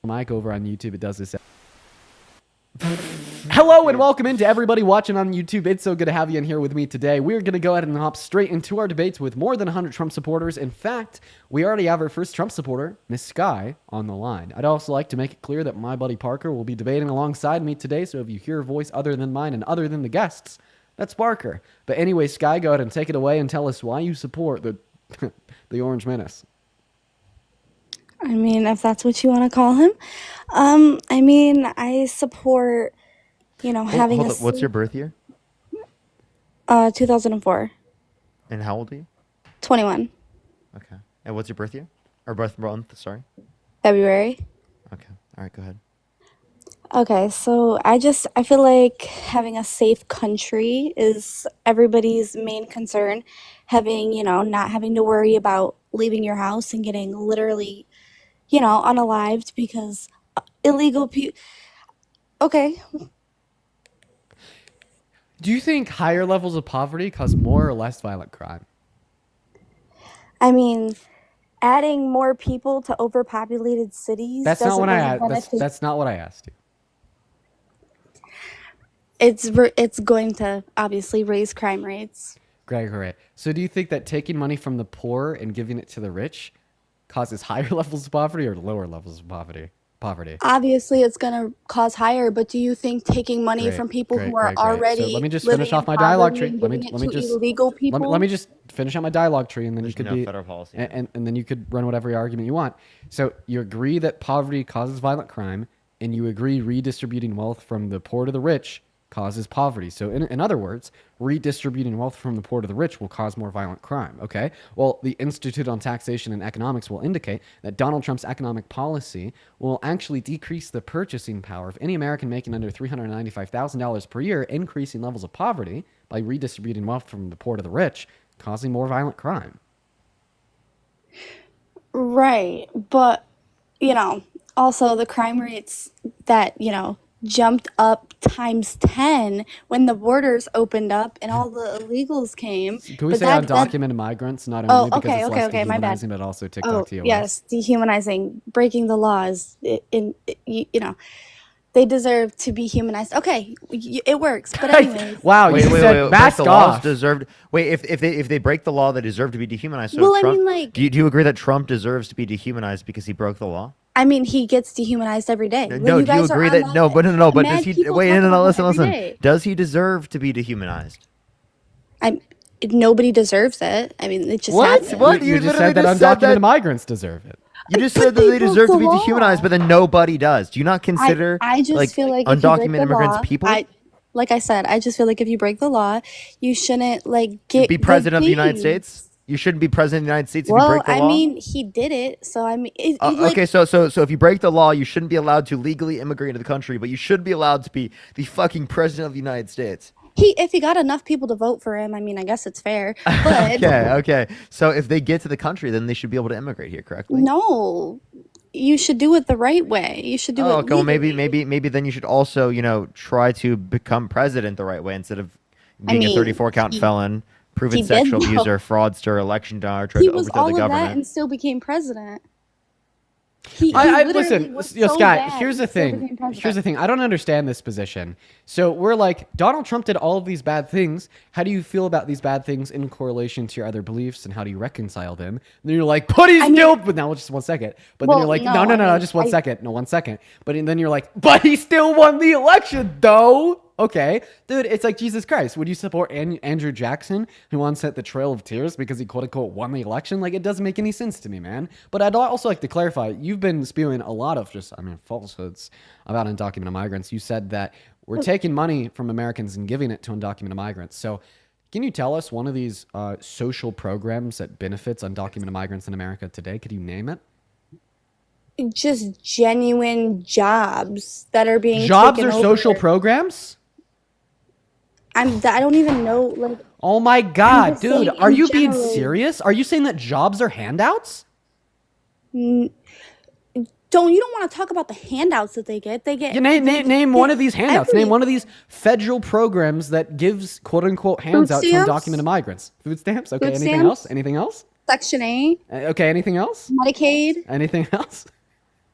mic over on YouTube. It does this. Hello and welcome into everybody watching on YouTube. It's so good to have you in here with me today. We're going to go ahead and hop straight into our debates with more than 100 Trump supporters. In fact, we already have our first Trump supporter, Miss Sky, on the line. I'd also like to make it clear that my buddy Parker will be debating alongside me today, so if you hear a voice other than mine and other than the guests, that's Parker. But anyway, Sky, go ahead and take it away and tell us why you support the the Orange Menace. I mean, if that's what you want to call him. I support, having a... What's your birth year? 2004. And how old are you? 21. Okay. And what's your birth year? Or birth month, sorry? February. Okay. All right, go ahead. Okay, so I feel like having a safe country is everybody's main concern. Not having to worry about leaving your house and getting literally, unalived because illegal people... Okay. Do you think higher levels of poverty cause more or less violent crime? I mean, adding more people to overpopulated cities That's not what I asked. benefit... That's not what I asked you. It's going to obviously raise crime rates. Great. So do you think that taking money from the poor and giving it to the rich causes higher levels of poverty or lower levels of poverty? Obviously, it's going to cause higher, but do you think taking money from people who are already So let me just living finish in off my dialogue tree. poverty and giving it to illegal people? Let me just finish out my dialogue tree, and then There's you could no be federal policy. and then you could run whatever argument you want. So you agree that poverty causes violent crime, and you agree redistributing wealth from the poor to the rich causes poverty. So in other words, redistributing wealth from the poor to the rich will cause more violent crime, okay? Well, the Institute on Taxation and Economics will indicate that Donald Trump's economic policy will actually decrease the purchasing power of any American making under $395,000 per year, increasing levels of poverty by redistributing wealth from the poor to the rich, causing more violent crime. Right, but, also the crime rates that, jumped up times 10 when the borders opened up and all the illegals came. Can we But say undocumented migrants, not only because it's less okay, my bad. dehumanizing, but also TikTok TOS? Yes, dehumanizing, breaking the laws, they deserve to be humanized. Okay, it works, but anyways. Wow, you said mask the laws off. deserved. Wait, if they break the law, they deserve to be dehumanized. So Well, Trump, do you agree that Trump deserves to be dehumanized because he broke the law? He gets dehumanized every day. No, do you agree that no? But no. But does he? Wait, no. Listen. Day. Does he deserve to be dehumanized? Nobody deserves it. it just happens. What? You just said that undocumented migrants deserve it. You just said that they deserve to be dehumanized, but then nobody does. Do you not consider I just feel like undocumented immigrants people? Like I said, I just feel like if you break the law, you shouldn't get be president of the United States. You shouldn't be president of the United States if you break the law. He did it, so okay, so if you break the law, you shouldn't be allowed to legally immigrate into the country, but you should be allowed to be the fucking president of the United States. If he got enough people to vote for him, I guess it's fair. But Okay. So if they get to the country, then they should be able to immigrate here, correctly? No, you should do it the right way. You should do it. Okay, well, legally. maybe then you should also, try to become president the right way instead of being a 34 count felon, proven sexual abuser, fraudster, election dodger, trying He to was overthrow the all of that government. and still became president. Listen, Scott, here's the thing. I don't understand this position. So we're like, Donald Trump did all of these bad things. How do you feel about these bad things in correlation to your other beliefs, and how do you reconcile them? And then you're like, but he's still, but now just 1 second. But then you're like, no, just 1 second. No, 1 second. But then you're like, but he still won the election though. Okay, dude, it's like Jesus Christ. Would you support Andrew Jackson, who once set the Trail of Tears because he quote unquote won the election? Like, it doesn't make any sense to me, man. But I'd also like to clarify, you've been spewing a lot of falsehoods about undocumented migrants. You said that we're taking money from Americans and giving it to undocumented migrants. So can you tell us one of these social programs that benefits undocumented migrants in America today? Could you name it? Just genuine jobs that are being Jobs taken or over. social programs? I don't even know. Oh my God, saying dude, are you being generally. serious? Are you saying that jobs are handouts? You don't want to talk about the handouts that they get. They get. Name one of these handouts. Name one of these federal programs that gives quote unquote hands out to undocumented migrants. Food stamps. Okay. Food Anything stamps? else? Anything else? Section 8. Okay. Anything else? Medicaid. Anything else?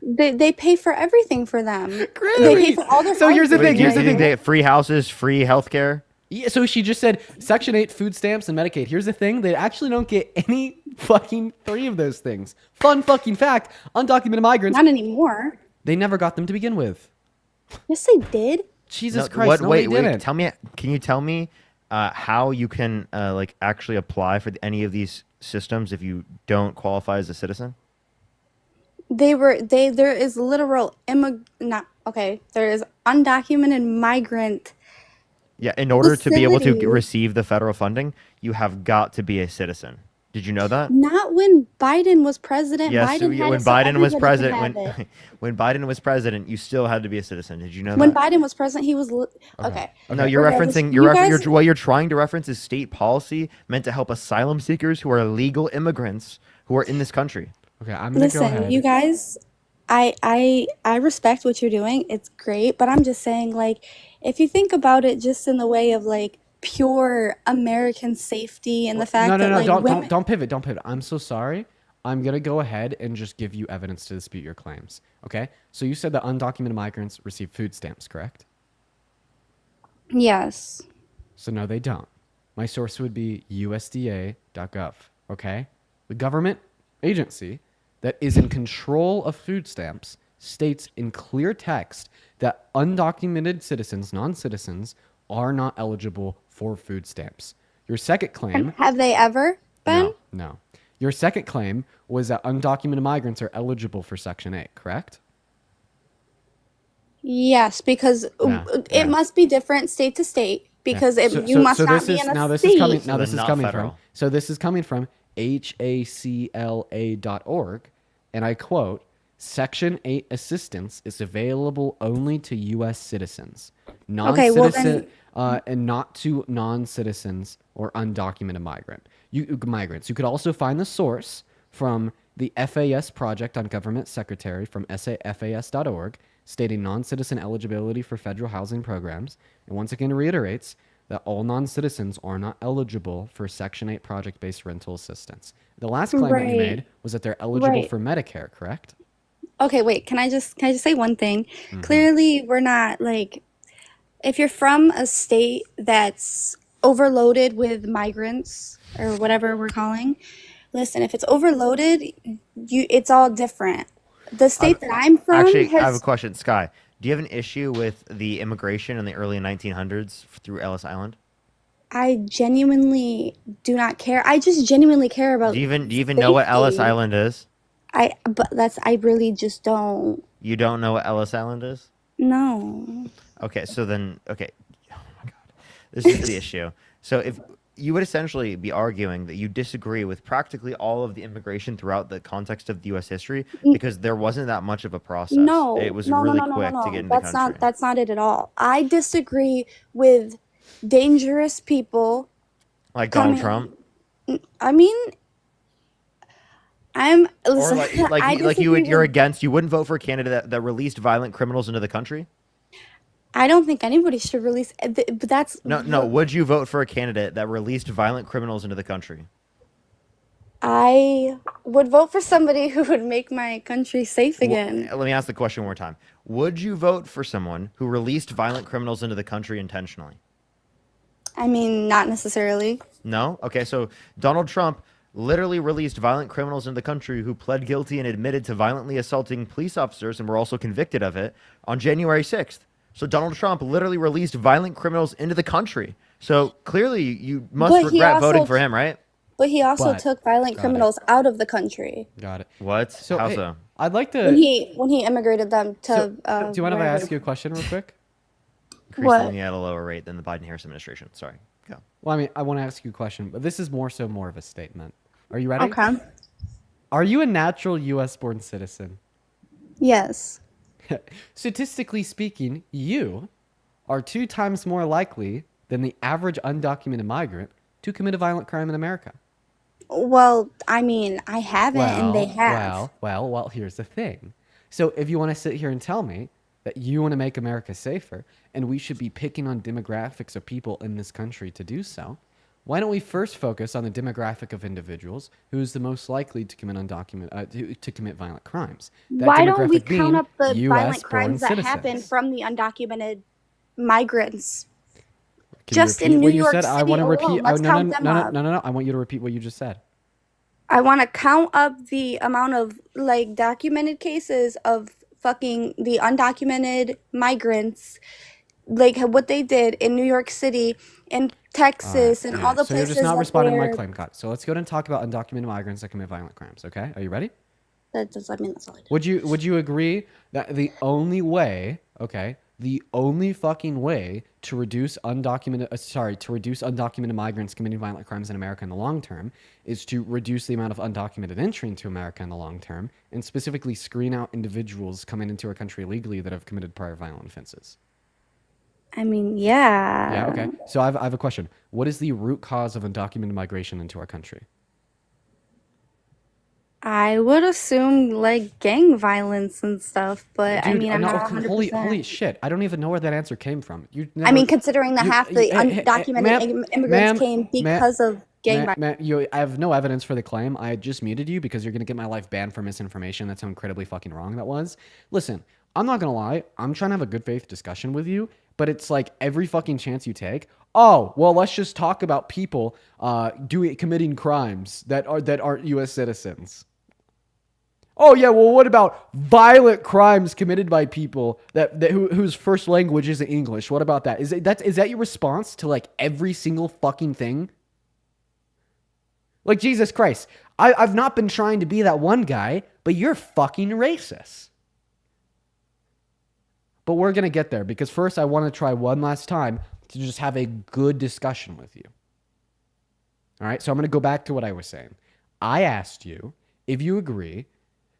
They pay for everything for them. They Great. pay for all their. So here's the thing. Do Here's the you think thing. they have free houses, free healthcare? Yeah, so she just said Section 8 food stamps and Medicaid. Here's the thing. They actually don't get any fucking 3 of those things. Fun fucking fact. Undocumented migrants, Not anymore. they never got them to begin with. Yes, they did. Jesus No, Christ. No, they wait. didn't. Tell me. Can you tell me how you can like actually apply for any of these systems if you don't qualify as a citizen? There is literal there is undocumented migrant. Yeah, in order to be able to Facilities. receive the federal funding, you have got to be a citizen. Did you know that? Not when Biden was president. Yes, Biden had when it so Biden was everybody could president, have it. when Biden was president, you still had to be a citizen. Did you know When that? Biden was president, he was okay. No, you're Regardless, referencing. you guys- What you're trying to reference is state policy meant to help asylum seekers who are legal immigrants who are in this country. Okay, I'm going to go ahead. Listen, you guys, I respect what you're doing. It's great, but I'm just saying, like, if you think about it just in the way of like pure American safety and the fact No, that like women, don't pivot. Don't pivot. I'm so sorry. I'm going to go ahead and just give you evidence to dispute your claims. Okay? So you said that undocumented migrants receive food stamps, correct? yes, So no, they don't. My source would be USDA.gov. Okay? The government agency that is in control of food stamps states in clear text that undocumented citizens, non-citizens, are not eligible for food stamps. Your second claim... have they ever been? No, no. Your second claim was that undocumented migrants are eligible for Section 8, correct? Yes, because Yeah, it yeah. must be different state to state because you must not be in a now this state. is coming now So this then is not coming federal. from so this is coming from HACLA.org, and I quote, Section 8 assistance is available only to U.S. citizens, Okay, well non-citizen, then- and not to non-citizens or undocumented migrants. You could also find the source from the FAS Project on Government Secretary from FAS.org, stating non-citizen eligibility for federal housing programs, and once again reiterates that all non-citizens are not eligible for Section 8 project-based rental assistance. The last claim that you Right. made was that they're eligible Right. for Medicare, correct? Okay, wait, can I just say one thing? Mm-hmm. Clearly, we're not like if you're from a state that's overloaded with migrants or whatever we're calling, listen, if it's overloaded, it's all different. The state that I'm from Actually, I have a has question, Sky. Do you have an issue with the immigration in the early 1900s through Ellis Island? I genuinely do not care. I just genuinely care about Do you even know what Ellis safety. Island is? I really just don't You don't know what Ellis Island is? know. Okay, so then, okay. Oh my God. This is the issue. So if you would essentially be arguing that you disagree with practically all of the immigration throughout the context of the U.S. history because there wasn't that much of a process. No, It was no, really no, no, quick no, to no. get into the country. That's not it at all. I disagree with dangerous people. Like Donald coming- Trump? I mean, Or listen, like I disagree you're with- against, you wouldn't vote for a candidate that released violent criminals into the country? I don't think anybody should release. But that's No. Would you vote for a candidate that released violent criminals into the country? I would vote for somebody who would make my country safe again. Let me ask the question one more time. Would you vote for someone who released violent criminals into the country intentionally? I mean, not necessarily. No? Okay, so Donald Trump literally released violent criminals into the country who pled guilty and admitted to violently assaulting police officers and were also convicted of it on January 6th. So Donald Trump literally released violent criminals into the country. So clearly you must But he regret voting also for him, right? But he also But- took violent got it. criminals out of the country Got it. What? So, How hey, so? I'd like to... when he immigrated them to. So, do you mind if I wherever. ask you a question real quick? Increasingly at a lower rate than the Biden-Harris administration. Sorry. Go. Well, I mean, I want to ask you a question, but this is more of a statement. Are you ready? Okay. Are you a natural U.S.-born citizen? Yes. Statistically speaking, you are 2 times more likely than the average undocumented migrant to commit a violent crime in America. Well, I mean, I haven't, and they have. Well, here's the thing. So if you want to sit here and tell me that you want to make America safer and we should be picking on demographics of people in this country to do so, why don't we first focus on the demographic of individuals who's the most likely to commit to commit violent crimes? That Why don't we demographic being count up the violent US-born crimes that happen citizens. from the undocumented migrants? Can you Just repeat in New what you York said? City I want to repeat. alone. Let's no, count no, them no, no, up. no, no, no. I want you to repeat what you just said. I want to count up the amount of like documented cases of fucking the undocumented migrants, like what they did in New York City, in Texas, and all the So you're places just not that responding to my they're. claim, Cut. So let's go ahead and talk about undocumented migrants that commit violent crimes. Okay, are you ready? That does. I mean, that's all I did. Would you agree that the only way, okay, the only fucking way to reduce undocumented migrants committing violent crimes in America in the long term is to reduce the amount of undocumented entry into America in the long term, and specifically screen out individuals coming into our country illegally that have committed prior violent offenses? I mean, yeah. Yeah, okay. So I have a question. What is the root cause of undocumented migration into our country? I would assume like gang violence and stuff, but I Dude, mean, I'm no, not holy 100%. shit! I don't even know where that answer came from. You I never, mean, considering that half the undocumented ma'am, immigrants came because of gang violence. I have no evidence for the claim. I just muted you because you're gonna get my life banned for misinformation. That's how incredibly fucking wrong that was. Listen, I'm not gonna lie. I'm trying to have a good faith discussion with you, but it's like every fucking chance you take. Oh, well, let's just talk about people committing crimes that aren't U.S. citizens. Oh yeah, well, what about violent crimes committed by people whose first language isn't English? What about that? Is that your response to like every single fucking thing? Like, Jesus Christ, I've not been trying to be that one guy, but you're fucking racist. But we're gonna get there because first I want to try one last time to just have a good discussion with you. All right, so I'm gonna go back to what I was saying. I asked you if you agree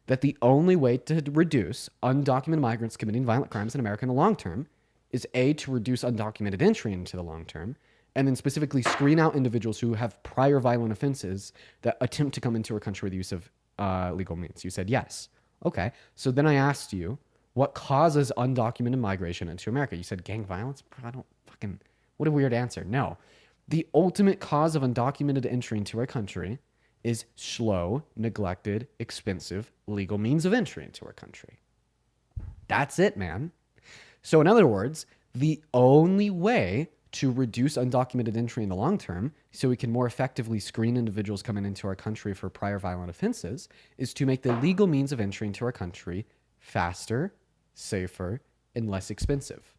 that the only way to reduce undocumented migrants committing violent crimes in America in the long term is A, to reduce undocumented entry into the long term, and then specifically screen out individuals who have prior violent offenses that attempt to come into our country with the use of legal means. You said yes. Okay. So then I asked you, what causes undocumented migration into America? You said gang violence? What a weird answer. No. The ultimate cause of undocumented entry into our country is slow, neglected, expensive legal means of entry into our country. That's it, man. So in other words, the only way to reduce undocumented entry in the long term so we can more effectively screen individuals coming into our country for prior violent offenses is to make the legal means of entry into our country faster, safer, and less expensive.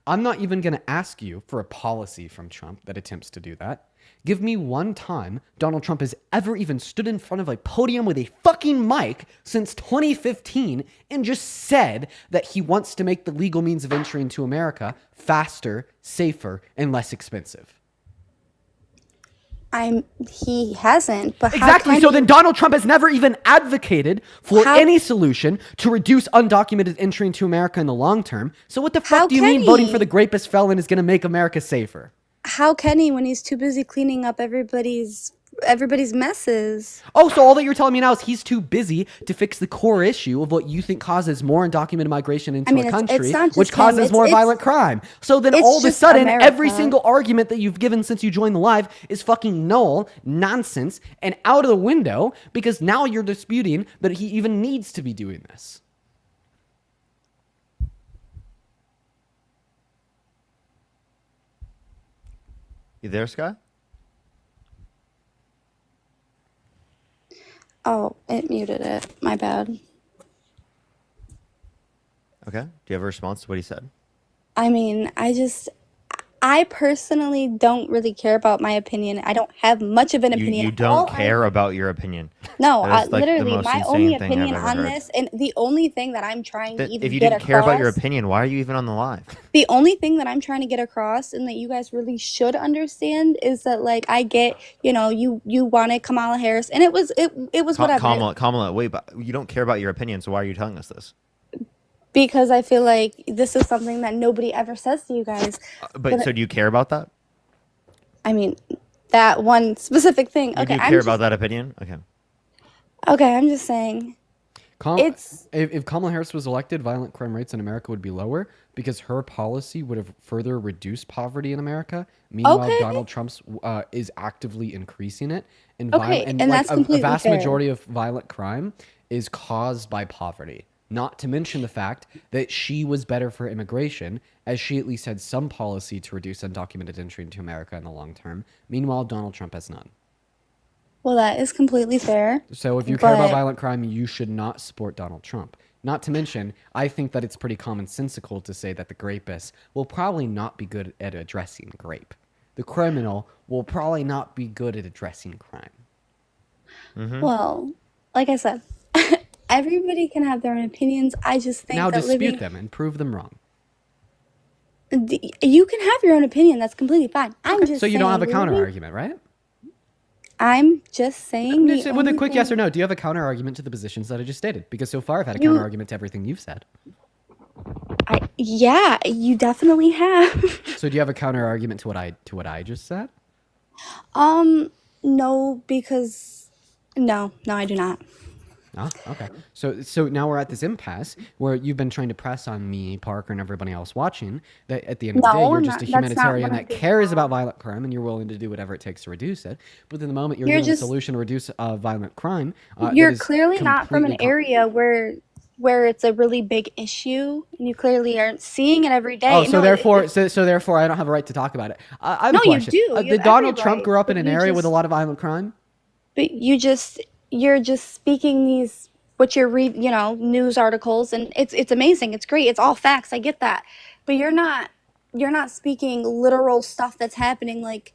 I'm not even going to ask you for a policy from Trump that attempts to do that. Give me one time Donald Trump has ever even stood in front of a podium with a fucking mic since 2015 and just said that he wants to make the legal means of entry into America faster, safer, and less expensive. He hasn't, but Exactly. So then Donald Trump has never even advocated for any solution to reduce undocumented entry into America in the long term. So what the fuck do you mean voting for the greatest felon is going to make America safer? How can he when he's too busy cleaning up everybody's messes? Oh, so all that you're telling me now is he's too busy to fix the core issue of what you think causes more undocumented migration into a country, which causes more violent crime. So then all of a sudden, every single argument that you've given since you joined the live is fucking null, nonsense, and out of the window because now you're disputing that he even needs to be doing this. You there, Sky? Oh, it muted it. My bad. Okay. Do you have a response to what he said? I mean, I personally don't really care about my opinion. I don't have much of an opinion. You don't care about your opinion. No, That is, like, the literally, most my insane only thing I've opinion ever on heard. this, and the only thing that I'm trying to even If you get didn't care about your across, opinion, why are you even on the live? the only thing that I'm trying to get across, and that you guys really should understand, is that like I get, you wanted Kamala Harris, and it was whatever. Kamala, wait, but you don't care about your opinion, so why are you telling us this? Because I feel like this is something that nobody ever says to you guys. So do you care about that? I mean, that one specific thing. You do care about that opinion? Okay. Okay, I'm just saying. If Kamala Harris was elected, violent crime rates in America would be lower because her policy would have further reduced poverty in America. Meanwhile, Okay. Donald Trump's is actively increasing it, and Okay, and that's a completely vast fair. majority of violent crime is caused by poverty. Not to mention the fact that she was better for immigration, as she at least had some policy to reduce undocumented entry into America in the long term. Meanwhile, Donald Trump has none. Well, that is completely fair. So if you care about But violent crime, you should not support Donald Trump. Not to mention, I think that it's pretty commonsensical to say that the rapist will probably not be good at addressing rape. The criminal will probably not be good at addressing crime. well, like I said, everybody can have their own opinions. I just think Now that dispute them and prove them wrong. you can have your own opinion. That's completely fine. I'm just So you don't have a saying, counter living- argument, right? I'm just saying Just the with a only quick thing- yes or no, do you have a counter argument to the positions that I just stated? Because so far I've had a You- counter argument to everything you've said. Yeah, you definitely have. So do you have a counter argument to what I just said? No, because no, I do not. Oh, okay. So now we're at this impasse where you've been trying to press on me, Parker, and everybody else watching that at the end of the day, No, you're just a that's not humanitarian what that I'm doing. cares about violent crime and you're willing to do whatever it takes to reduce it. But in the moment you're You're giving a just- solution to reduce violent crime, that You're is clearly not from an completely area where it's a really big issue, and you clearly aren't seeing it every day. Oh, so No, therefore, so therefore, I don't have a right to talk about it. I have No, a you question. do. You Did have Donald every Trump right, grow up in but an you area with a just- lot of violent crime? but you're just speaking these what you read, news articles, and it's amazing. It's great. It's all facts. I get that, but you're not speaking literal stuff that's happening, like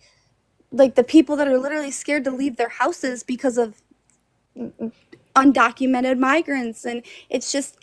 the people that are literally scared to leave their houses because of undocumented migrants, and it's just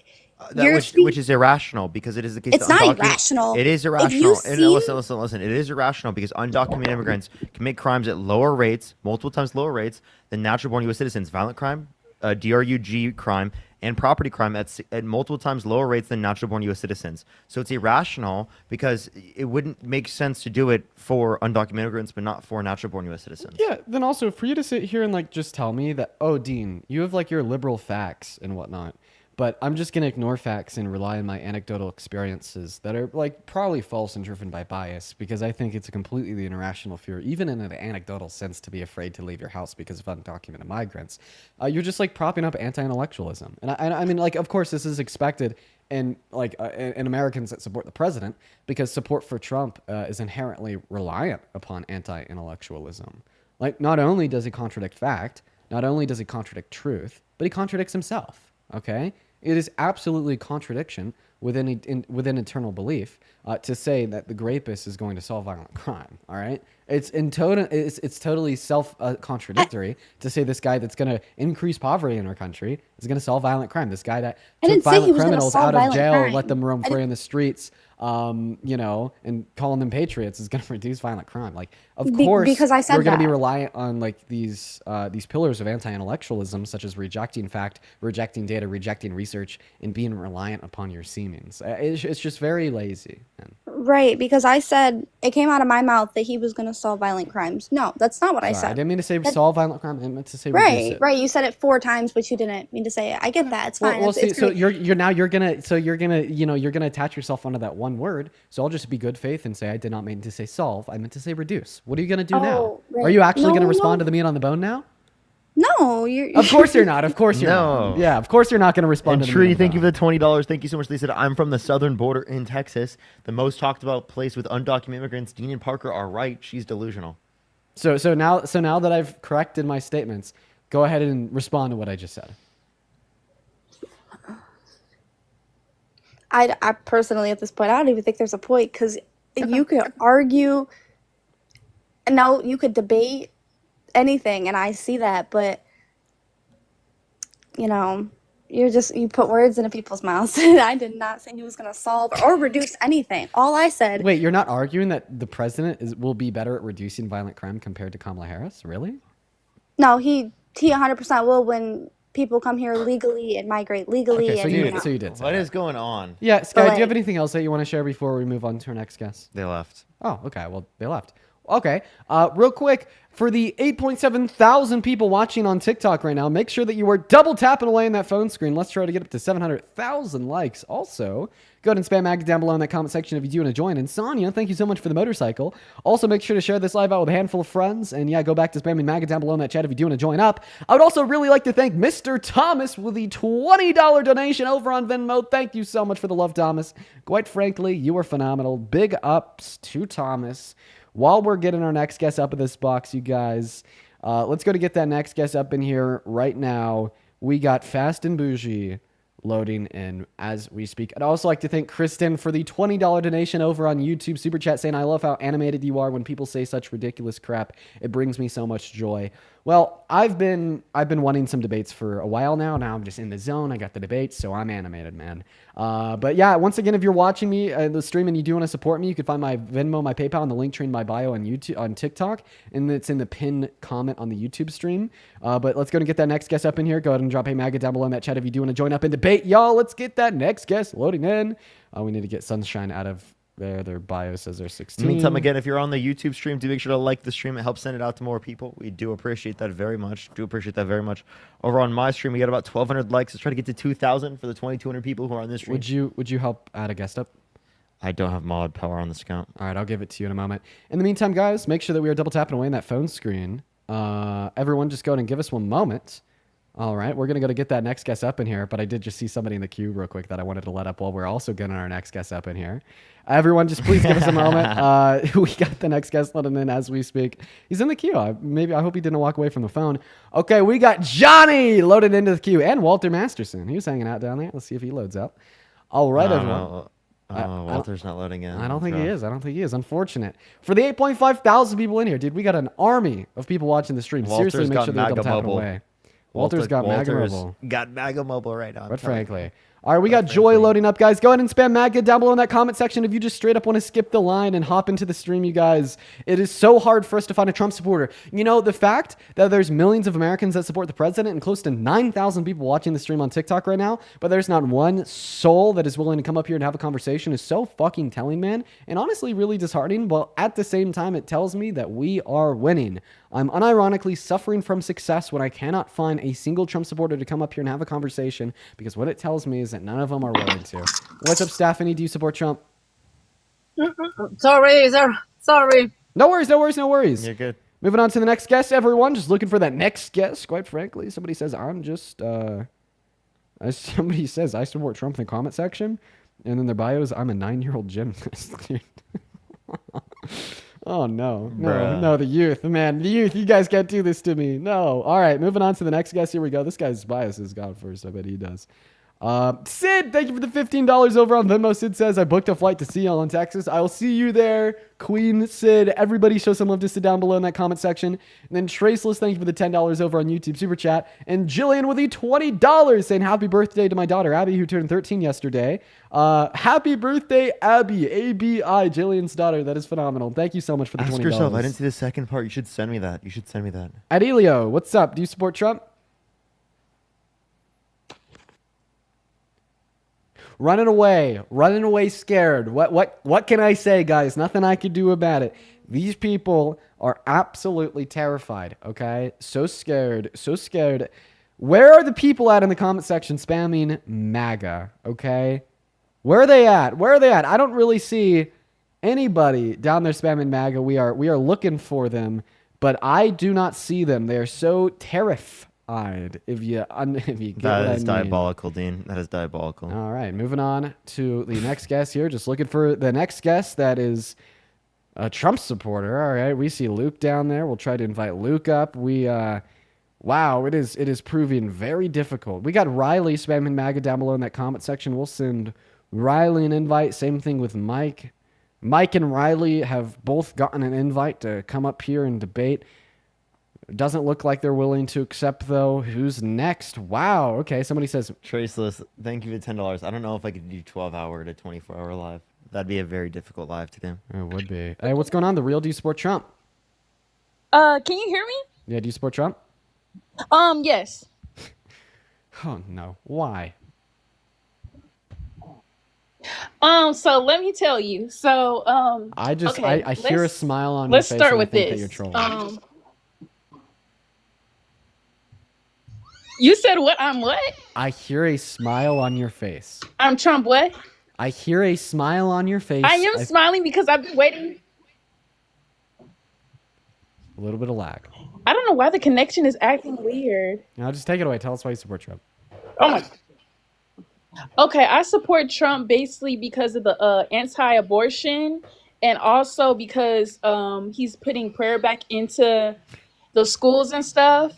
Which is irrational because it is the case. It's that not irrational. It is If irrational. you And see- listen. It is irrational because undocumented immigrants commit crimes at lower rates, multiple times lower rates than natural-born U.S. citizens. Violent crime, DRUG crime, and property crime at multiple times lower rates than natural-born U.S. citizens. So it's irrational because it wouldn't make sense to do it for undocumented immigrants, but not for natural-born U.S. citizens. Yeah. Then also for you to sit here and just tell me that, oh, Dean, you have your liberal facts and whatnot, but I'm just gonna ignore facts and rely on my anecdotal experiences that are probably false and driven by bias because I think it's a completely irrational fear, even in an anecdotal sense, to be afraid to leave your house because of undocumented migrants. You're just propping up anti-intellectualism, and I mean, of course, this is expected in in Americans that support the president because support for Trump is inherently reliant upon anti-intellectualism. Not only does he contradict fact, not only does he contradict truth, but he contradicts himself. Okay. It is absolutely a contradiction within internal belief to say that the rapist is going to solve violent crime. All right, it's totally self-contradictory to say this guy that's going to increase poverty in our country is going to solve violent crime. This guy that I took didn't say he violent was gonna criminals solve out of violent jail, crime. let them roam I free in the streets, and calling them patriots is going to reduce violent crime. Of course, because I said we're going to be that. reliant on these pillars of anti-intellectualism, such as rejecting fact, rejecting data, rejecting research, and being reliant upon your seemings. It's just very lazy. Man. Right, because I said it came out of my mouth that he was going to solve violent crimes. No, that's not what I Sorry, said. I didn't mean to say solve violent crime. I meant to say reduce Right, it. right. You said it 4 times, but you didn't mean to say it. I get that. It's fine. Well, it's, see, it's so great. you're gonna attach yourself onto that one word. So I'll just be good faith and say I did not mean to say solve. I meant to say reduce. What are you gonna do now? Oh, right. Are you actually gonna No, respond no. to the meat on the bone now? No, you're. Of course you're not. Of course you're No. not. Yeah, of course you're not gonna respond And to the Trudy, meat on thank the you bone. for the $20. Thank you so much. They said, I'm from the southern border in Texas, the most talked about place with undocumented immigrants. Dean and Parker are right. She's delusional. So now that I've corrected my statements, go ahead and respond to what I just said. I personally, at this point, I don't even think there's a point because you could argue, and now you could debate anything, and I see that, but you put words into people's mouths. I did not say he was going to solve or reduce anything. All I said, Wait, you're not arguing that the president will be better at reducing violent crime compared to Kamala Harris? Really? no, he 100% will when people come here legally and migrate legally. Okay, so and, you did. Say What that. is going on? Yeah, Sky, do you have like- anything else that you want to share before we move on to our next guest? They left. Oh, okay. Well, they left. Okay. Real quick, for the 8.7 thousand people watching on TikTok right now, make sure that you are double tapping away in that phone screen. Let's try to get up to 700,000 likes. Also, go ahead and spam mag down below in that comment section if you do want to join. And Sonia, thank you so much for the motorcycle. Also, make sure to share this live out with a handful of friends. And yeah, go back to spamming mag down below in that chat if you do want to join up. I would also really like to thank Mr. Thomas with the $20 donation over on Venmo. Thank you so much for the love, Thomas. Quite frankly, you are phenomenal. Big ups to Thomas. While we're getting our next guest up in this box, you guys, let's go to get that next guest up in here right now. We got Fast and Bougie loading in as we speak. I'd also like to thank Kristen for the $20 donation over on YouTube Super Chat, saying, I love how animated you are. When people say such ridiculous crap, it brings me so much joy. Well, I've been wanting some debates for a while now. Now I'm just in the zone. I got the debates, so I'm animated, man. But yeah, once again, if you're watching me the stream and you do want to support me, you can find my Venmo, my PayPal, and the link tree in my bio on YouTube, on TikTok, and it's in the pinned comment on the YouTube stream. But let's go and get that next guest up in here. Go ahead and drop a maggot down below in that chat if you do want to join up in debate, y'all. Let's get that next guest loading in. We need to get Sunshine out of there. Their bio says they're 16. Meantime, again, if you're on the YouTube stream, do make sure to like the stream. It helps send it out to more people. We do appreciate that very much. Over on my stream, we got about 1,200 likes. Let's try to get to 2,000 for the 2,200 people who are on this stream. Would you help add a guest up? I don't have mod power on this account. All right, I'll give it to you in a moment. In the meantime, guys, make sure that we are double tapping away in that phone screen. Everyone just go ahead and give us one moment. All right, we're going to go to get that next guest up in here, but I did just see somebody in the queue real quick that I wanted to let up while we're also getting our next guest up in here. Everyone, just please give us a moment. We got the next guest letting in as we speak. He's in the queue. I hope he didn't walk away from the phone. Okay, we got Johnny loaded into the queue and Walter Masterson. He was hanging out down there. Let's see if he loads up. All right, everyone. Walter's not loading in. I don't think he is. Unfortunate. For the 8.5 thousand people in here, dude, we got an army of people watching the stream. Walter's Seriously, make sure they're double tapping away. Walter's got MAGA Mobile. Got MAGA Mobile right now. But frankly. All right, we got Joy loading up, guys. Go ahead and spam MAGA down below in that comment section if you just straight up want to skip the line and hop into the stream, you guys. It is so hard for us to find a Trump supporter. You know, the fact that there's millions of Americans that support the president and close to 9,000 people watching the stream on TikTok right now, but there's not one soul that is willing to come up here and have a conversation is so fucking telling, man. And honestly, really disheartening. But at the same time, it tells me that we are winning. I'm unironically suffering from success when I cannot find a single Trump supporter to come up here and have a conversation, because what it tells me is that none of them are willing to. What's up, Stephanie? Do you support Trump? Sorry, sir. Sorry. No worries. You're good. Moving on to the next guest, everyone. Just looking for that next guest, quite frankly. Somebody says, somebody says, I support Trump in the comment section. And then their bio is, I'm a 9-year-old gymnast. Oh, no, the youth, man, the youth, you guys can't do this to me. No. All right, moving on to the next guest. Here we go. This guy's bias is gone first. I bet he does. Sid, thank you for the $15 over on Venmo. Sid says, I booked a flight to see y'all in Texas. I will see you there, Queen Sid. Everybody show some love to Sid down below in that comment section. And then Traceless, thank you for the $10 over on YouTube Super Chat. And Jillian with the $20 saying happy birthday to my daughter, Abby, who turned 13 yesterday. Happy birthday, Abby, A-B-I, Jillian's daughter. That is phenomenal. Thank you so much for the $20. Ask yourself, I didn't see the second part. You should send me that. Adelio, what's up? Do you support Trump? Running away scared. What can I say, guys? Nothing I could do about it. These people are absolutely terrified, okay? So scared. Where are the people at in the comment section spamming MAGA, okay? Where are they at? I don't really see anybody down there spamming MAGA. We are looking for them, but I do not see them. They are so terrified. If you get that is diabolical, Dean. That is diabolical. All right, moving on to the next guest here. Just looking for the next guest that is a Trump supporter. All right, we see Luke down there. We'll try to invite Luke up. Wow, it is proving very difficult. We got Riley spamming MAGA down below in that comment section. We'll send Riley an invite. Same thing with Mike. Mike and Riley have both gotten an invite to come up here and debate. Doesn't look like they're willing to accept, though. Who's next? Wow. Okay, somebody says... Traceless, thank you for $10. I don't know if I could do 12-hour to 24-hour live. That'd be a very difficult live to do. It would be. Hey, what's going on? The Real, do you support Trump? Can you hear me? Yeah, do you support Trump? Yes. Oh, no. Why? So let me tell you. So, okay, I hear a smile on your let's face start and I with think that you're this. trolling. You said what? I'm what? I hear a smile on your face. I'm Trump. What? I hear a smile on your face. I am smiling because I've been waiting. A little bit of lag. I don't know why the connection is acting weird. Now just take it away. Tell us why you support Trump. Oh my. Okay, I support Trump basically because of the anti-abortion, and also because he's putting prayer back into the schools and stuff.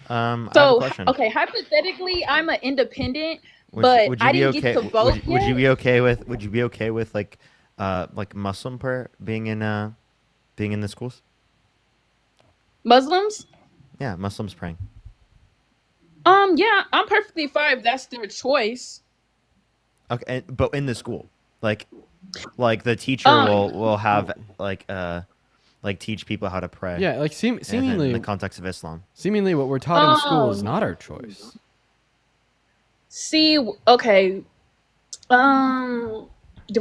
I have a So, question. okay, hypothetically, I'm an independent, Would but you I be didn't okay? get to vote Would yet. you be okay with? Would you be okay with like Muslim prayer being in the schools? Muslims? Yeah, Muslims praying. Yeah, I'm perfectly fine if that's their choice. Okay, but in the school, like the teacher will have teach people how to pray. Yeah, like seemingly in the context of Islam. Seemingly, what we're taught in school is not our choice. See, okay. Do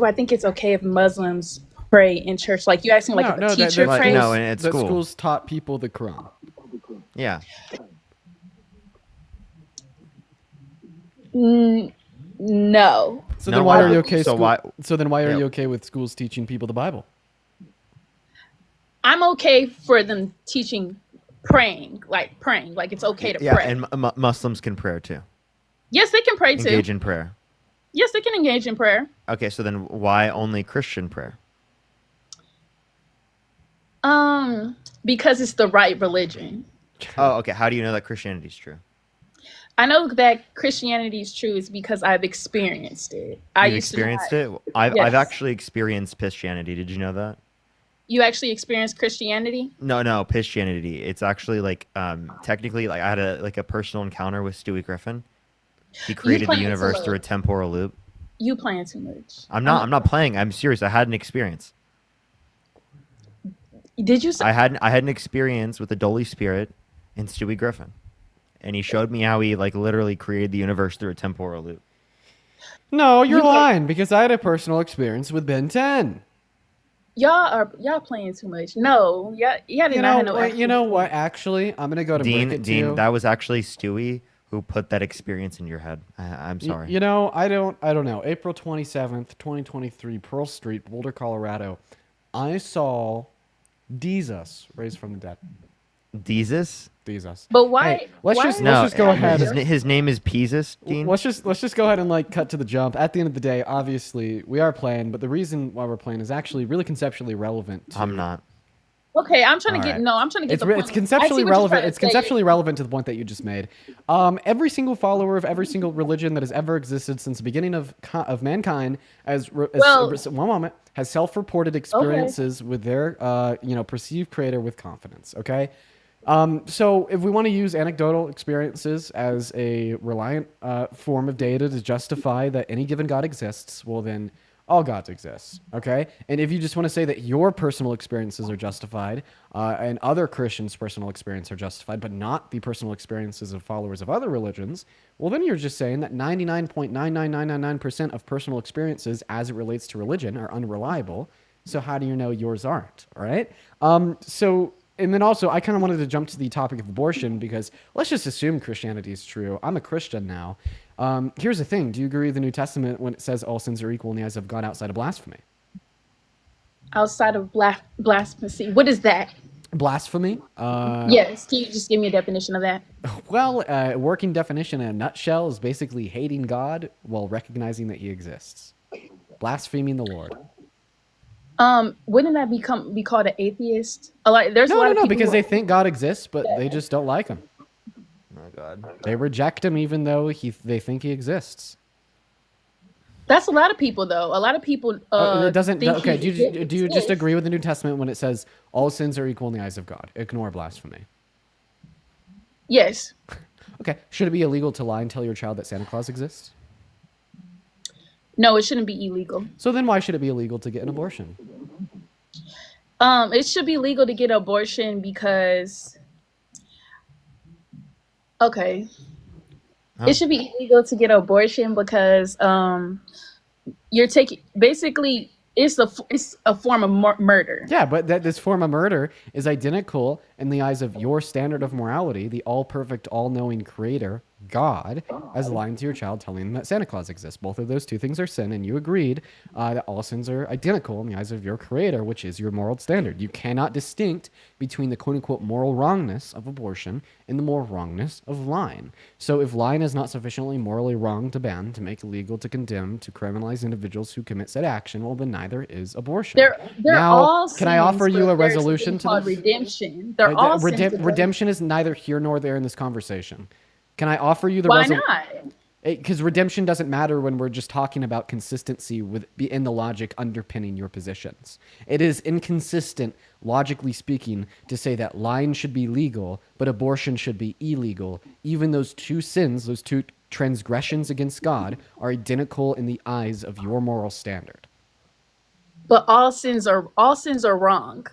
I think it's okay if Muslims pray in church? Like you asking, like if a teacher prays? No, and at school. Schools taught people the Quran. Yeah. No. So then why are you okay? So then why are you okay with schools teaching people the Bible? I'm okay for them teaching praying. Like it's okay to pray. Yeah, and Muslims can pray too. Yes, they can pray too. Engage in prayer. Yes, they can engage in prayer. Okay, so then why only Christian prayer? Because it's the right religion. Oh, okay. How do you know that Christianity is true? I know that Christianity is true is because I've experienced it. You've experienced it? I've actually experienced Christianity. Did you know that? You actually experienced Christianity? No, Christianity. It's actually like technically like I had a personal encounter with Stewie Griffin. He created the universe through a temporal loop. You playing too much. I'm not playing. I'm serious. I had an experience. Did you say I had an experience with the Holy Spirit and Stewie Griffin. And he showed me how he like literally created the universe through a temporal loop. No, you're lying because I had a personal experience with Ben 10. Y'all playing too much. No, y'all did not have no. You know what? Actually, I'm gonna go to break it to you. That was actually Stewie who put that experience in your head. I'm sorry. You know, I don't know. April 27th, 2023, Pearl Street, Boulder, Colorado. I saw Jesus raised from the dead. Jesus? But why? Hey, let's just go ahead. His name is Peasus, Dean. Let's just go ahead and like cut to the jump. At the end of the day, obviously we are playing, but the reason why we're playing is actually really conceptually relevant. I'm not. Okay, I'm trying to get the point. It's conceptually relevant. It's conceptually relevant to the point that you just made. Every single follower of every single religion that has ever existed since the beginning of mankind, one moment, has self-reported experiences with their perceived creator with confidence. Okay. So if we want to use anecdotal experiences as a reliant form of data to justify that any given God exists, well then all gods exist, okay? And if you just want to say that your personal experiences are justified and other Christians' personal experiences are justified, but not the personal experiences of followers of other religions, well then you're just saying that 99.99999% of personal experiences as it relates to religion are unreliable. So how do you know yours aren't, all right? And then also, I kind of wanted to jump to the topic of abortion because let's just assume Christianity is true. I'm a Christian now. Here's the thing. Do you agree with the New Testament when it says all sins are equal in the eyes of God outside of blasphemy? Outside of blasphemy. What is that? Blasphemy? Yes. Can you just give me a definition of that? Well, a working definition in a nutshell is basically hating God while recognizing that he exists. Blaspheming the Lord. Wouldn't that be called an atheist? There's a lot of people because they think God exists, but they just don't like him. Oh my God. They reject him even though they think he exists. That's a lot of people, though. A lot of people. It doesn't. Okay. Do you just agree with the New Testament when it says all sins are equal in the eyes of God? Ignore blasphemy. Yes. Okay. Should it be illegal to lie and tell your child that Santa Claus exists? No, it shouldn't be illegal. So then why should it be illegal to get an abortion? It should be legal to get an abortion because... Okay. It should be illegal to get an abortion because you're taking basically it's a form of murder. Yeah, but this form of murder is identical in the eyes of your standard of morality, the all-perfect, all-knowing creator, God, as lying to your child, telling them that Santa Claus exists. Both of those two things are sin, and you agreed that all sins are identical in the eyes of your creator, which is your moral standard. You cannot distinct between the quote-unquote moral wrongness of abortion and the moral wrongness of lying. So if lying is not sufficiently morally wrong to ban, to make illegal, to condemn, to criminalize individuals who commit said action, well, then neither is abortion. They're now, all can I offer sins, you a but there's resolution something to called this? redemption. They're all sins, but Redemption is neither here nor there in this conversation. Can I offer you the why resolution? not? Because redemption doesn't matter when we're just talking about consistency in the logic underpinning your positions. It is inconsistent, logically speaking, to say that lying should be legal, but abortion should be illegal. Even those two sins, those two transgressions against God, are identical in the eyes of your moral standard. But all sins are wrong.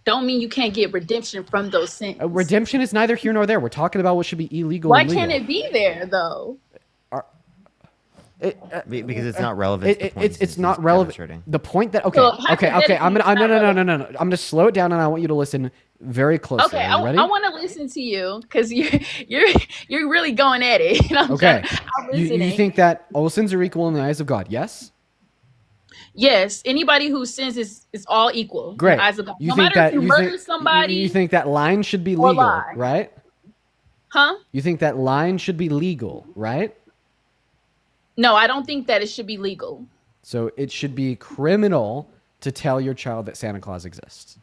Don't mean you can't get redemption from those sins. Redemption is neither here nor there. We're talking about what should be illegal. Why and legal. can't it be there though? Because it's not relevant. It's not relevant. The point that okay. So, I'm hypothetically, gonna no. I'm gonna slow it down, and I want you to listen very closely. Okay, Are you ready? I want to listen to you because you're really going at it. And Okay. I'm You listening. think that all sins are equal in the eyes of God? Yes. Yes, anybody who sins is all equal. in the Great. eyes of God. You No think matter that if you you murder think, somebody, you think that lying should be or legal, lie. right? huh? You think that lying should be legal, right? No, I don't think that it should be legal. So it should be criminal to tell your child that Santa Claus exists.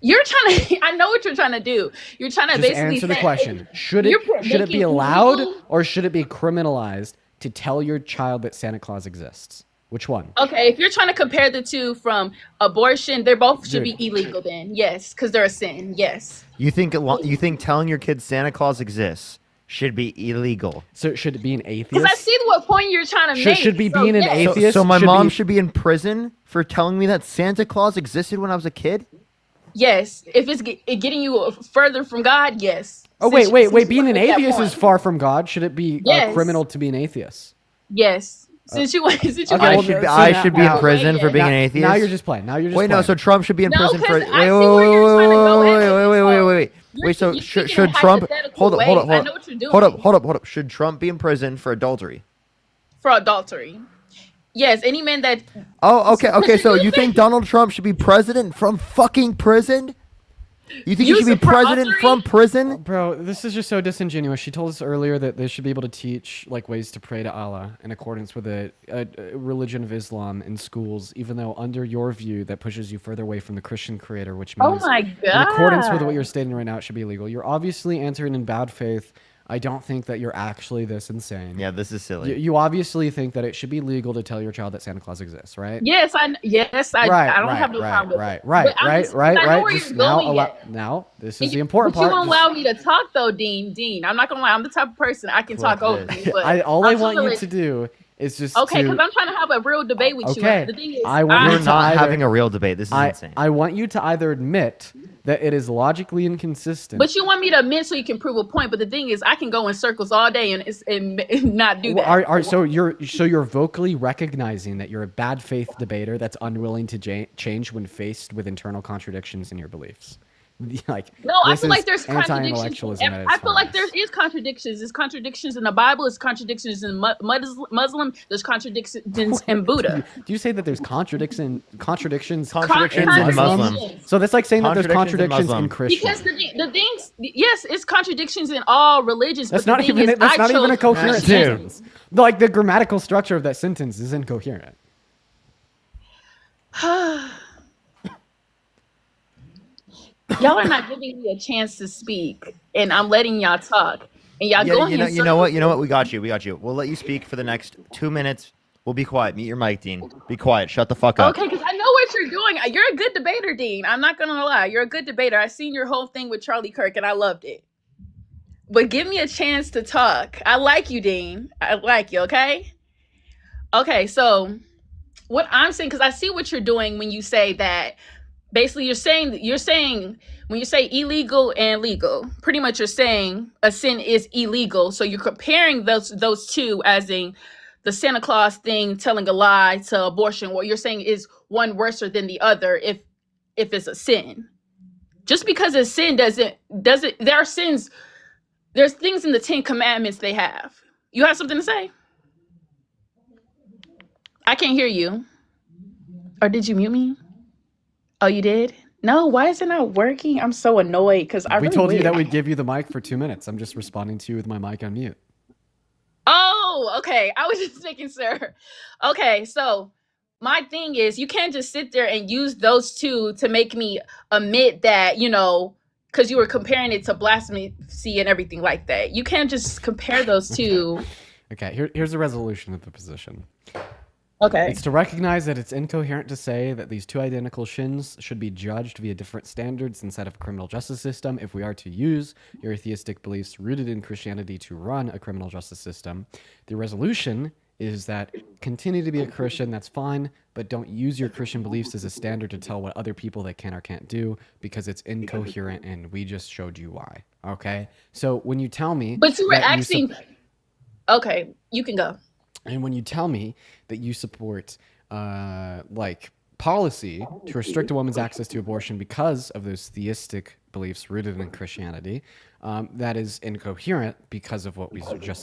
You're trying to. I know what you're trying to do. You're trying to Just basically answer the say, question. Should you're it be making allowed illegal- or should it be criminalized to tell your child that Santa Claus exists? Which one? Okay, if you're trying to compare the two from abortion, they both should Dude. be illegal then. Yes, because they're a sin. Yes. You think telling your kids Santa Claus exists should be illegal? So should it be an atheist? Because I see what point you're trying to make. Should be So, being an yes. atheist. So my should mom be- should be in prison for telling me that Santa Claus existed when I was a kid? Yes, if it's getting you further from God, yes. Oh Since wait! you Being an make that atheist is point. far from God. Should it be Yes. criminal to be an atheist? Yes, since you Okay, I well, should be, so I now- should be in now- prison for being now, an atheist? Now you're just playing. Wait, no, so Trump should be in No, prison for... 'cause I see where you're trying to go at it, so Wait, so you're should speaking in Trump... hypothetical Hold up. ways. I know what you're doing. Hold up. Should Trump be in prison for adultery? For adultery. Yes, any man that Oh, okay, so you you think Donald Trump should be president from fucking prison? You think he You should be support president adultery? from prison? Bro, this is just so disingenuous. She told us earlier that they should be able to teach like ways to pray to Allah in accordance with a religion of Islam in schools, even though under your view that pushes you further away from the Christian creator, which Oh means my in accordance with God. what you're stating right now, it should be illegal. You're obviously answering in bad faith. I don't think that you're actually this insane. Yeah, this is silly. You obviously think that it should be legal to tell your child that Santa Claus exists, right? Yes, I don't have no problem with it. But I'm just- I know where Just you're now, going at. now, this is And the important but part. you won't Just- allow me to talk though, Dean. I'm not gonna lie. I'm the type of person I can talk over this. you. But all I I'm want you totally- to do is just Okay, to, because I'm trying to have a real debate with you. Okay. The thing is, I want We're you to not either- having a real debate. This is insane. I want you to either admit that it is logically inconsistent. but you want me to admit so you can prove a point. But the thing is, I can go in circles all day and not do that. So you're vocally recognizing that you're a bad faith debater that's unwilling to change when faced with internal contradictions in your beliefs. Like, No, I this feel is like there's contradictions. anti-intellectualism at its I feel like there finest. is contradictions. There's contradictions in the Bible. There's contradictions in Muslim. There's contradictions in Buddha. Do you say that there's contradictions Contradictions in in Muslim? Muslim. So that's like saying that there's Contradictions in contradictions in Muslim. Christian. Because the things, yes, it's contradictions in all religions. That's but not the thing even is, that's I not even a chose coherent Christianity. sentence. Like the grammatical structure of that sentence is incoherent. Y'all are not giving me a chance to speak, and I'm letting y'all talk, and y'all Yeah, going. you know what? We got you. We'll let you speak for the next 2 minutes. We'll be quiet. Mute your mic, Dean. Be quiet. Shut the fuck up. Okay, because I know what you're doing. You're a good debater, Dean. I'm not gonna lie. You're a good debater. I seen your whole thing with Charlie Kirk, and I loved it. But give me a chance to talk. I like you, Dean. I like you. Okay. Okay. So what I'm saying, because I see what you're doing when you say that. Basically, you're saying when you say illegal and legal, pretty much you're saying a sin is illegal. So you're comparing those two as in the Santa Claus thing, telling a lie to abortion, what you're saying is one worse than the other if it's a sin. Just because it's sin doesn't there are sins. There's things in the 10 Commandments they have. You have something to say? I can't hear you. Or did you mute me? Oh, you did? No, why is it not working? I'm so annoyed because We told you that we'd give you the mic for 2 minutes. I'm just responding to you with my mic on mute. Oh, okay. I was just making sure. Okay, so my thing is you can't just sit there and use those two to make me admit that, because you were comparing it to blasphemy and everything like that. You can't just compare those two. Okay, here's the resolution of the position. Okay. It's to recognize that it's incoherent to say that these two identical shins should be judged via different standards inside of a criminal justice system if we are to use your atheistic beliefs rooted in Christianity to run a criminal justice system. The resolution is that continue to be a Christian, that's fine, but don't use your Christian beliefs as a standard to tell what other people they can or can't do because it's incoherent and we just showed you why. Okay? So when you tell me... But you were asking... Okay, you can go. And when you tell me that you support policy to restrict a woman's access to abortion because of those theistic beliefs rooted in Christianity, that is incoherent because of what we just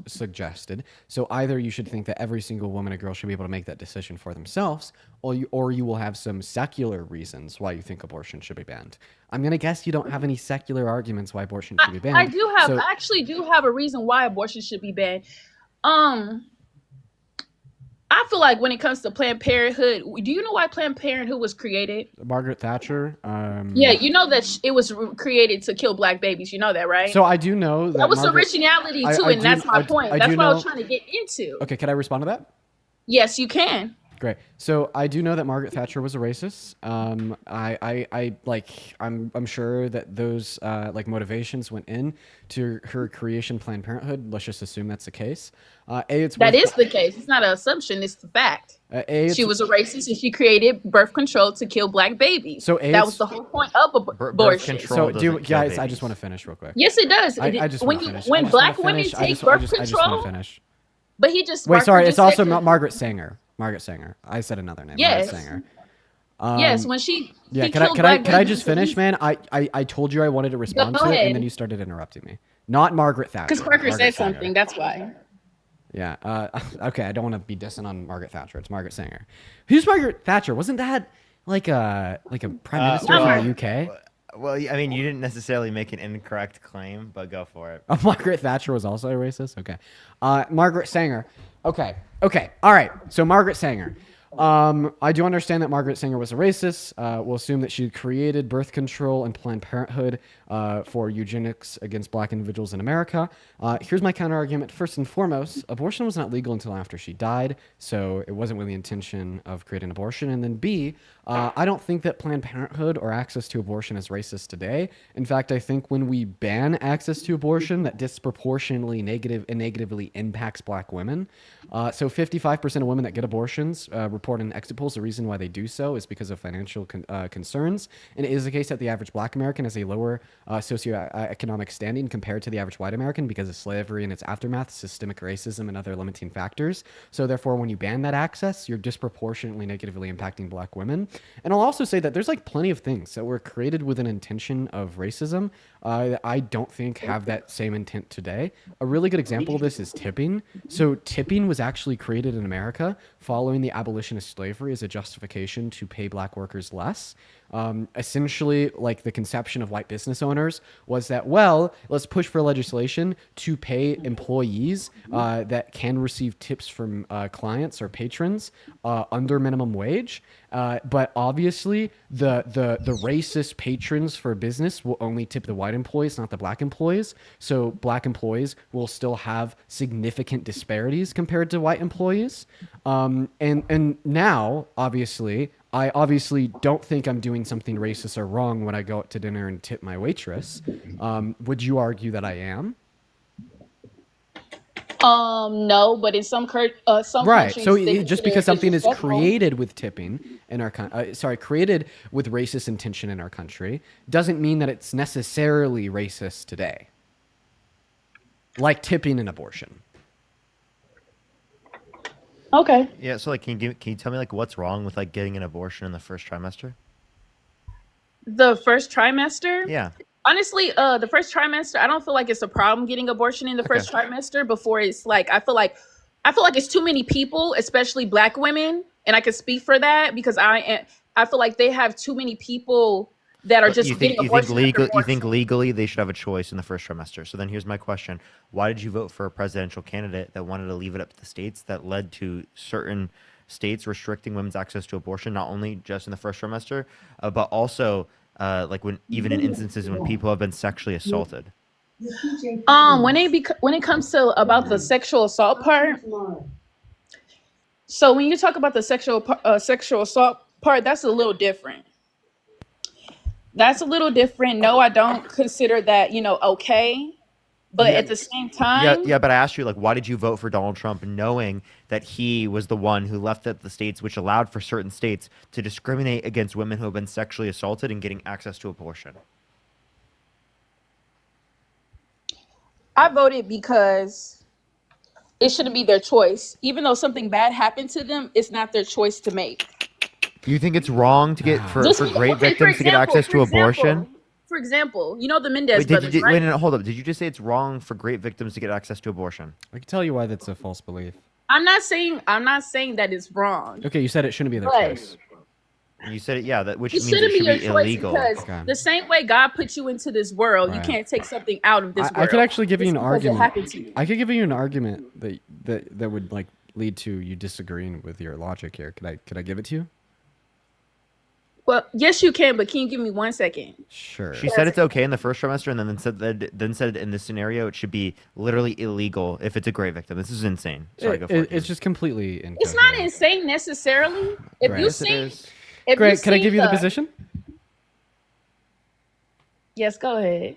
suggested. So either you should think that every single woman or girl should be able to make that decision for themselves, or you will have some secular reasons why you think abortion should be banned. I'm going to guess you don't have any secular arguments why abortion should be banned. I actually do have a reason why abortion should be banned. I feel like when it comes to Planned Parenthood, do you know why Planned Parenthood was created? Margaret Thatcher. Yeah, you know that it was created to kill black babies. You know that, right? So I do know that was originality too, and that's my point. That's what I was trying to get into. Okay, can I respond to that? Yes, you can. Great. So I do know that Margaret Thatcher was a racist. I'm sure that those motivations went in to her creation, Planned Parenthood. Let's just assume that's the case. That is the case. It's not an assumption. It's the fact. She was a racist and she created birth control to kill black babies. So that was the whole point of abortion. So guys, I just want to finish real quick. Yes, it does. When black women take birth control. I just want to finish. But he just wait. Sorry, it's also not Margaret Sanger. Margaret Sanger. I said another name. Yes. Margaret Sanger. Yes, when she can I just finish, man? I told you I wanted to respond to it, and then you started interrupting me. Not Margaret Thatcher. Because Parker said something. That's why. Yeah. Okay. I don't want to be dissing on Margaret Thatcher. It's Margaret Sanger. Who's Margaret Thatcher? Wasn't that like a prime minister from the UK? Well, I mean, you didn't necessarily make an incorrect claim, but go for it. Margaret Thatcher was also a racist? Okay. Margaret Sanger. Okay. All right. So Margaret Sanger. I do understand that Margaret Sanger was a racist. We'll assume that she created birth control and Planned Parenthood for eugenics against black individuals in America. Here's my counter argument. First and foremost, abortion was not legal until after she died, so it wasn't with the intention of creating abortion. And then B, I don't think that Planned Parenthood or access to abortion is racist today. In fact, I think when we ban access to abortion, that disproportionately negatively impacts black women. So 55% of women that get abortions report in exit polls the reason why they do so is because of financial concerns. And it is the case that the average black American has a lower socioeconomic standing compared to the average white American because of slavery and its aftermath, systemic racism, and other limiting factors. So therefore, when you ban that access, you're disproportionately negatively impacting black women. And I'll also say that there's plenty of things that were created with an intention of racism that I don't think have that same intent today. A really good example of this is tipping. So tipping was actually created in America following the abolition of slavery as a justification to pay black workers less. Essentially, the conception of white business owners was that, well, let's push for legislation to pay employees that can receive tips from clients or patrons under minimum wage. But obviously, the racist patrons for business will only tip the white employees, not the black employees. So black employees will still have significant disparities compared to white employees. And now, obviously, I obviously don't think I'm doing something racist or wrong when I go out to dinner and tip my waitress. Would you argue that I am? No, but in some right. countries, so just because something is created with tipping in our created with racist intention in our country, doesn't mean that it's necessarily racist today. Like tipping an abortion. Okay. Yeah. So like, can you tell me like what's wrong with like getting an abortion in the first trimester? The first trimester? Yeah. Honestly, the first trimester, I don't feel like it's a problem getting abortion in the Okay. first trimester before it's like I feel like it's too many people, especially black women, and I can speak for that because I feel like they have too many people that are But just getting abortion after you think abortion. legally they should have a choice in the first trimester. So then here's my question: why did you vote for a presidential candidate that wanted to leave it up to the states, that led to certain states restricting women's access to abortion, not only just in the first trimester, but also like when even in instances when people have been sexually assaulted? When it comes to about the sexual assault part, so when you talk about the sexual assault part, that's a little different. That's a little different. No, I don't consider that, okay. But Yeah. at the same Yeah, time, yeah, but I asked you, like, why did you vote for Donald Trump knowing that he was the one who left up the states, which allowed for certain states to discriminate against women who have been sexually assaulted and getting access to abortion? I voted because it shouldn't be their choice. Even though something bad happened to them, it's not their choice to make. You think it's wrong to get for Just great okay, victims to get access to abortion? For example, the Mendez Wait, brothers, wait, right? no, hold up. Did you just say it's wrong for great victims to get access to abortion? I can tell you why that's a false belief. I'm not saying that it's wrong. Okay, you said it shouldn't be their But choice. You said it, yeah, which it means it shouldn't be should your be choice illegal. because Okay. the same way God put you into this world, you Right. can't take something out of this world. I could actually give you just an because it argument. happened to you. I could give you an argument that would like lead to you disagreeing with your logic here. Could I give it to you? Well, yes, you can, but can you give me 1 second? Sure. She said it's okay in the first trimester, and then said in this scenario it should be literally illegal if it's a great victim. This is insane. Sorry, go for it. It's just completely incoherent. It's not insane necessarily. If Right. you Yes, it see, is. if Great. you Can I see give you the position? Yes, go ahead.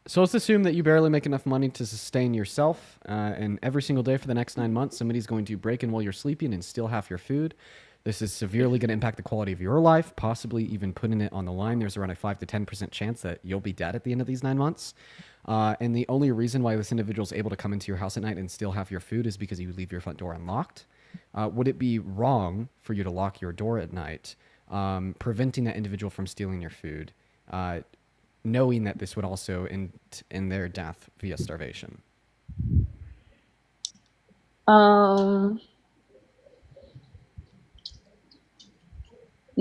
So let's assume that you barely make enough money to sustain yourself, and every single day for the next 9 months, somebody's going to break in while you're sleeping and steal half your food. This is severely going to impact the quality of your life, possibly even putting it on the line. There's around a 5 to 10% chance that you'll be dead at the end of these 9 months. And the only reason why this individual is able to come into your house at night and steal half your food is because you leave your front door unlocked. Would it be wrong for you to lock your door at night, preventing that individual from stealing your food, knowing that this would also end in their death via starvation?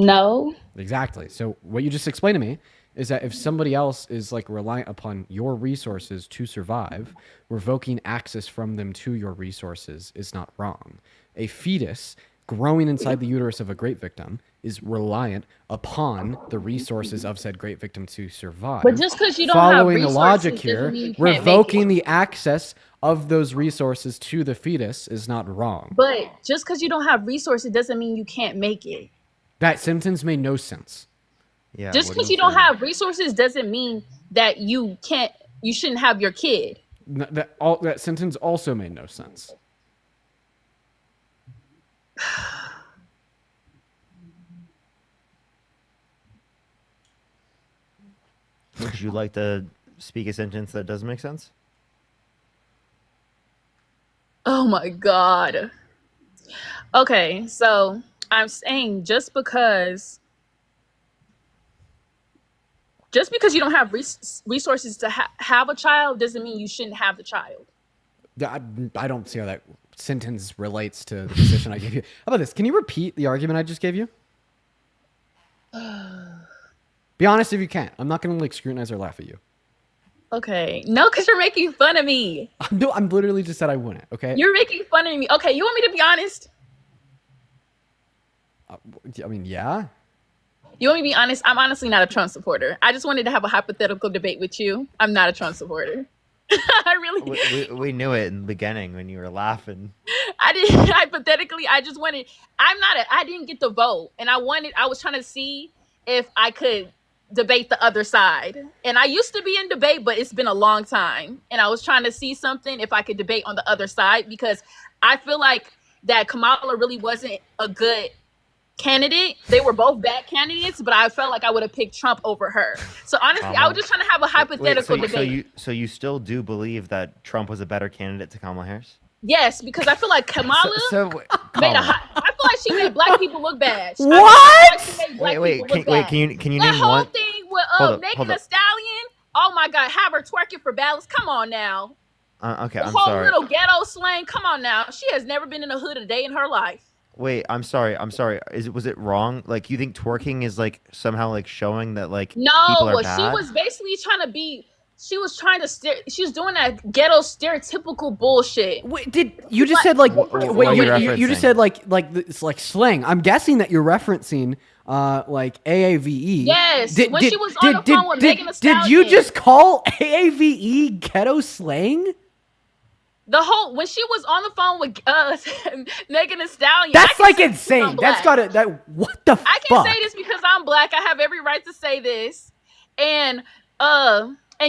No. Exactly. So what you just explained to me is that if somebody else is like reliant upon your resources to survive, revoking access from them to your resources is not wrong. A fetus growing inside the uterus of a grape victim is reliant upon the resources of said grape victim to survive. But just because you don't have Following the resources logic doesn't here, mean you can't make revoking it. the access of those resources to the fetus is not wrong. But just because you don't have resources doesn't mean you can't make it. That sentence made no sense. Yeah. Just what because do you don't say? have resources doesn't mean that you shouldn't have your kid. That sentence also made no sense. Would you like to speak a sentence that does make sense? Oh my God. Okay, so I'm saying just because you don't have resources to have a child doesn't mean you shouldn't have the child. I don't see how that sentence relates to the position I gave you. How about this? Can you repeat the argument I just gave you? Be honest if you can. I'm not going to like scrutinize or laugh at you. Okay. No, because you're making fun of me. I'm literally just said I wouldn't. Okay. You're making fun of me. Okay, you want me to be honest? I mean, yeah. You want me to be honest? I'm honestly not a Trump supporter. I just wanted to have a hypothetical debate with you. I'm not a Trump supporter. I really. We knew it in the beginning when you were laughing. I didn't hypothetically. I just wanted. I didn't get the vote, and I was trying to see if I could debate the other side. And I used to be in debate, but it's been a long time. And I was trying to see something if I could debate on the other side because I feel like that Kamala really wasn't a good candidate. They were both bad candidates, but I felt like I would have picked Trump over her. So honestly, I was just trying to have a hypothetical debate. So you still do believe that Trump was a better candidate to Kamala Harris? Yes, because I feel like Kamala So made Kamala. I feel like she made black people look bad. I feel What? like she made black Wait, people look bad. can you That name whole one? thing with Hold Megan Thee up. Stallion. Oh my God, have her twerking for ballots. Come on now. Okay, The I'm whole sorry. little ghetto slang. Come on now. She has never been in a hood a day in her life. Wait, I'm sorry. Was it wrong? Like, you think twerking is like somehow like showing that like people No, are she bad? was basically trying to be. She was trying to she was doing that ghetto stereotypical bullshit. Wait, did you just said like What wait are you you just referencing? said like it's like slang. I'm guessing that you're referencing like AAVE. Yes, when she was on the phone with Megan Thee did you Stallion. just call AAVE ghetto slang? The whole when she was on the phone with Megan Thee Stallion. That's I can like say this because I'm insane. That's black. gotta that what the I fuck? can say this because I'm black. I have every right to say this. And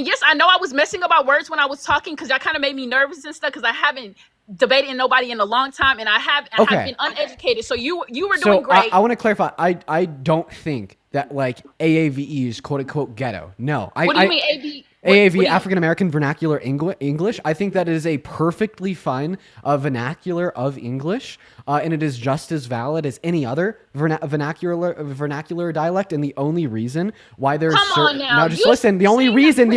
yes, I know I was messing up my words when I was talking because that kind of made me nervous and stuff because I haven't debated nobody in a long time and I have been uneducated. So you were doing great. I want to clarify. I don't think that like AAVE is quote unquote ghetto. No. What do you mean AB? AAV, African American Vernacular English. I think that it is a perfectly fine vernacular of English, and it is just as valid as any other vernacular dialect. And the only reason why there's just listen. The only reason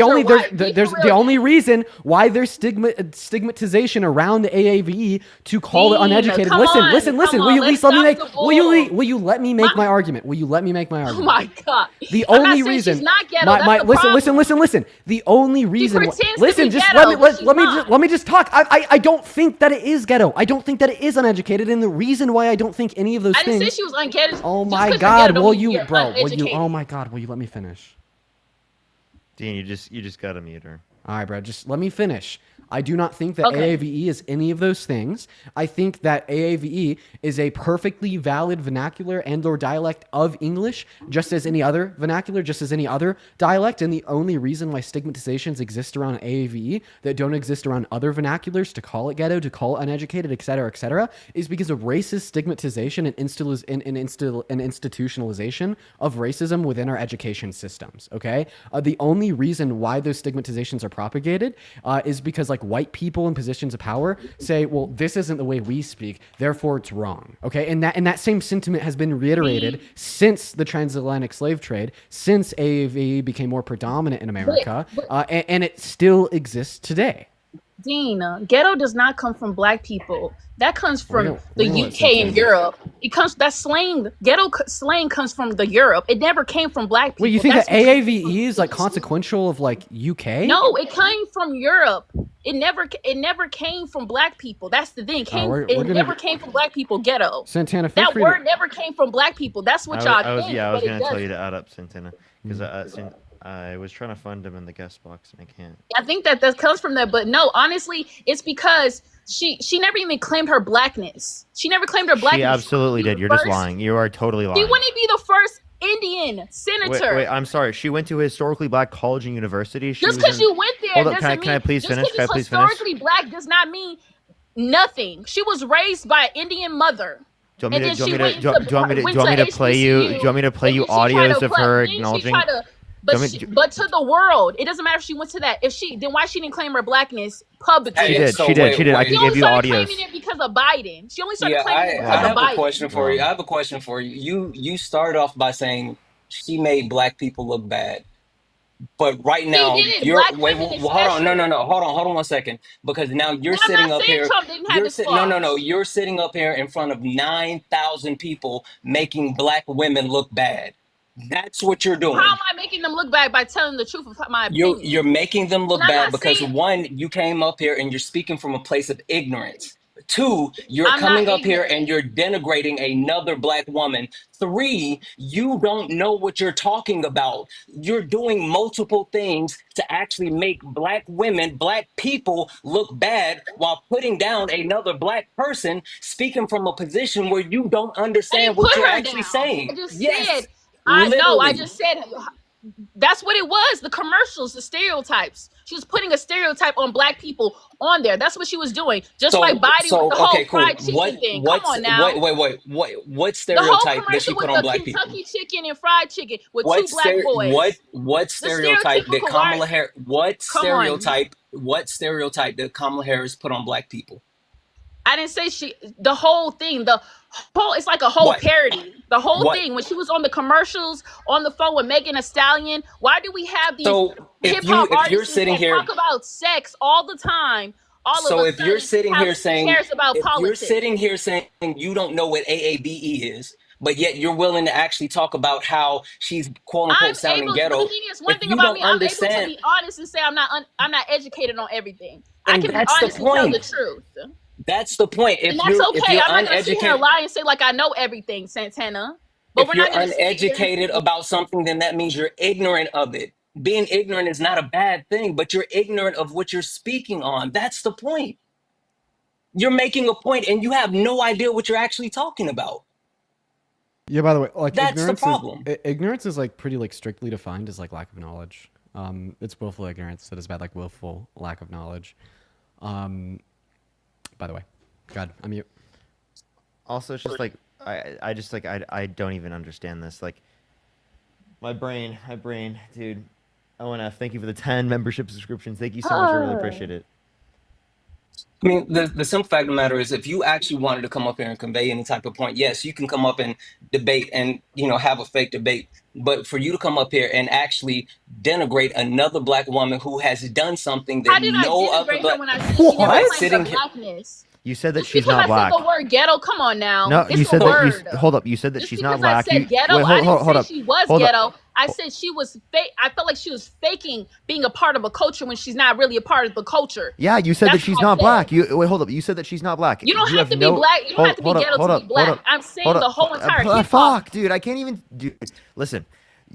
why there's stigmatization around the AAVE to call it uneducated. Listen. Will you at least let me make? Will you let me make my argument? Will you let me make my argument? Oh my God. The I'm not only saying reason she's not ghetto. That's the problem. Listen. The only reason pretends to listen, be just ghetto, but she's let not. me just talk. I don't think that it is ghetto. I don't think that it is uneducated, and the reason why I don't think any of those I things. didn't say she was uneducated. Oh Just my 'cause you're God! ghetto don't Will mean you, you're bro? Will you? uneducated. Oh my God! Will you let me finish? Dean, you just gotta mute her. All right, bro. Just let me finish. I do not think that Okay. AAVE is any of those things. I think that AAVE is a perfectly valid vernacular and or dialect of English, just as any other vernacular, just as any other dialect. And the only reason why stigmatizations exist around AAVE that don't exist around other vernaculars, to call it ghetto, to call it uneducated, et cetera, is because of racist stigmatization and institutionalization of racism within our education systems. Okay, the only reason why those stigmatizations are propagated is because like white people in positions of power say, well, this isn't the way we speak, therefore it's wrong. Okay, and that same sentiment has been reiterated since the transatlantic slave trade, since AAVE became more predominant in America, and it still exists today. Dean, ghetto does not come from black people. That comes from the Real UK and Europe. That slang, slang comes from the Europe. It never came from black people. Wait, you think that AAVE is like consequential of like UK? No, it came from Europe. It never came from black people. That's the thing. It never came from black people. Ghetto. Santana, that word never came from black people. That's what y'all think. I was but gonna it tell you doesn't. to add up Santana because I was trying to find him in the guest box and I can't. I think that comes from that, but no, honestly, it's because she never even claimed her blackness. She never claimed her blackness. She absolutely did. You're just lying. You are totally lying. She wouldn't be the first Indian senator. Wait, I'm sorry. She went to a historically black college and university. Just because you went there Hold up, doesn't can I please finish? Just because historically black does not mean nothing. She was raised by an Indian mother. Do you want me to play you audios of her acknowledging? But to the world, it doesn't matter if she went to that. Then why she didn't claim her blackness publicly? She did. I can give you audios. Claiming it because of Biden. She only started claiming it because I have of Biden. a question for you. You start off by saying she made black people look bad. But right now, hold on, hold on 1 second, because now you're sitting up here. You're sitting up here in front of 9,000 people making black women look bad. That's what you're doing. How am I making them look bad by telling the truth of my opinion? You're making them look bad because one, you came up here and you're speaking from a place of ignorance. Two, you're coming up here and you're denigrating another black woman. Three, you don't know what you're talking about. You're doing multiple things to actually make black women, black people look bad while putting down another black person speaking from a position where you don't understand what you're actually saying. I just said that's what it was. The commercials, the stereotypes. She was putting a stereotype on black people on there. That's what she was doing. Just like Biden with the whole fried chicken thing. Come on now. Wait. What stereotype did she put on black people? Kentucky chicken and fried chicken with two black boys. What stereotype did Kamala Harris? What stereotype did Kamala Harris put on black people? I didn't say she. The whole thing. The whole. It's like a whole What? parody. The whole What? thing. When she was on the commercials on the phone with Megan Thee Stallion. Why do we have these So hip hop if you're artists sitting that here, talk about sex all the time? All of so a if you're sudden, sitting how here she saying, cares about if you're politics? sitting here saying you don't know what AABE is, but yet you're willing to actually talk about how she's quote I'm unquote sounding able. But ghetto, the thing is, if one thing you about don't me, I'm able to understand, be honest and say I'm not educated on everything. I and can be that's the honest and tell the point. truth. That's the point. And If that's if okay. you're I'm not gonna sit here and uneducated, lie and say like I know everything, Santana. But if we're you're not gonna sit here and uneducated about something, then that means you're ignorant of it. Being ignorant is not a bad thing, but you're ignorant of what you're speaking on. That's the point. You're making a point and you have no idea what you're actually talking about. Yeah, by the way, like That's the problem. ignorance is like pretty like strictly defined as like lack of knowledge. It's willful ignorance that is bad, like willful lack of knowledge. By the way, God, I'm mute. Also, it's just like I just like I don't even understand this. Like my brain, dude. ONF, thank you for the 10 membership subscriptions. Thank you so much. I really appreciate it. I mean, the simple fact of the matter is, if you actually wanted to come up here and convey any type of point, yes, you can come up and debate and, have a fake debate. But for you to come up here and actually denigrate another black woman who has done something how that did I no other denigrate her black when I said she never by claimed sitting her here, blackness? You said that Just she's because not I black. said the word ghetto, come on now. No, It's you said a word. that hold up. You said that Just she's because not black. I said ghetto, wait, I didn't hold say up. she was Hold up. ghetto. I said she was fake. I felt like she was faking being a part of a culture when she's not really a part of the culture. Yeah, you said that That's she's what I not said. black. You hold up. You said that she's not black. You don't have to be black. You don't have to be ghetto to be black. I'm saying the whole entire hip hop. Fuck, dude. I can't even. Dude, listen.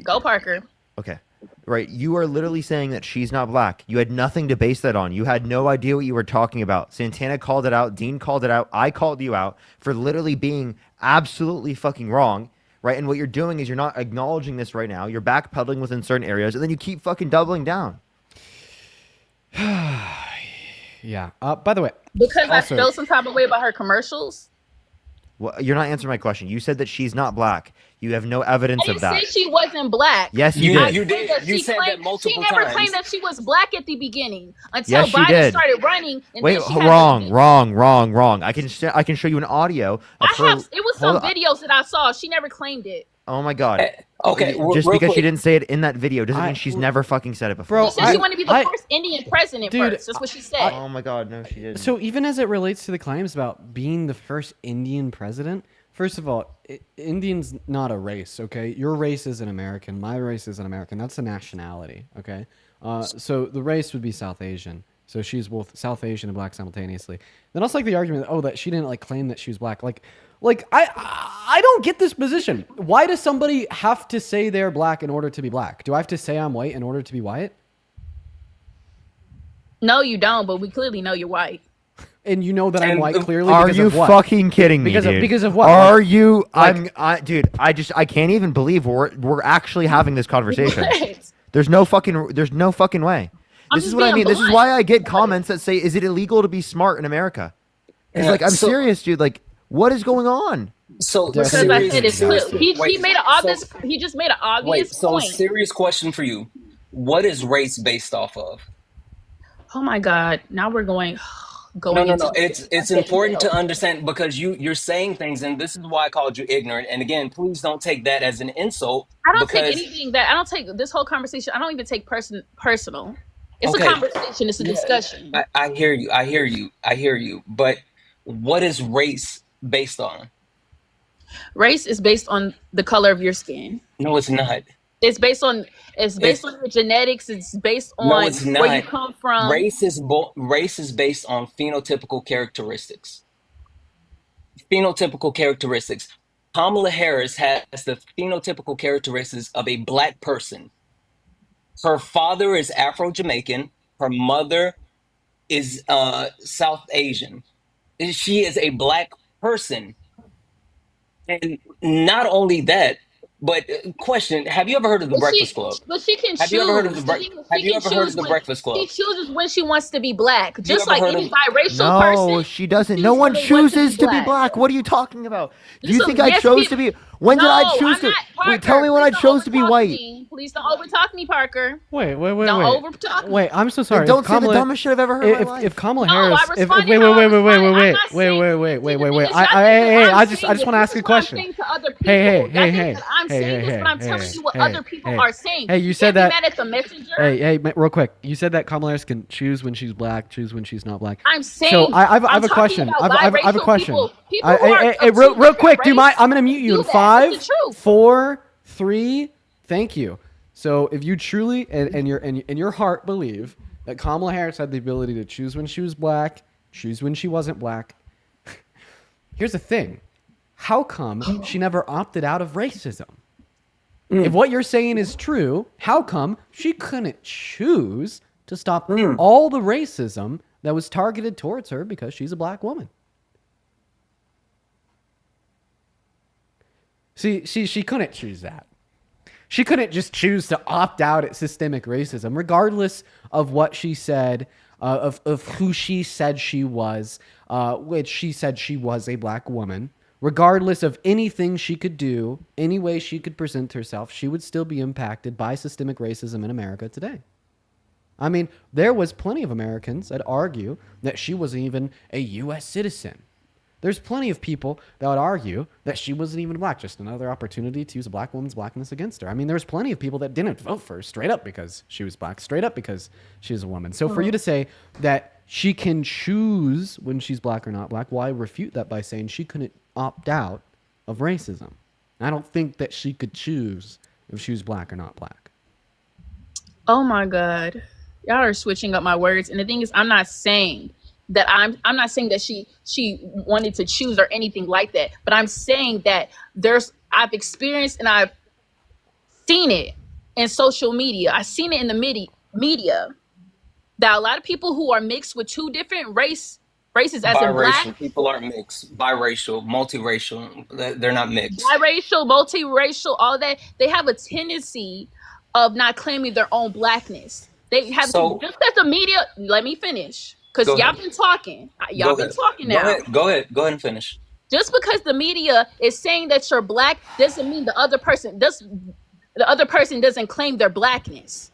Go Parker. Okay. Right. You are literally saying that she's not black. You had nothing to base that on. You had no idea what you were talking about. Santana called it out. Dean called it out. I called you out for literally being absolutely fucking wrong. Right. And what you're doing is you're not acknowledging this right now. You're backpedaling within certain areas, and then you keep fucking doubling down. Yeah. By the way, Because also, I feel some type of way about her commercials. Well, you're not answering my question. You said that she's not black. You have no evidence I of didn't that. say she wasn't black. Yes, you You did. you did. That You she said that multiple She never times. claimed that she was black at the beginning until Yes, she Biden did. started running. And Wait, then she had wrong. I can show you an audio. Of her, it was some videos that I saw. She never claimed it. Oh my god. Okay, Just real because she quick. didn't say it in that video doesn't mean she's never fucking said it before. Bro, She said she wanted to be the first Indian president Dude, first. That's what she said. Oh my god, no, she didn't. So even as it relates to the claims about being the first Indian president, first of all, Indian's not a race, okay? Your race is an American. My race is an American. That's a nationality, okay? So the race would be South Asian. So she's both South Asian and black simultaneously. Then also like the argument, that she didn't like claim that she was black. Like I don't get this position. Why does somebody have to say they're black in order to be black? Do I have to say I'm white in order to be white? No, you don't. But we clearly know you're white. And you know that I'm white clearly Are because you of what? fucking kidding me, Because dude? because of what? Are you? Dude. I can't even believe we're actually having this conversation. What? There's no fucking way. I'm This is just what I being mean. This is blunt. why I get comments that say, "Is it illegal to be smart in America?" It's Yeah, like I'm so- serious, dude. Like, what is going on? So Because I said it's clear. He Wait, made an obvious. He just made an obvious point. serious question for you. What is race based off of? Oh my God! Now we're going. No. into It's important to understand because you're saying things, and this is why I called you ignorant. And again, please don't take that as an insult. I don't because, take anything that I don't take this whole conversation. I don't even take personal. It's Okay. a conversation. It's a discussion. I hear you. But what is race based on? Race is based on the color of your skin. No, it's not. It's based on your genetics. It's based on No, it's not. where you come from. Race is based on phenotypical characteristics. Phenotypical characteristics. Kamala Harris has the phenotypical characteristics of a black person. Her father is Afro-Jamaican. Her mother is South Asian. She is a black person. And not only that, but question, have you ever heard of the Breakfast Club? But she can choose. Have you ever heard of the She can choose when- Breakfast Club? She chooses when she wants to be black, just ever like heard any of- biracial No, person. she doesn't. chooses No one when they want to chooses to be black. black. What are you talking about? Do you So, think I yes, chose people- to be? When did I No, choose I'm to? not. Parker, Wait, tell me when I please don't chose to be overtalk white. me. Please don't overtalk me, Parker. Wait. Don't overtalk me. Wait, I'm so sorry. Then don't If say the Kamala- dumbest shit I've ever heard in my life. If Kamala No, Harris, I responded wait, how I responded. I'm not saying- wait. See, the thing is, I just want to ask a question. This is what I'm saying to other people. Hey. Y'all think that I'm saying this, but I'm telling you what other people are saying. Hey, you You said can't that. be mad at the messenger. Hey, real quick. You said that Kamala Harris can choose when she's black, choose when she's not black. I'm saying. So I have I'm a talking question. about I have a biracial question. People who are Hey, of two real different quick. Do you mind? race I'm gonna mute you do in that. 5, It's the truth. 4, 3. Thank you. So if you truly and your heart believe that Kamala Harris had the ability to choose when she was black, choose when she wasn't black, here's the thing: how come she never opted out of racism? If what you're saying is true, how come she couldn't choose to stop all the racism that was targeted towards her because she's a black woman? See, she couldn't choose that. She couldn't just choose to opt out at systemic racism, regardless of what she said, of who she said she was, which she said she was a black woman. Regardless of anything she could do, any way she could present herself, she would still be impacted by systemic racism in America today. I mean, there was plenty of Americans that argue that she wasn't even a U.S. citizen. There's plenty of people that would argue that she wasn't even black, just another opportunity to use a black woman's blackness against her. I mean, there's plenty of people that didn't vote for her straight up because she was black, straight up because she was a woman. So for you to say that she can choose when she's black or not black, well, I refute that by saying she couldn't opt out of racism. I don't think that she could choose if she was black or not black. Oh my God. Y'all are switching up my words. And the thing is, I'm not saying that she wanted to choose or anything like that. But I'm saying that I've experienced and I've seen it in social media. I've seen it in the media that a lot of people who are mixed with two different races as in black, Biracial people aren't mixed. Biracial, multiracial, they're not mixed. biracial, multiracial, all that, they have a tendency of not claiming their own blackness. They have So- just as the media. Let me finish, because Go y'all ahead. been talking. Y'all been talking now. Go ahead and finish. Just because the media is saying that you're black doesn't mean the other person doesn't claim their blackness.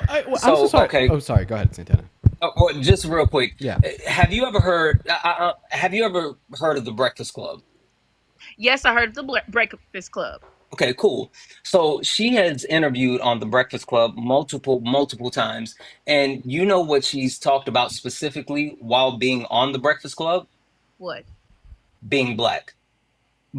I'm so sorry. Okay. Oh, sorry. Go ahead, Santana. Well, just real quick. Yeah. Have you ever heard of the Breakfast Club? Yes, I heard of the Breakfast Club. Okay, cool. So she has interviewed on the Breakfast Club multiple times. And you know what she's talked about specifically while being on the Breakfast Club? What? Being black.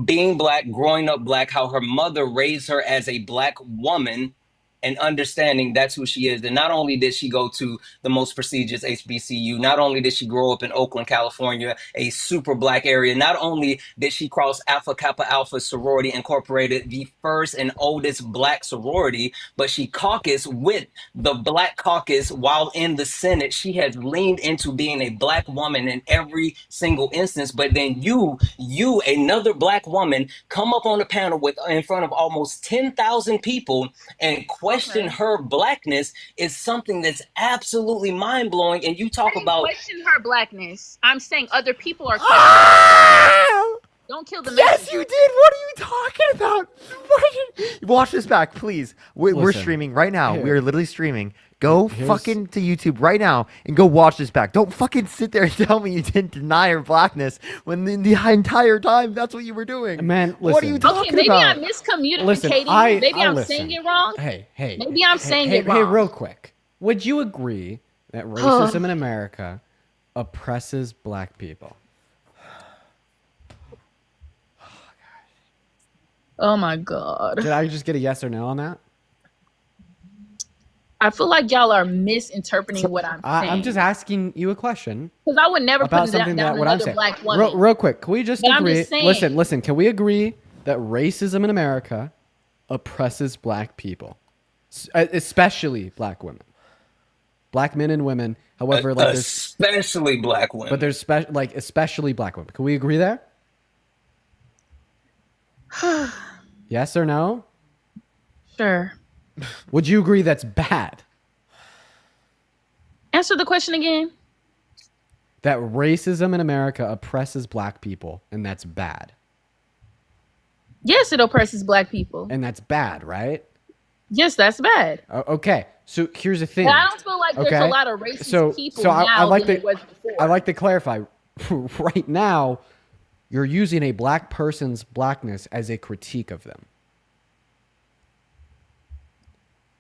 Being black, growing up black, how her mother raised her as a black woman and understanding that's who she is. And not only did she go to the most prestigious HBCU, not only did she grow up in Oakland, California, a super black area, not only did she cross Alpha Kappa Alpha Sorority Incorporated, the first and oldest black sorority, but she caucused with the Black Caucus while in the Senate. She has leaned into being a black woman in every single instance. But then you, another black woman, come up on the panel in front of almost 10,000 people and question her blackness is something that's absolutely mind-blowing. And you talk about question her blackness. I'm saying other people are don't kill the Yes, messenger. you did. What are you talking about? Watch this back, please. We're Listen, streaming right now. here- We are literally streaming. Go Here's- fucking to YouTube right now and go watch this back. Don't fucking sit there and tell me you didn't deny her blackness when the entire time that's what you were doing. Man, What are you listen. talking Okay, maybe about? I'm miscommunicating. Listen, maybe I'm listen. saying it wrong. Hey. Maybe I'm saying hey, it wrong. Hey, real quick. Would you agree that racism in America oppresses black people? Oh my God. Did I just get a yes or no on that? I feel like y'all are misinterpreting what I'm saying. I'm just asking you a question because I would never about put something down that what I'm another saying. black woman. Real quick, can we just But I'm agree? just saying- Listen. Can we agree that racism in America oppresses black people, especially black women, black men and women? However, like there's especially black women. but there's especially black women. Can we agree there? Yes or no? Sure. Would you agree that's bad? Answer the question again. That racism in America oppresses black people, and that's bad. Yes, it oppresses black people. And that's bad, right? Yes, that's bad. Okay, so here's the thing. But I don't feel like there's a lot of racist people now than there was before. I like to clarify. Right now, you're using a black person's blackness as a critique of them,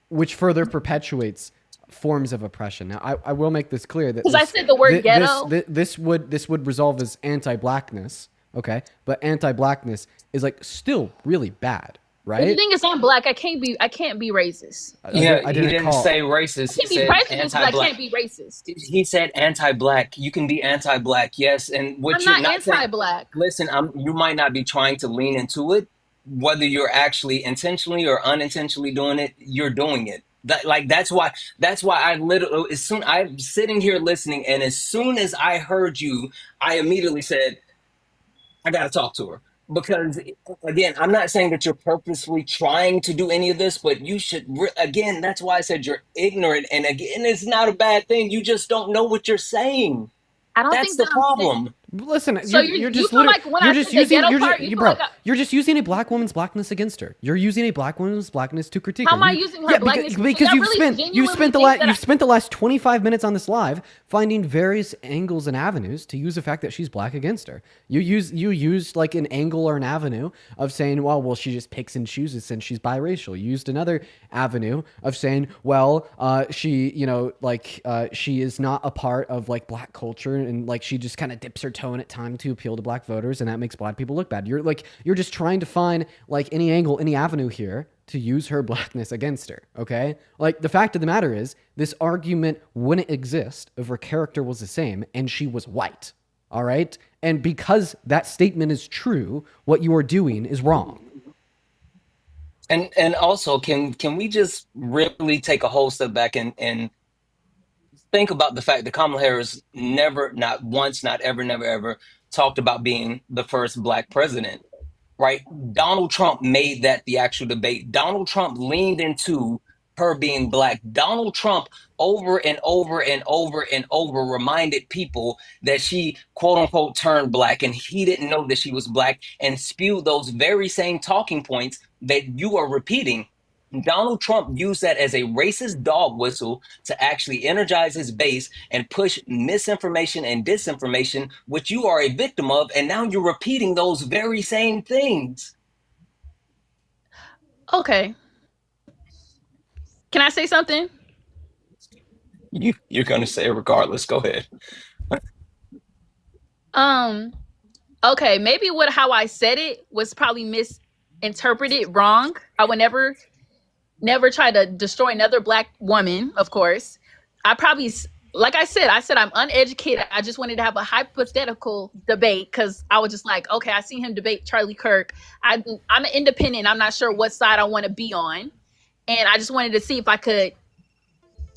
which further perpetuates forms of oppression. Now, I will make this clear that because I said the word ghetto. This would resolve as anti-blackness, okay? But anti-blackness is like still really bad, right? But the thing is, I'm black. I can't be racist. Yeah, he didn't say racist. I can't be prejudiced, but I can't be racist. He said anti-black. You can be anti-black, yes. And what I'm you're not anti-black. Listen, you might not be trying to lean into it. Whether you're actually intentionally or unintentionally doing it, you're doing it. That's why I literally, as soon I'm sitting here listening, and as soon as I heard you, I immediately said, I gotta talk to her. Because again, I'm not saying that you're purposefully trying to do any of this, but you should, again, that's why I said you're ignorant. And again, it's not a bad thing. You just don't know what you're saying. I don't That's think the problem. Listen, So you're just you feel like when you're I just said the using ghetto part, you feel like you're just using a black woman's blackness against her. You're using a black woman's blackness to critique How her. am I using her blackness? Because you've spent the last 25 minutes on this live finding various angles and avenues to use the fact that she's black against her. You used like an angle or an avenue of saying, well, she just picks and chooses since she's biracial. You used another avenue of saying, well, she is not a part of like black culture and like she just kind of dips her toe in at time to appeal to black voters, and that makes black people look bad. You're just trying to find like any angle, any avenue here to use her blackness against her. Okay, like the fact of the matter is, this argument wouldn't exist if her character was the same and she was white. All right, and because that statement is true, what you are doing is wrong. And also, can we just really take a whole step back and think about the fact that Kamala Harris never, not once, not ever, never, ever talked about being the first black president, right? Donald Trump made that the actual debate. Donald Trump leaned into her being black. Donald Trump over and over and over and over reminded people that she quote unquote turned black and he didn't know that she was black, and spewed those very same talking points that you are repeating. Donald Trump used that as a racist dog whistle to actually energize his base and push misinformation and disinformation, which you are a victim of, and now you're repeating those very same things. Okay. Can I say something? You're gonna say it regardless. Go ahead. Okay, maybe how I said it was probably misinterpreted wrong. I would never try to destroy another black woman, of course. I probably, like I said I'm uneducated. I just wanted to have a hypothetical debate because I was just like, okay, I seen him debate Charlie Kirk. I'm an independent. I'm not sure what side I want to be on. And I just wanted to see if I could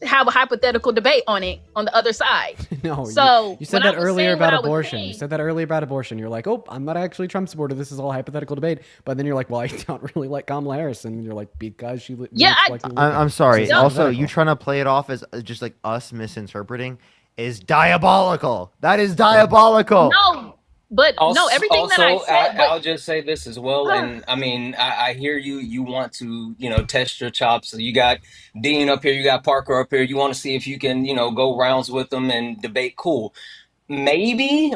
have a hypothetical debate on it on the other side. No, so you said that earlier about abortion. You said that earlier about abortion. You're like, oh, I'm not actually a Trump supporter. This is all hypothetical debate. But then you're like, well, I don't really like Kamala Harris. And you're like, because she... I'm sorry. Also, you trying to play it off as just like us misinterpreting is diabolical. That is diabolical. No. But also, no, everything that I said. I'll just say this as well, and I mean, I hear you. You want to, test your chops. So you got Dean up here, you got Parker up here. You want to see if you can, go rounds with them and debate. Cool. Maybe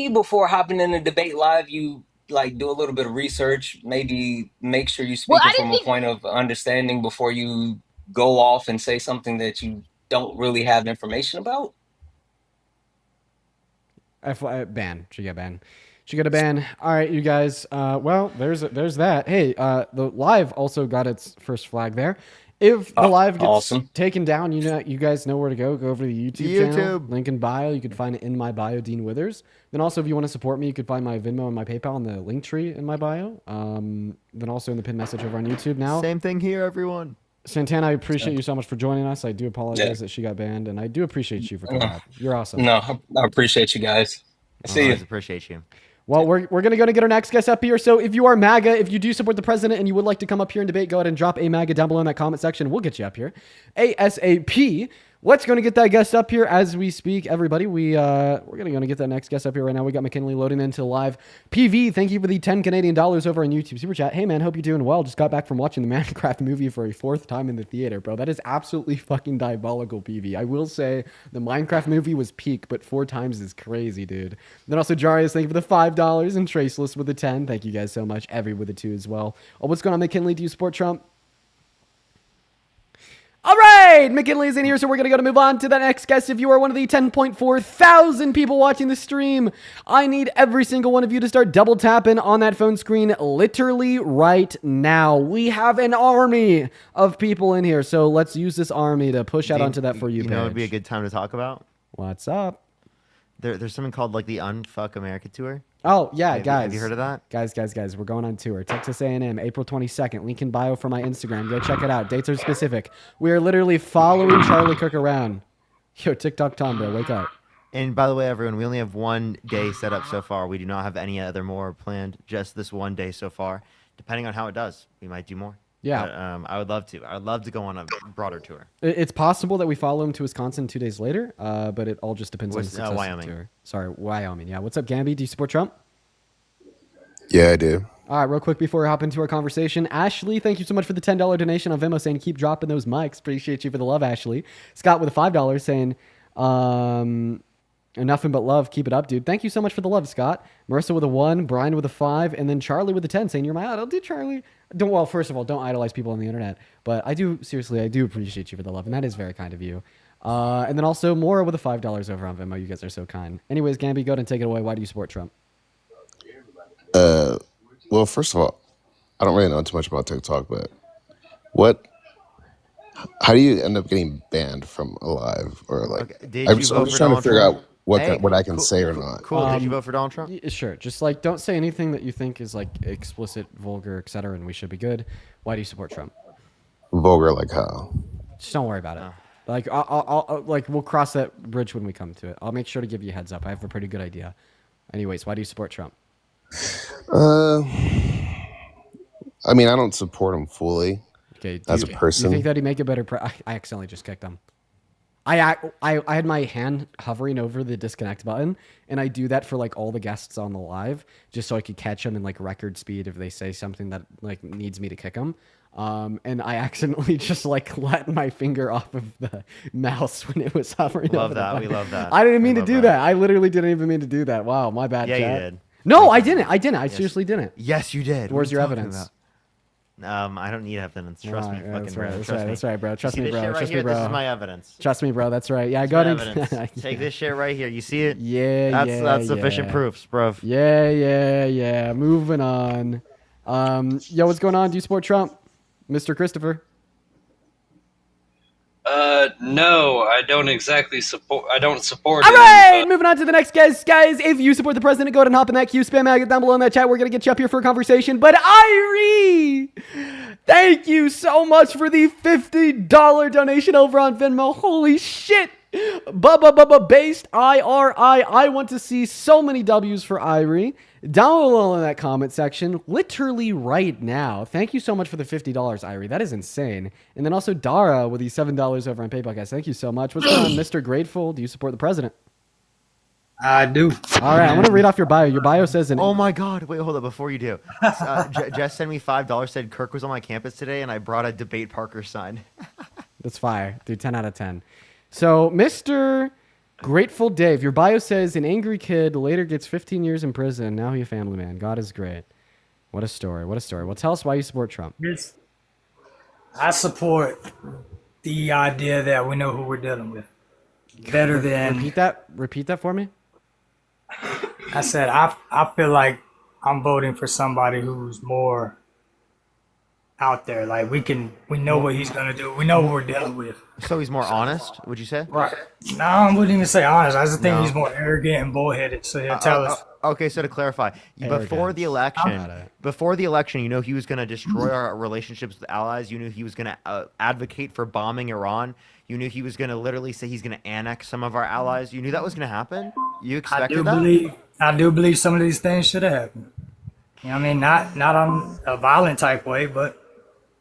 before hopping in the debate live, you like do a little bit of research. Maybe make sure you speak from a point of understanding before you go off and say something that you don't really have information about. Ban. She got banned. She got a ban. All right, you guys. Well, there's that. Hey, the live also got its first flag there. If the live gets taken down, you guys know where to go. Go over to the YouTube channel. Link in bio. You can find it in my bio, Dean Withers. Then also, if you want to support me, you can find my Venmo and my PayPal in the link tree in my bio. Then also in the pinned message over on YouTube now. Same thing here, everyone. Santana, I appreciate you so much for joining us. I do apologize that she got banned, and I do appreciate you for coming up. You're awesome. No, I appreciate you guys. See you. Appreciate you. Well, we're going to go to get our next guest up here. So if you are MAGA, if you do support the president and you would like to come up here and debate, go ahead and drop a MAGA down below in that comment section. We'll get you up here. ASAP. What's going to get that guest up here as we speak, everybody? We're going to get that next guest up here right now. We got McKinley loading into live. PV, thank you for the 10 Canadian dollars over on YouTube Super Chat. Hey, man, hope you're doing well. Just got back from watching the Minecraft movie for a 4th time in the theater, bro. That is absolutely fucking diabolical, PV. I will say the Minecraft movie was peak, but 4 times is crazy, dude. Then also Jarius, thank you for the $5 and Traceless with the 10. Thank you guys so much. Every with the 2 as well. Oh, what's going on, McKinley? Do you support Trump? All right, McKinley's in here, so we're going to move on to the next guest. If you are one of the 10.4 thousand people watching the stream, I need every single one of you to start double tapping on that phone screen literally right now. We have an army of people in here, so let's use this army to push out onto that For You page. You know, it'd be a good time to talk about. What's up? There's something called like the Unfuck America tour. Oh, yeah, guys. Have you heard of that? Guys, we're going on tour. Texas A&M, April 22nd. Link in bio for my Instagram. Go check it out. Dates are specific. We are literally following Charlie Kirk around. Yo, TikTok Tom, bro, wake up. And by the way, everyone, we only have 1 day set up so far. We do not have any other more planned. Just this 1 day so far. Depending on how it does, we might do more. Yeah. But, I would love to. I would love to go on a broader tour. It's possible that we follow him to Wisconsin 2 days later, but it all just depends on the success Wyoming. of the tour. Sorry, Wyoming. Yeah. What's up, Gamby? Do you support Trump? Yeah, I do. All right, real quick before we hop into our conversation, Ashley, thank you so much for the $10 donation on Venmo saying keep dropping those mics. Appreciate you for the love, Ashley. Scott with a $5 saying nothing but love. Keep it up, dude. Thank you so much for the love, Scott. Marissa with a 1, Brian with a 5, and then Charlie with a 10 saying you're my idol. Dude, Charlie. Well, first of all, don't idolize people on the internet, but I do appreciate you for the love, and that is very kind of you. And then also Maura with a $5 over on Venmo. You guys are so kind. Anyways, Gamby, go ahead and take it away. Why do you support Trump? Well, first of all, I don't really know too much about TikTok, but how do you end up getting banned from a live or like? Okay. I'm just trying to figure out what I can cool, say or not. Cool. Did you vote for Donald Trump? Sure. Just like don't say anything that you think is like explicit, vulgar, etc., and we should be good. Why do you support Trump? Vulgar like how? Just don't worry about it. Like I'll like we'll cross that bridge when we come to it. I'll make sure to give you a heads up. I have a pretty good idea. Anyways, why do you support Trump? I mean, I don't support him fully. Okay. As a person, you think that he'd make a better? I accidentally just kicked him. I had my hand hovering over the disconnect button, and I do that for like all the guests on the live, just so I could catch them in like record speed if they say something that like needs me to kick them. And I accidentally just like let my finger off of the mouse when it was hovering. Love that. We love that. I didn't mean to do that. I literally didn't even mean to do that. Wow, my bad. Yeah, chat. you did. No, I didn't. I seriously didn't. Yes, you did. Where's your evidence? I don't need evidence. Trust me, fucking that's right. bro. That's right, bro. Trust me, bro. Right Trust here, me, bro. This is my evidence. Trust me, bro. That's right. Yeah, Go go ahead. ahead. Take this shit right here. You see it? Yeah, That's sufficient proofs, bro. Yeah. Moving on. Yo, what's going on? Do you support Trump, Mr. Christopher? No, I don't exactly support. I don't support. All right, moving on to the next guest, guys. If you support the president, go ahead and hop in that queue, spam mag down below in that chat. We're gonna get you up here for a conversation. But Irie, thank you so much for the $50 donation over on Venmo. Holy shit! Based IRI. I want to see so many W's for Irie. Down below in that comment section, literally right now. Thank you so much for the $50, Irie. That is insane. And then also Dara with the $7 over on PayPal, guys. Thank you so much. What's going on, Mr. Grateful? Do you support the president? I do. All right, I'm going to read off your bio. Your bio says... Oh my God. Wait, hold up. Before you do. Jess sent me $5, said Kirk was on my campus today, and I brought a Debate Parker sign. That's fire. Dude, 10 out of 10. So, Mr. Grateful Dave, your bio says an angry kid later gets 15 years in prison. Now he's a family man. God is great. What a story. What a story. Well, tell us why you support Trump. I support the idea that we know who we're dealing with. Better than... Repeat that for me. I said, I feel like I'm voting for somebody who's more out there. Like we know what he's gonna do. We know what we're dealing with. So he's more honest, would you say? Right. No, I wouldn't even say honest. I just think he's more arrogant and bullheaded. So he'll tell us. Okay, so to clarify, before the election, you know he was going to destroy our relationships with allies. You knew he was going to advocate for bombing Iran. You knew he was going to literally say he's going to annex some of our allies. You knew that was going to happen? You expected that? I do believe some of these things should have happened. You know what I mean? Not on a violent type way, but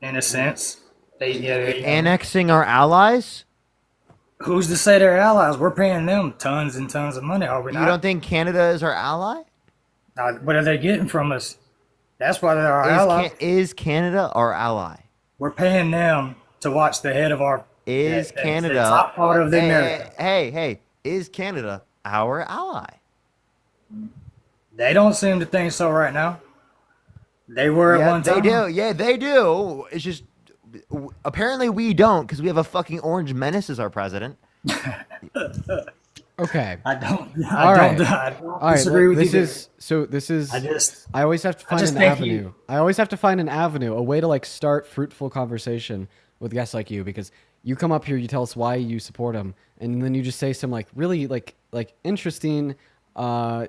in a sense. Annexing our allies? Who's to say they're allies? We're paying them tons and tons of money, are we You not? don't think Canada is our ally? What are they getting from us? That's why they're our ally. Is Canada our ally? We're paying them to watch the head of our Canada the top part of the America. Hey, is Canada our ally? They don't seem to think so right now. They were at one time. They do. Yeah, they do. It's just apparently we don't because we have a fucking orange menace as our president. Okay. I don't All right. disagree with you. I always have to find an avenue. I always have to find an avenue, a way to like start fruitful conversation with guests like you, because you come up here, you tell us why you support him, and then you just say some like really like interesting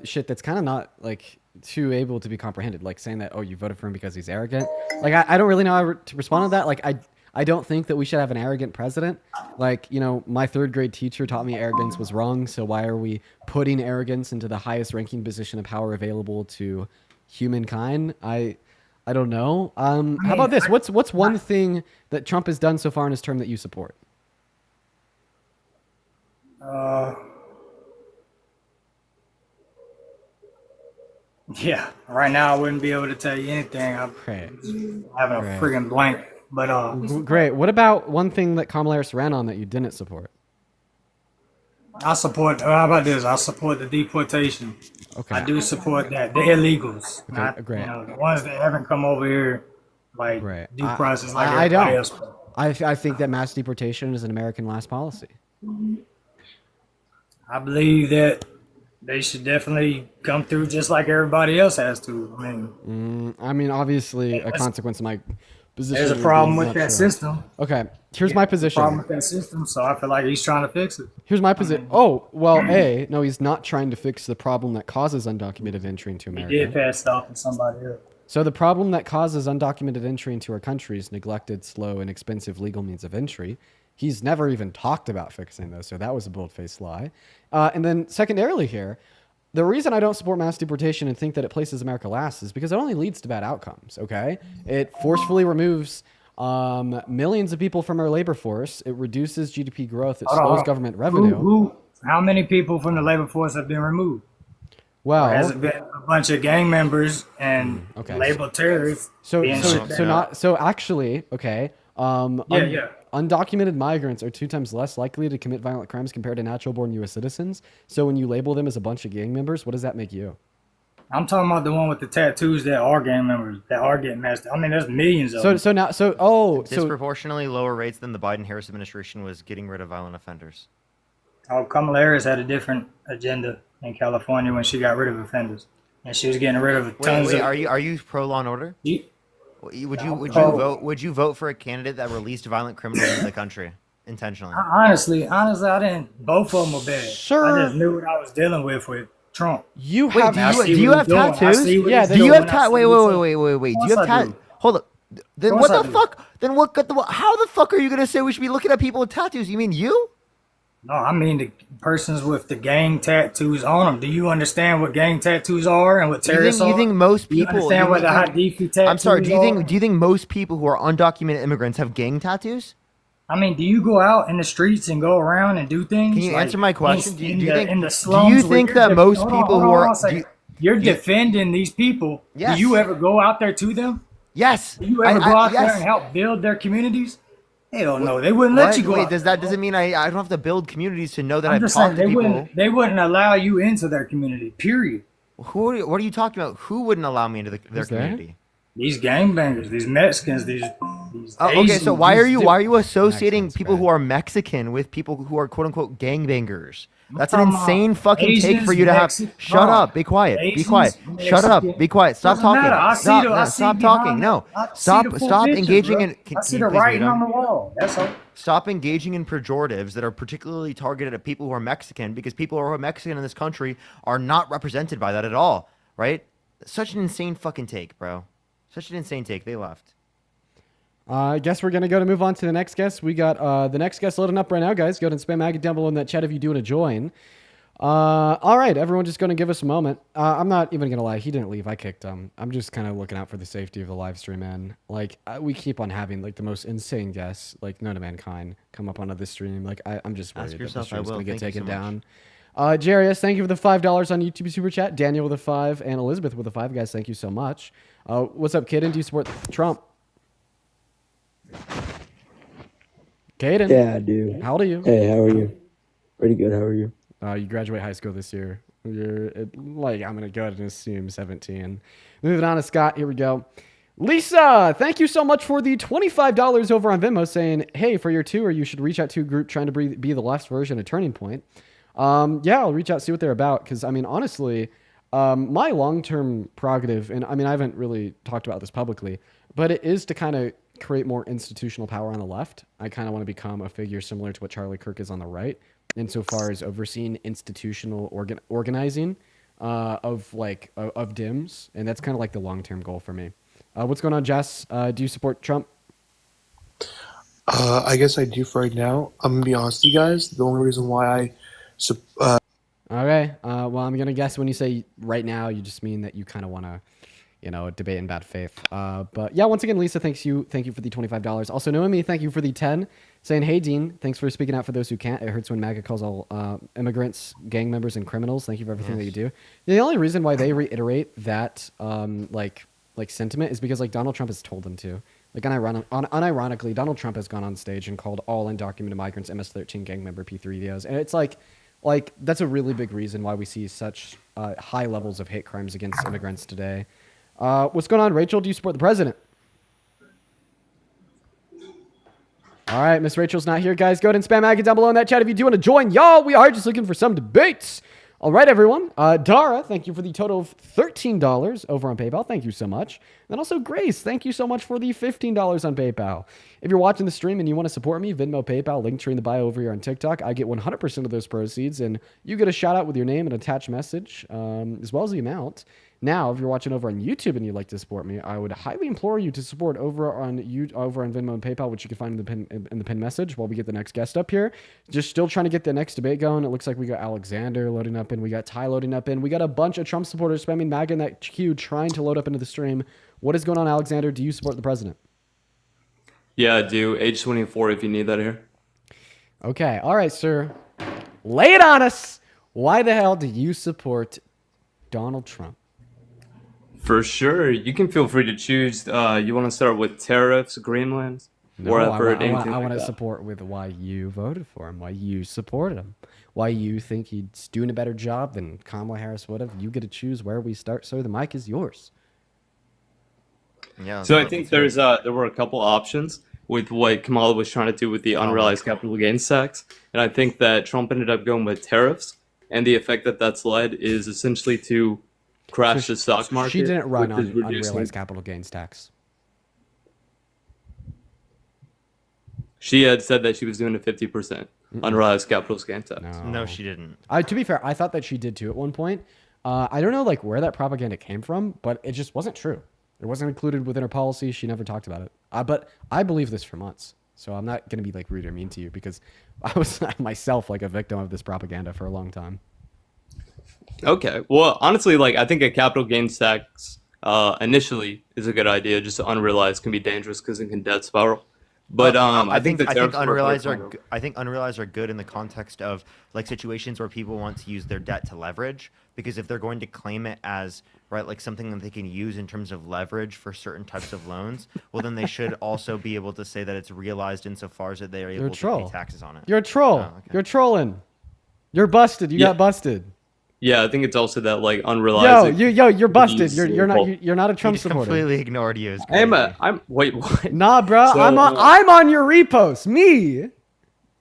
shit that's kind of not like too able to be comprehended, like saying that, oh, you voted for him because he's arrogant. Like I don't really know how to respond to that. Like I don't think that we should have an arrogant president. Like, you know, my third grade teacher taught me arrogance was wrong. So why are we putting arrogance into the highest ranking position of power available to humankind? I don't know. How about this? What's one thing that Trump has done so far in his term that you support? Yeah, right now I wouldn't be able to tell you anything. I'm having a friggin' blank. But great. What about one thing that Kamala Harris ran on that you didn't support? I support. How about this? I support the deportation. Okay. I do support that. The illegals, not great. You know, the ones that haven't come over here, like due process like I everybody don't. else. I think that mass deportation is an American last policy. I believe that they should definitely come through just like everybody else has to. I mean, obviously, a consequence of my position. There's a problem with that system. Okay, here's my position. Problem with that system, so I feel like he's trying to fix it. Here's my position. Oh, well, no, he's not trying to fix the problem that causes undocumented entry into America. He did pass it off to somebody else. So the problem that causes undocumented entry into our country is neglected, slow, and expensive legal means of entry. He's never even talked about fixing those, so that was a bold-faced lie. And then secondarily here, the reason I don't support mass deportation and think that it places America last is because it only leads to bad outcomes, okay? It forcefully removes millions of people from our labor force. It reduces GDP growth. It slows government revenue. How many people from the labor force have been removed? Well, or has it been a bunch of gang members and label terrorists? So actually, undocumented migrants are 2 times less likely to commit violent crimes compared to natural-born U.S. citizens. So when you label them as a bunch of gang members, what does that make you? I'm talking about the one with the tattoos that are gang members that are getting messed up. I mean, there's millions of them. Disproportionately lower rates than the Biden-Harris administration was getting rid of violent offenders. Oh, Kamala Harris had a different agenda in California when she got rid of offenders, and she was getting rid of tons of. Are you pro law and order? Would you vote for a candidate that released violent criminals in the country intentionally? Honestly, I didn't. Both of them were bad. Sure. I just knew what I was dealing with Trump. You have. Do you have tattoos? Yeah. Do you have tattoos? Wait. Do you have tattoos? Hold up. Then what the fuck? Then what? How the fuck are you gonna say we should be looking at people with tattoos? You mean you? No, I mean the persons with the gang tattoos on them. Do you understand what gang tattoos are and what terrorists are? You think most people? Do you understand what the Hadifi tattoos I'm sorry. Do you are? think most people who are undocumented immigrants have gang tattoos? I mean, do you go out in the streets and go around and do things? Can you answer my question? Do you think that most people who are you're defending these people? Yes. Do you ever go out there to them? Yes. Do you ever go out there and help build their communities? Hell no, they wouldn't let you go. Wait, doesn't mean I don't have to build communities to know that I've just talked saying, to people? They wouldn't allow you into their community. Period. What are you talking about? Who wouldn't allow me into their community? These gangbangers, these Mexicans, these okay, so why are you associating people who are Mexican with people who are quote unquote gangbangers? That's an insane fucking take for you to have. Shut up. Be quiet. Be quiet. Shut up. Be quiet. Stop talking. Stop talking. No. Stop engaging in. I see the writing on the wall. That's all. Stop engaging in pejoratives that are particularly targeted at people who are Mexican, because people who are Mexican in this country are not represented by that at all, right? Such an insane fucking take, bro. Such an insane take. They left. I guess we're going to move on to the next guest. We got the next guest loading up right now, guys. Go ahead and spam maggot down below in that chat if you do want to join. All right, everyone, just going to give us a moment. I'm not even going to lie. He didn't leave. I kicked him. I'm just kind of looking out for the safety of the live stream, man. Like, we keep on having, like, the most insane guests, like, known to mankind, come up onto this stream. Like, I'm just worried that the stream's going to get taken down. Jarius, thank you for the $5 on YouTube Super Chat. Daniel with a 5 and Elizabeth with a 5. Guys, thank you so much. What's up, Kaden? Do you support Trump? Kaden? Yeah, I do. How old are you? Hey, how are you? Pretty good. How are you? You graduate high school this year. You're like, I'm going to go ahead and assume 17. Moving on to Scott. Here we go. Lisa, thank you so much for the $25 over on Venmo saying, hey, for your tour, you should reach out to a group trying to be the left's version of Turning Point. Yeah, I'll reach out, see what they're about. Because, I mean, honestly, my long-term prerogative, and I mean, I haven't really talked about this publicly, but it is to kind of create more institutional power on the left. I kind of want to become a figure similar to what Charlie Kirk is on the right, insofar as overseeing institutional organizing of Dems, and that's kind of like the long-term goal for me. What's going on, Jess? Do you support Trump? I guess I do for right now. I'm gonna be honest with you guys. The only reason why I Okay. Well, I'm gonna guess when you say right now, you just mean that you kind of want to, debate in bad faith. But yeah, once again, Lisa, thank you for the $25. Also, Noemi, thank you for the 10. Saying, hey, Dean, thanks for speaking out for those who can't. It hurts when MAGA calls all immigrants, gang members, and criminals. Thank you for everything that you do. The only reason why they reiterate that like sentiment is because like Donald Trump has told them to. Like unironically, Donald Trump has gone on stage and called all undocumented migrants MS-13 gang member P3 videos, and it's like that's a really big reason why we see such high levels of hate crimes against immigrants today. What's going on, Rachel? Do you support the president? All right, Miss Rachel's not here, guys. Go ahead and spam Maggie down below in that chat if you do want to join. Y'all, we are just looking for some debates. All right, everyone. Dara, thank you for the total of $13 over on PayPal. Thank you so much. And also, Grace, thank you so much for the $15 on PayPal. If you're watching the stream and you want to support me, Venmo, PayPal, link tree in the bio over here on TikTok. I get 100% of those proceeds, and you get a shout out with your name and attached message, as well as the amount. Now, if you're watching over on YouTube and you'd like to support me, I would highly implore you to support over on Venmo and PayPal, which you can find in the pin message while we get the next guest up here. Just still trying to get the next debate going. It looks like we got Alexander loading up in, we got Ty loading up in, we got a bunch of Trump supporters spamming MAGA in that queue trying to load up into the stream. What is going on, Alexander? Do you support the president? Yeah, I do. Age 24 if you need that here. Okay. All right, sir. Lay it on us. Why the hell do you support Donald Trump? For sure. You can feel free to choose. You want to start with tariffs, Greenland? No, I want to support with why you voted for him, why you supported him, why you think he's doing a better job than Kamala Harris would have. You get to choose where we start, sir. The mic is yours. Yeah. So I think there were a couple options with what Kamala was trying to do with the unrealized capital gains tax, and I think that Trump ended up going with tariffs, and the effect that that's led is essentially to crash the stock market. She didn't run on unrealized capital gains tax. She had said that she was doing a 50% unrealized capital gains tax. No, she didn't. To be fair, I thought that she did too at one point. I don't know where that propaganda came from, but it just wasn't true. It wasn't included within her policy. She never talked about it. But I believe this for months. So I'm not going to be rude or mean to you because I was myself a victim of this propaganda for a long time. Okay. Well, honestly, I think a capital gains tax initially is a good idea. Just unrealized can be dangerous because it can debt spiral. But I think unrealized are good in the context of situations where people want to use their debt to leverage, because if they're going to claim it as something that they can use in terms of leverage for certain types of loans, well then they should also be able to say that it's realized insofar as that they are able to pay taxes on it. You're a troll. Oh, okay. You're trolling. You're busted. You got busted. Yeah, I think it's also that unrealized. You're busted. You're not a Trump supporter. Completely ignored you. Wait, what? Nah, bro. So, I'm on your repost. Me.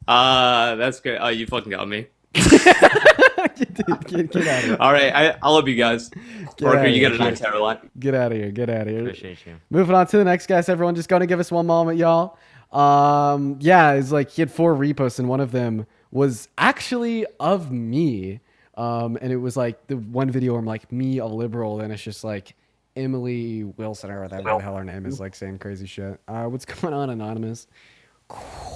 That's good. You fucking got me. Get out of here. All right, I love you guys. Parker, you got an entire line. Get out of here. Get out of here. Appreciate you. Moving on to the next guys. Everyone, just gonna give us one moment, y'all. Yeah, it's he had 4 reposts, and one of them was actually of me. And it was the one video where I'm me, a liberal, and it's just Emily Wilson or whatever the hell her name is, saying crazy shit. What's going on, Anonymous?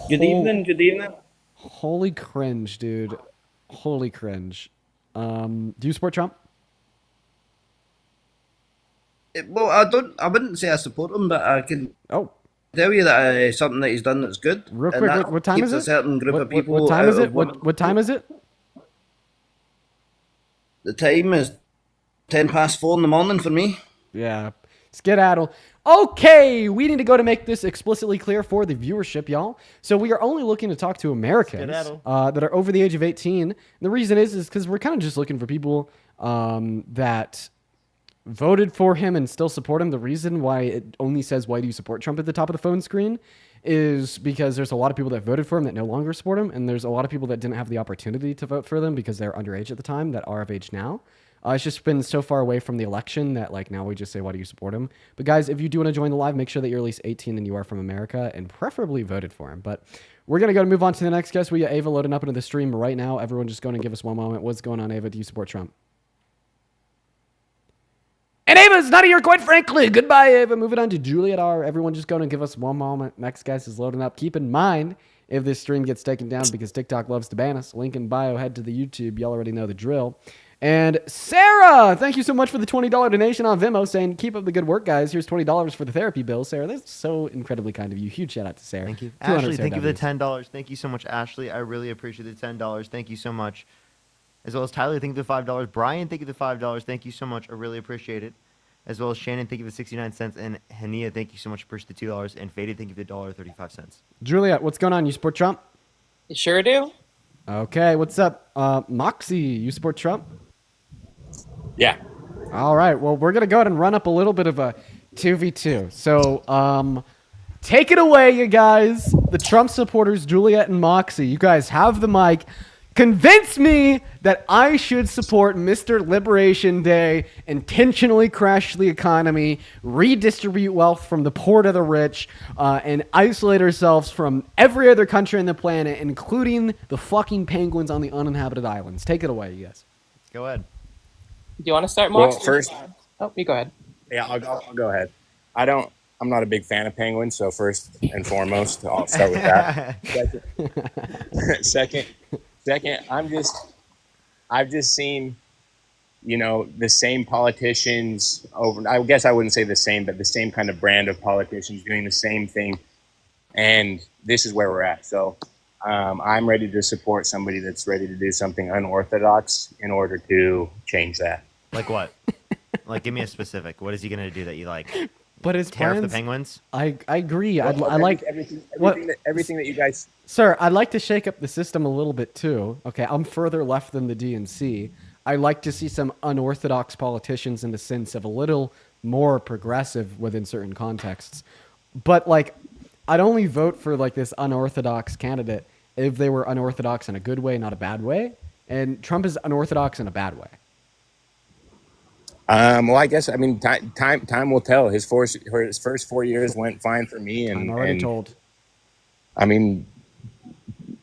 Good evening. Holy cringe, dude. Holy cringe. Do you support Trump? Well, I wouldn't say I support him, but I can tell you that something that he's done that's good. Real and quick, that what time keeps is a it? certain group of people. What time out is of it? women. What time is it? The time is 4:10 in the morning for me. Yeah. Skedaddle. Okay, we need to go to make this explicitly clear for the viewership, y'all. So we are only looking to talk to Americans that are over the age of 18. And the reason is because we're kind of just looking for people that voted for him and still support him. The reason why it only says, why do you support Trump at the top of the phone screen is because there's a lot of people that voted for him that no longer support him. And there's a lot of people that didn't have the opportunity to vote for them because they're underage at the time that are of age now. It's just been so far away from the election that like now we just say, why do you support him? But guys, if you do want to join the live, make sure that you're at least 18 and you are from America and preferably voted for him. But we're going to go and move on to the next guest. We got Ava loading up into the stream right now. Everyone just going to give us one moment. What's going on, Ava? Do you support Trump? And Ava, it's not here, quite frankly. Goodbye, Ava. Moving on to Juliet R. Everyone just going to give us one moment. Next guest is loading up. Keep in mind, if this stream gets taken down because TikTok loves to ban us, link in bio, head to the YouTube. Y'all already know the drill. And Sarah, thank you so much for the $20 donation on Venmo saying, keep up the good work, guys. Here's $20 for the therapy bill. Sarah, that's so incredibly kind of you. Huge shout out to Sarah. Thank you. Ashley, thank you for the $10. Thank you so much, Ashley. I really appreciate the $10. Thank you so much. As well as Tyler, thank you for the $5. Brian, thank you for the $5. Thank you so much. I really appreciate it. As well as Shannon, thank you for 69 cents. And Hania, thank you so much for the $2. And Faded, thank you for the $1.35. Juliet, what's going on? You support Trump? Sure do. Okay, what's up? Moxie, you support Trump? Yeah. All right. Well, we're going to go ahead and run up a little bit of a 2v2. So, take it away, you guys. The Trump supporters, Juliet and Moxie. You guys have the mic. Convince me that I should support Mr. Liberation Day, intentionally crash the economy, redistribute wealth from the poor to the rich, and isolate ourselves from every other country on the planet, including the fucking penguins on the uninhabited islands. Take it away, you guys. Go ahead. Do you want to start, Mox? Well, first, you go ahead. Yeah, I'll go ahead. I'm not a big fan of penguins, so first and foremost, I'll start with that. Second, I've just seen, the same politicians over. I guess I wouldn't say the same, but the same kind of brand of politicians doing the same thing, and this is where we're at. So, I'm ready to support somebody that's ready to do something unorthodox in order to change that. Like what? Like, give me a specific. What is he going to do that you like? But his Tariff plans, the penguins? I agree. Well, I like everything that you guys. Sir, I'd like to shake up the system a little bit too. Okay, I'm further left than the DNC. I like to see some unorthodox politicians in the sense of a little more progressive within certain contexts. But like, I'd only vote for like this unorthodox candidate if they were unorthodox in a good way, not a bad way. And Trump is unorthodox in a bad way. Well, I guess time will tell. His first 4 years went fine for me, and I'm already told. I'm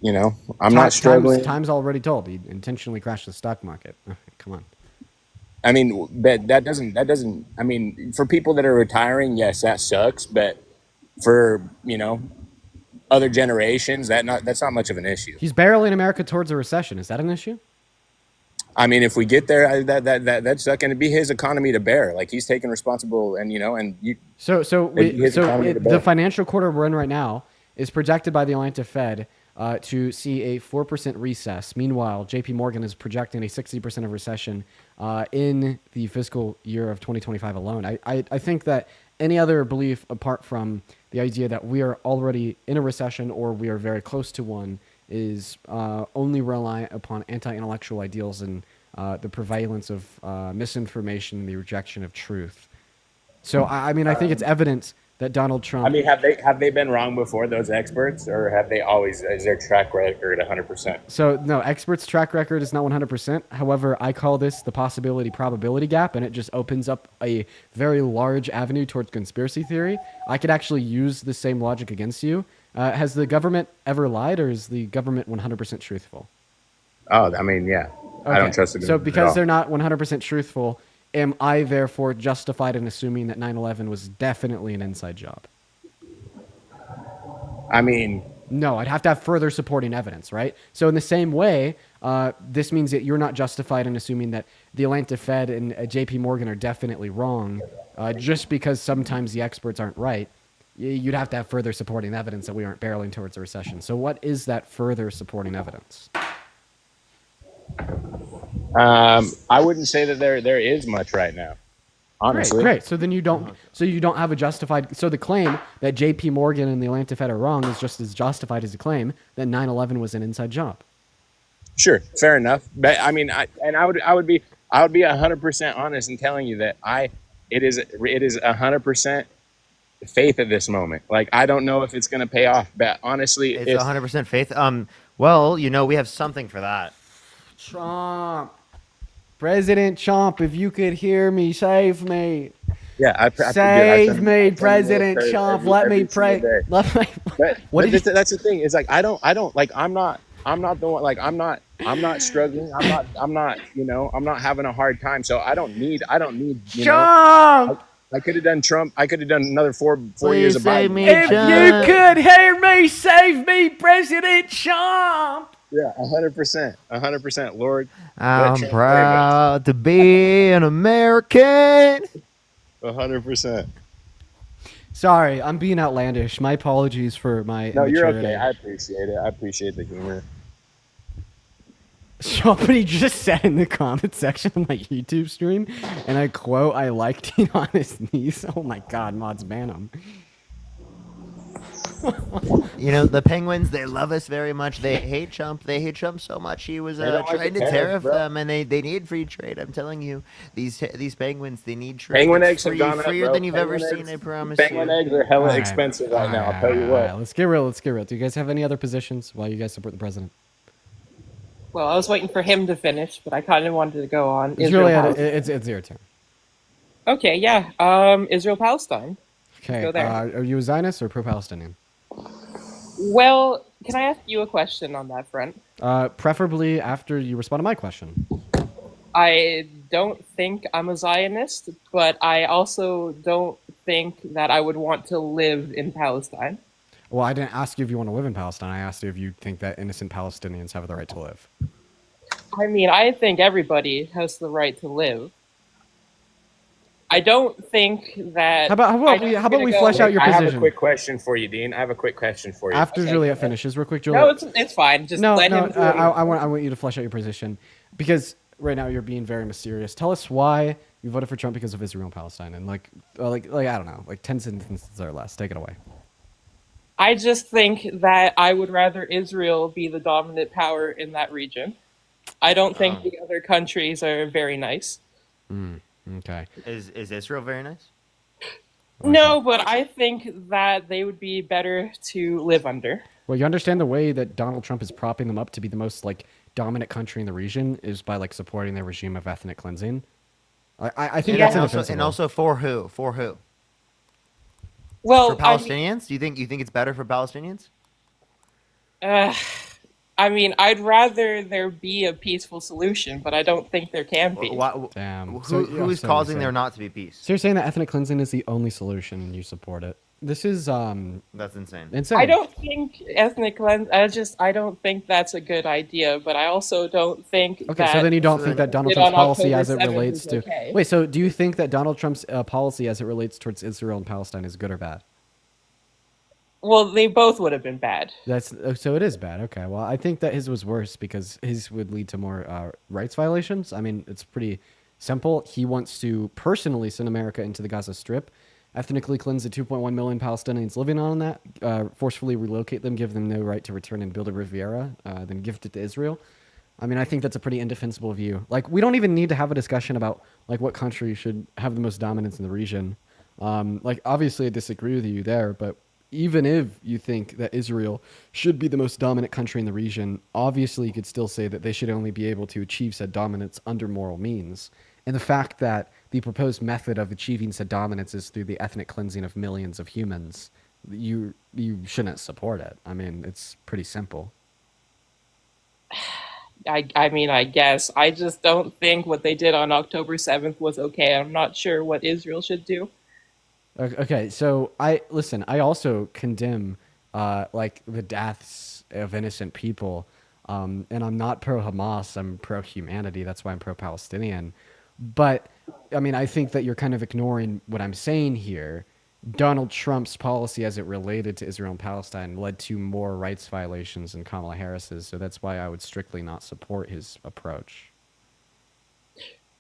not struggling. Time's already told. He intentionally crashed the stock market. Come on. But that doesn't. For people that are retiring, yes, that sucks. But for other generations, that's not much of an issue. He's barreling America towards a recession. Is that an issue? If we get there, that's not going to be his economy to bear. Like, he's taking responsible, the financial quarter we're in right now is projected by the Atlanta Fed to see a 4% recess. Meanwhile, JP Morgan is projecting a 60% of recession in the fiscal year of 2025 alone. I think that any other belief apart from the idea that we are already in a recession or we are very close to one is only reliant upon anti-intellectual ideals and the prevalence of misinformation and the rejection of truth. So, I think it's evident that Donald Trump... have they been wrong before, those experts, or have they always, is their track record 100%? So, no, experts' track record is not 100%. However, I call this the possibility-probability gap, and it just opens up a very large avenue towards conspiracy theory. I could actually use the same logic against you. Has the government ever lied, or is the government 100% truthful? Oh, yeah. Okay. I don't trust it. So because they're not 100% truthful, am I therefore justified in assuming that 9/11 was definitely an inside job? No, I'd have to have further supporting evidence, right? So in the same way, this means that you're not justified in assuming that the Atlanta Fed and J.P. Morgan are definitely wrong, just because sometimes the experts aren't right. You'd have to have further supporting evidence that we aren't barreling towards a recession. So what is that further supporting evidence? I wouldn't say that there is much right now. Honestly. Great. So then you don't have a justified. So the claim that J.P. Morgan and the Atlanta Fed are wrong is just as justified as the claim that 9/11 was an inside job. Sure, fair enough. But I mean, I would be 100% honest in telling you that it is 100% faith at this moment. Like, I don't know if it's going to pay off, but honestly, it's 100% faith. Well, we have something for that. Trump, President Trump, if you could hear me, save me. Yeah, save me, President Trump. Let me pray. That's the thing. Is like I'm not the one. Like I'm not struggling. I'm not having a hard time. So I don't need. Trump. I could have done Trump. I could have done another four years of Biden. If you could hear me, save me, President Trump. Yeah, 100%, Lord. I'm proud to be an American. 100%. Sorry, I'm being outlandish. My apologies for my. No, you're okay. I appreciate it. I appreciate the humor. Somebody just said in the comment section of my YouTube stream, and I quote, "I liked him on his knees." Oh my God, mods ban him. The Penguins, they love us very much. They hate Trump. They hate Trump so much. He was trying to tariff them, and they need free trade. I'm telling you, these Penguins, they need trade. Penguin eggs have gone up, freer bro. than you've ever seen. I promise you. Penguin eggs are hella expensive right now. I'll tell you what. Let's get real. Do you guys have any other positions while you guys support the president? Well, I was waiting for him to finish, but I kind of wanted to go on. It's your turn. Okay, yeah. Israel-Palestine. Okay. Are you a Zionist or pro-Palestinian? Well, can I ask you a question on that front? Preferably after you respond to my question. I don't think I'm a Zionist, but I also don't think that I would want to live in Palestine. Well, I didn't ask you if you want to live in Palestine. I asked you if you think that innocent Palestinians have the right to live. I mean, I think everybody has the right to live. I don't think that. How about we flesh out your position? I have a quick question for you, Dean. I have a quick question for you. After Juliet finishes, real quick, Juliet. No, it's fine. Just let him. I want you to flesh out your position because right now you're being very mysterious. Tell us why you voted for Trump because of Israel and Palestine, and like I don't know, like 10 sentences or less. Take it away. I just think that I would rather Israel be the dominant power in that region. I don't think the other countries are very nice. Okay. Is Israel very nice? No, but I think that they would be better to live under. Well, you understand the way that Donald Trump is propping them up to be the most dominant country in the region is by supporting their regime of ethnic cleansing. I think that's indefensible. And also for who? For who? Well, for Palestinians? Do you think it's better for Palestinians? I mean, I'd rather there be a peaceful solution, but I don't think there can be. Damn. Who is causing there not to be peace? So you're saying that ethnic cleansing is the only solution and you support it? This is That's insane. I don't think ethnic cleanse. I don't think that's a good idea. But I also don't think. Okay, so then you don't think that Donald Trump's policy as it relates to. Okay. Wait, so do you think that Donald Trump's policy as it relates towards Israel and Palestine is good or bad? Well, they both would have been bad. So it is bad. Okay, well, I think that his was worse because his would lead to more rights violations. I mean, it's pretty simple. He wants to personally send America into the Gaza Strip, ethnically cleanse the 2.1 million Palestinians living on that, forcefully relocate them, give them no right to return and build a Riviera, then gift it to Israel. I mean, I think that's a pretty indefensible view. We don't even need to have a discussion about what country should have the most dominance in the region. Obviously, I disagree with you there, but even if you think that Israel should be the most dominant country in the region, obviously you could still say that they should only be able to achieve said dominance under moral means. And the fact that the proposed method of achieving said dominance is through the ethnic cleansing of millions of humans, you shouldn't support it. I mean, it's pretty simple. I mean, I guess. I just don't think what they did on October 7th was okay. I'm not sure what Israel should do. Okay, so I also condemn the deaths of innocent people. And I'm not pro-Hamas. I'm pro-humanity. That's why I'm pro-Palestinian. But, I mean, I think that you're kind of ignoring what I'm saying here. Donald Trump's policy as it related to Israel and Palestine led to more rights violations than Kamala Harris's. So that's why I would strictly not support his approach.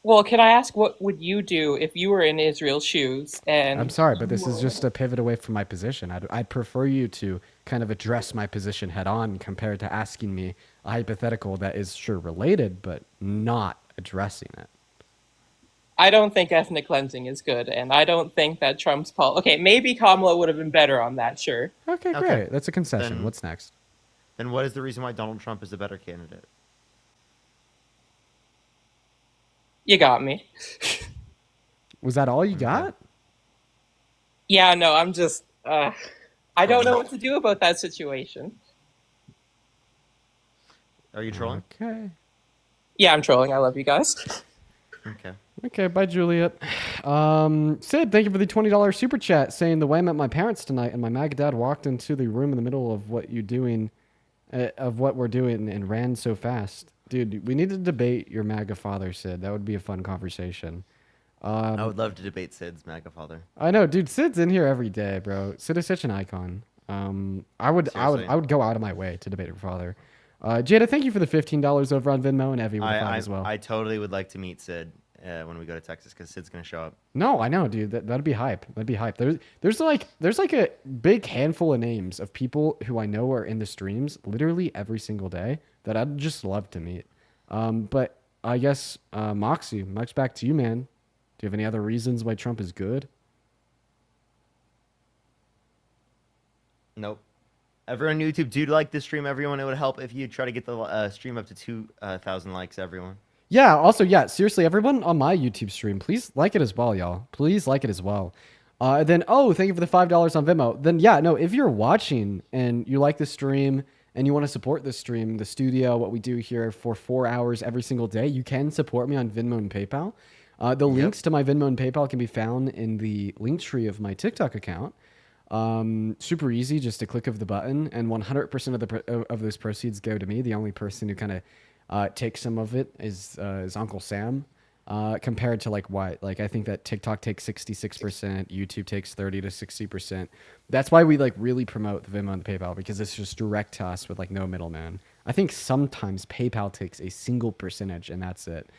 Well, can I ask, what would you do if you were in Israel's shoes? And I'm sorry, but this is just a pivot away from my position. I'd prefer you to kind of address my position head on compared to asking me a hypothetical that is sure related, but not addressing it. I don't think ethnic cleansing is good, and I don't think that Trump's okay, maybe Kamala would have been better on that, sure. Okay, great. That's a concession. Then- What's next? Then what is the reason why Donald Trump is the better candidate? You got me. Was that all you got? Yeah, no, I'm just, I don't know what to do about that situation. Are you trolling? Okay. Yeah, I'm trolling. I love you guys. Okay. Okay, bye, Juliet. Sid, thank you for the $20 super chat saying the way I met my parents tonight and my MAGA dad walked into the room in the middle of what we're doing and ran so fast. Dude, we need to debate your MAGA father, Sid. That would be a fun conversation. I would love to debate Sid's MAGA father. I know, dude. Sid's in here every day, bro. Sid is such an icon. I would go out of my way to debate your father. Jada, thank you for the $15 over on Venmo and Evie with the 5 as well. I totally would like to meet Sid when we go to Texas because Sid's gonna show up. No, I know, dude. That'd be hype. That'd be hype. There's like a big handful of names of people who I know are in the streams literally every single day that I'd just love to meet. But I guess Moxie, Mike's back to you, man. Do you have any other reasons why Trump is good? Nope. Everyone on YouTube, do you like this stream? Everyone, it would help if you try to get the stream up to 2,000 likes, everyone. Yeah, also, yeah, seriously, everyone on my YouTube stream, please like it as well, y'all. Please like it as well. Then, thank you for the $5 on Venmo. Then, yeah, no, if you're watching and you like the stream and you want to support the stream, the studio, what we do here for 4 hours every single day, you can support me on Venmo and PayPal. The links to my Venmo and PayPal can be found in the link tree of my TikTok account. Super easy, just a click of the button, and 100% of those proceeds go to me. The only person who kind of takes some of it is Uncle Sam. Compared to I think that TikTok takes 66%, YouTube takes 30 to 60%. That's why we really promote the Venmo and the PayPal, because it's just direct to us with no middleman. I think sometimes PayPal takes a single percentage and that's it.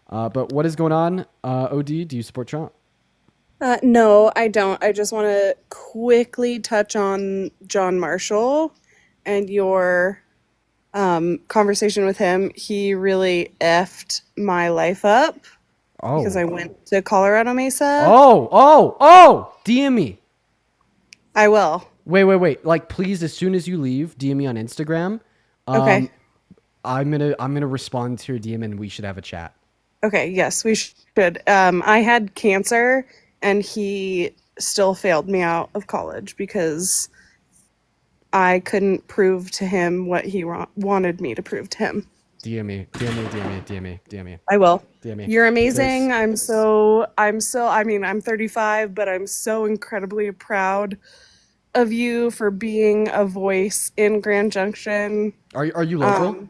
But what is going on? OD, do you support Trump? No, I don't. I just want to quickly touch on John Marshall and your conversation with him. He really effed my life up because I went to Colorado Mesa. DM me. I will. Wait. Please, as soon as you leave, DM me on Instagram. Okay. I'm gonna respond to your DM and we should have a chat. Okay, yes, we should. I had cancer and he still failed me out of college because I couldn't prove to him what he wanted me to prove to him. DM me. I will. DM me. You're amazing. I'm 35, but I'm so incredibly proud of you for being a voice in Grand Junction. Are you local?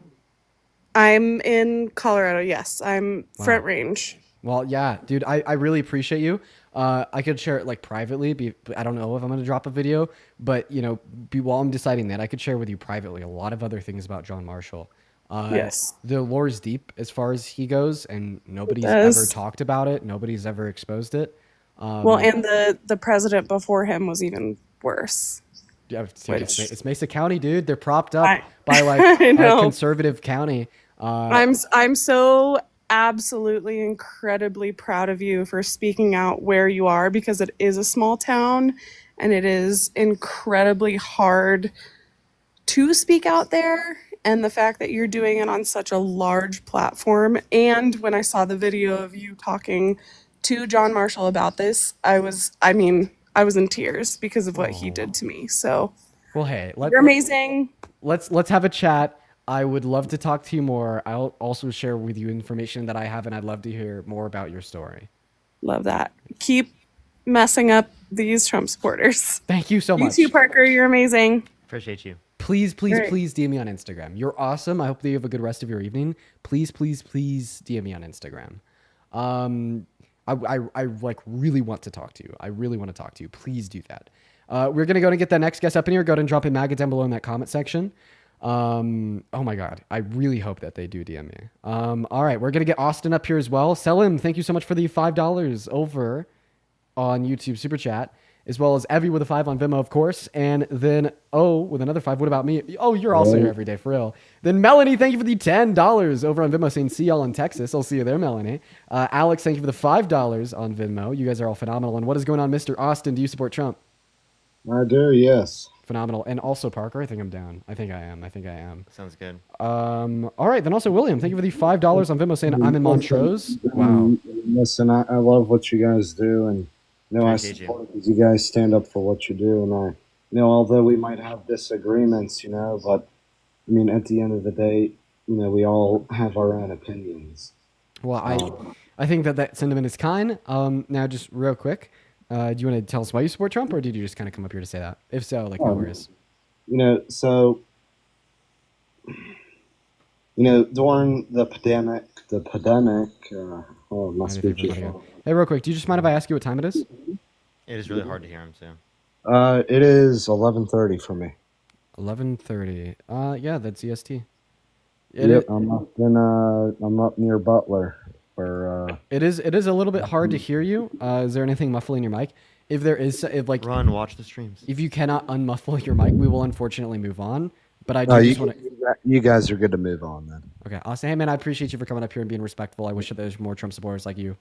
I'm in Colorado, yes. I'm Front Range. Well, yeah, dude, I really appreciate you. I could share it privately. I don't know if I'm going to drop a video, but while I'm deciding that, I could share with you privately a lot of other things about John Marshall. Yes. The lore is deep as far as he goes, and nobody's ever talked about it. Nobody's ever exposed it. Well, and the president before him was even worse. Yeah, it's Mesa County, dude. They're propped up by a conservative county. I'm so absolutely incredibly proud of you for speaking out where you are, because it is a small town and it is incredibly hard to speak out there, and the fact that you're doing it on such a large platform. And when I saw the video of you talking to John Marshall about this, I was in tears because of what he did to me. So well, hey, you're amazing. Let's have a chat. I would love to talk to you more. I'll also share with you information that I have, and I'd love to hear more about your story. Love that. Keep messing up these Trump supporters. Thank you so much. You too, Parker. You're amazing. Appreciate you. Please, please, Great. please DM me on Instagram. You're awesome. I hope that you have a good rest of your evening. Please, please, please DM me on Instagram. I like really want to talk to you. I really want to talk to you. Please do that. We're gonna go and get that next guest up in here. Go ahead and drop a MAGA down below in that comment section. Oh my God. I really hope that they do DM me. All right. We're going to get Austin up here as well. Selim, thank you so much for the $5 over on YouTube Super Chat, as well as Evie with a 5 on Venmo, of course. And then with another 5. What about me? Oh, you're also here every day for real. Then Melanie, thank you for the $10 over on Venmo, saying see y'all in Texas. I'll see you there, Melanie. Alex, thank you for the $5 on Venmo. You guys are all phenomenal. And what is going on, Mr. Austin? Do you support Trump? I do, yes. Phenomenal. And also Parker, I think I'm down. I think I am. Sounds good. All right. Then also William, thank you for the $5 on Venmo, saying I'm in Montrose. Wow. Listen, I love what you guys do, and I Appreciate support it because you guys stand up for what you do, and although we might have disagreements, but I mean, at the end of the day, we all have our own opinions. Well, I think that sentiment is kind. Now just real quick, do you want to tell us why you support Trump, or did you just kind of come up here to say that? If so, no worries. During the pandemic, my speech is wrong. Hey, real quick, do you just mind if I ask you what time it is? It is really hard to hear him too. It is 11:30 for me. 11:30. Yeah, that's EST. I'm up near Butler. It is a little bit hard to hear you. Is there anything muffling your mic? If there is, watch the streams. If you cannot unmuffle your mic, we will unfortunately move on. But I just want to. You guys are good to move on then. Okay, awesome. Hey man, I appreciate you for coming up here and being respectful. I wish that there's more Trump supporters like you.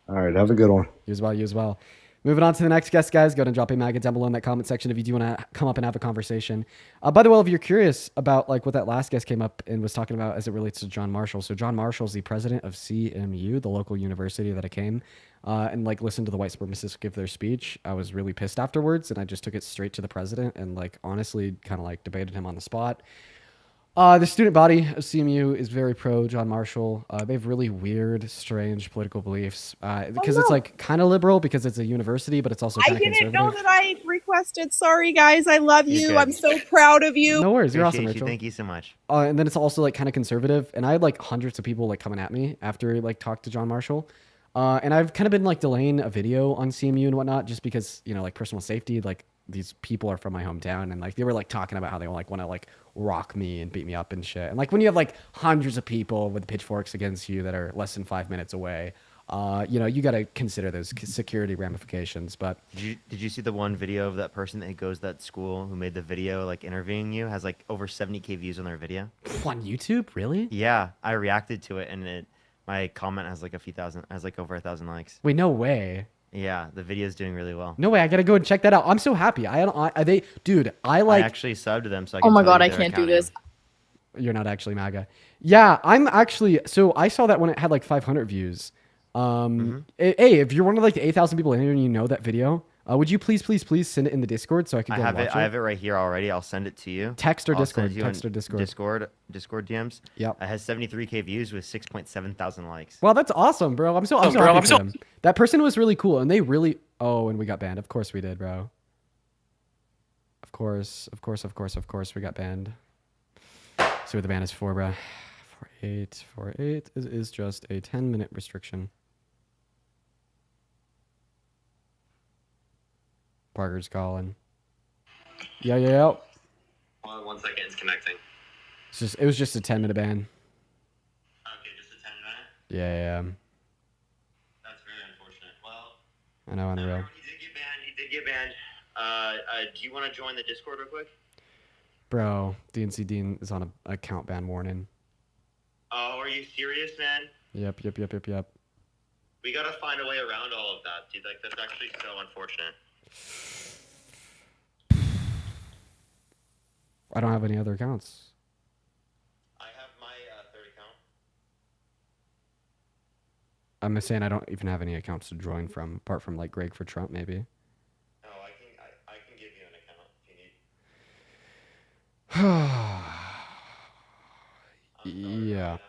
All right, have a good one. You as well. You as well. Moving on to the next guest, guys. Go ahead and drop a MAGA down below in that comment section if you do want to come up and have a conversation. By the way, if you're curious about what that last guest came up and was talking about as it relates to John Marshall. So John Marshall is the president of CMU, the local university that I came and listened to the white supremacists give their speech. I was really pissed afterwards, and I just took it straight to the president and honestly kind of debated him on the spot. The student body of CMU is very pro John Marshall. They have really weird, strange political beliefs because it's kind of liberal because it's a university, but it's also kind of conservative. I didn't know that I requested. Sorry, guys. I love you. I'm so proud of you. No worries. You're awesome, Rachel. Thank you so much. And then it's also kind of conservative. And I had hundreds of people coming at me after talked to John Marshall. And I've kind of been delaying a video on CMU and whatnot just because, personal safety, these people are from my hometown and they were talking about how they want to rock me and beat me up and shit. And when you have hundreds of people with pitchforks against you that are less than 5 minutes away, you got to consider those security ramifications. But did you see the one video of that person that goes to that school who made the video interviewing you has over 70K views on their video on YouTube? Really? Yeah, I reacted to it and my comment has a few thousand, has over 1,000 likes. Wait, no way. Yeah, the video is doing really well. No way, I gotta go and check that out. I'm so happy. I actually subbed them so I can. Oh my God, I can't do this. You're not actually MAGA. Yeah, I'm actually. So I saw that when it had 500 views. Hey, if you're one of the 8,000 people in here and you know that video, would you please send it in the Discord so I can go and watch it? I have it right here already. I'll send it to you. Text or Discord. Discord DMs. Yep. It has 73K views with 6.7 thousand likes. Well, that's awesome, bro. I'm so happy for them. That person was really cool, and they really. Oh, and we got banned. Of course we did, bro. Of course, we got banned. See what the ban is for, bro. 48 is just a 10-minute restriction. Parker's calling. Yeah. Hold on 1 second, it's connecting. It was just a 10-minute ban. Okay, just a 10-minute? Yeah. That's very unfortunate. Well, I know, unreal. He did get banned. Do you want to join the Discord real quick? Bro, DNC Dean is on an account ban warning. Oh, are you serious, man? Yep. We gotta find a way around all of that, dude. That's actually so unfortunate. I don't have any other accounts. I have my third account. I'm saying I don't even have any accounts to join from, apart from Greg for Trump, maybe. Oh, I can give you an account if you need. Yeah.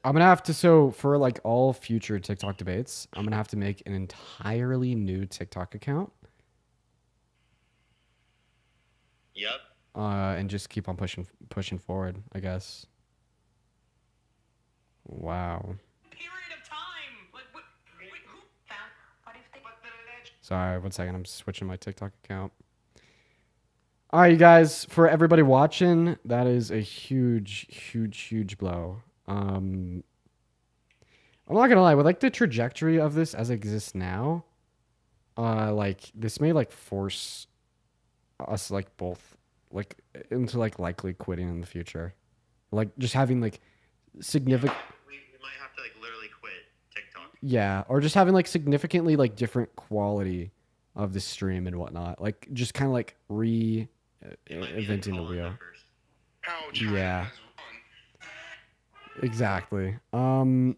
I'm gonna have to, so for all future TikTok debates, I'm gonna have to make an entirely new TikTok account. Yep. and just keep on pushing forward, I guess. Wow. Sorry, 1 second. I'm switching my TikTok account. All right, you guys. For everybody watching, that is a huge blow. I'm not gonna lie. With like the trajectory of this as it exists now, like this may like force us like both like into like likely quitting in the future, like just having like significant. We might have to like literally quit TikTok. Yeah, or just having like significantly like different quality of the stream and whatnot. Like just kind of like inventing the wheel. Yeah. Exactly. Yeah, can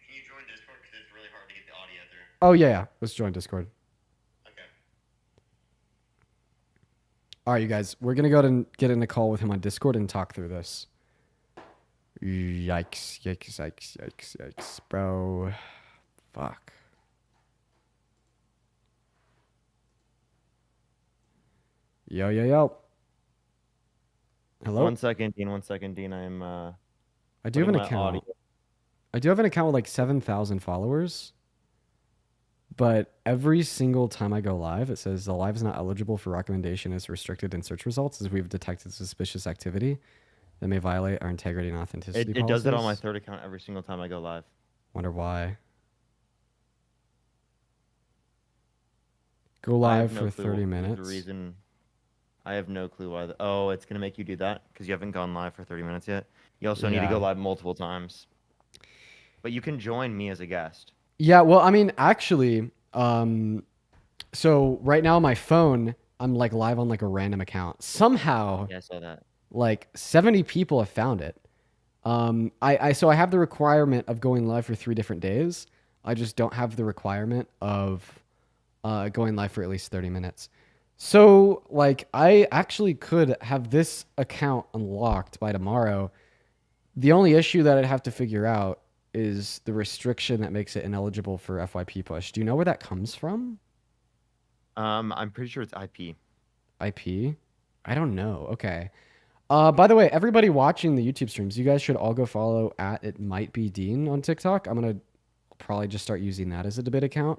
you join Discord because it's really hard to get the audio through. Oh yeah. Let's join Discord. Okay. All right, you guys. We're gonna go ahead and get in a call with him on Discord and talk through this. Yikes, bro. Fuck. Yo. Hello? 1 second, Dean. 1 second, Dean. I'm I do have an putting my account. audio- I do have an account with like 7,000 followers. But every single time I go live, it says the live is not eligible for recommendation as restricted in search results as we've detected suspicious activity that may violate our integrity and authenticity It does it on my policies. third account every single time I go live. Wonder why. Go I live have for no clue 30 the minutes. reason. I have no clue why. Oh, it's gonna make you do that because you haven't gone live for 30 minutes yet. You also need to go Yeah. live multiple times. But you can join me as a guest. Yeah, well, I mean, actually, so right now on my phone, I'm like live on like a random account. Somehow, Yeah, I saw that. like 70 people have found it. So I have the requirement of going live for 3 different days. I just don't have the requirement of going live for at least 30 minutes. So like I actually could have this account unlocked by tomorrow. The only issue that I'd have to figure out is the restriction that makes it ineligible for FYP push. Do you know where that comes from? I'm pretty sure it's IP. IP? I don't know. Okay. By the way, everybody watching the YouTube streams, you guys should all go follow at It Might Be Dean on TikTok. I'm gonna probably just start using that as a debate account.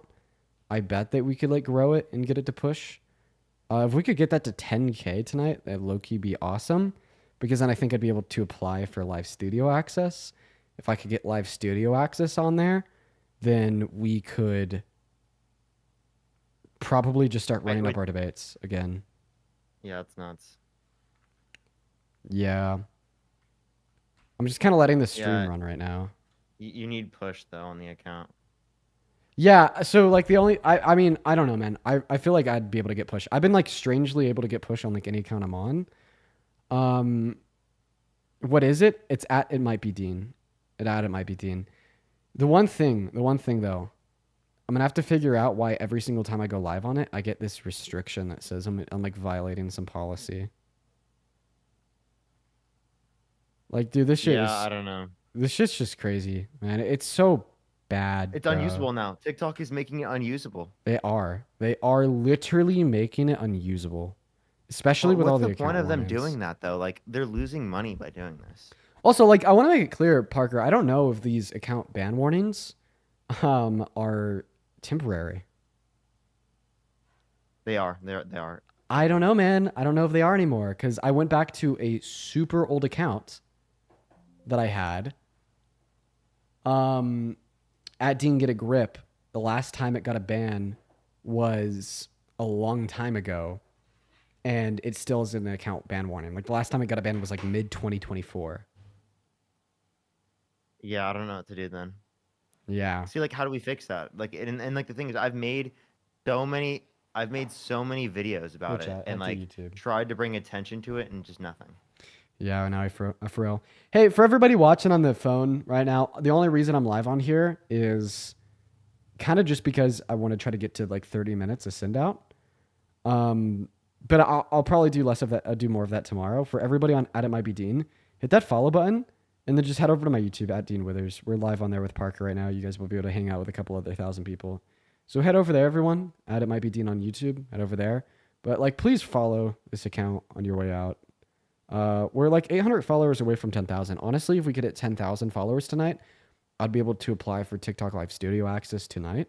I bet that we could like grow it and get it to push. If we could get that to 10K tonight, that'd low-key be awesome. Because then I think I'd be able to apply for live studio access. If I could get live studio access on there, then we could probably just start running up our debates again. Yeah, it's nuts. Yeah. I'm just kind of letting the stream Yeah. run right now. You need push though on the account. Yeah, so like the only I mean, I don't know, man. I feel like I'd be able to get push. I've been like strangely able to get push on like any account I'm on. What is it? It's at It Might Be Dean. It might be Dean. The one thing though, I'm gonna have to figure out why every single time I go live on it, I get this restriction that says I'm like violating some policy. Like, dude, this shit is, I don't know. This shit's just crazy, man. It's so bad. It's bro. unusable now. TikTok is making it unusable. They are literally making it unusable, especially with all the What's the point of them warnings. doing that though? Like they're losing money by doing this. Also, like, I want to make it clear, Parker, I don't know if these account ban warnings are temporary. They are. They are. I don't know, man. I don't know if they are anymore because I went back to a super old account that I had. At Dean Get a Grip, the last time it got a ban was a long time ago, and it still is in the account ban warning. Like the last time it got a ban was like mid 2024. Yeah, I don't know what to do then. Yeah. See, like, how do we fix that? Like, and like the thing is, I've made so many videos about Which, it, and onto like YouTube. tried to bring attention to it, and just nothing. Yeah, now for real. Hey, for everybody watching on the phone right now, the only reason I'm live on here is kind of just because I want to try to get to like 30 minutes of send out. But I'll probably do less of that. I'll do more of that tomorrow. For everybody on at It Might Be Dean, hit that follow button and then just head over to my YouTube at Dean Withers. We're live on there with Parker right now. You guys will be able to hang out with a couple other 1,000 people. So head over there, everyone. At It Might Be Dean on YouTube. Head over there. But like, please follow this account on your way out. We're like 800 followers away from 10,000. Honestly, if we could hit 10,000 followers tonight, I'd be able to apply for TikTok Live Studio access tonight.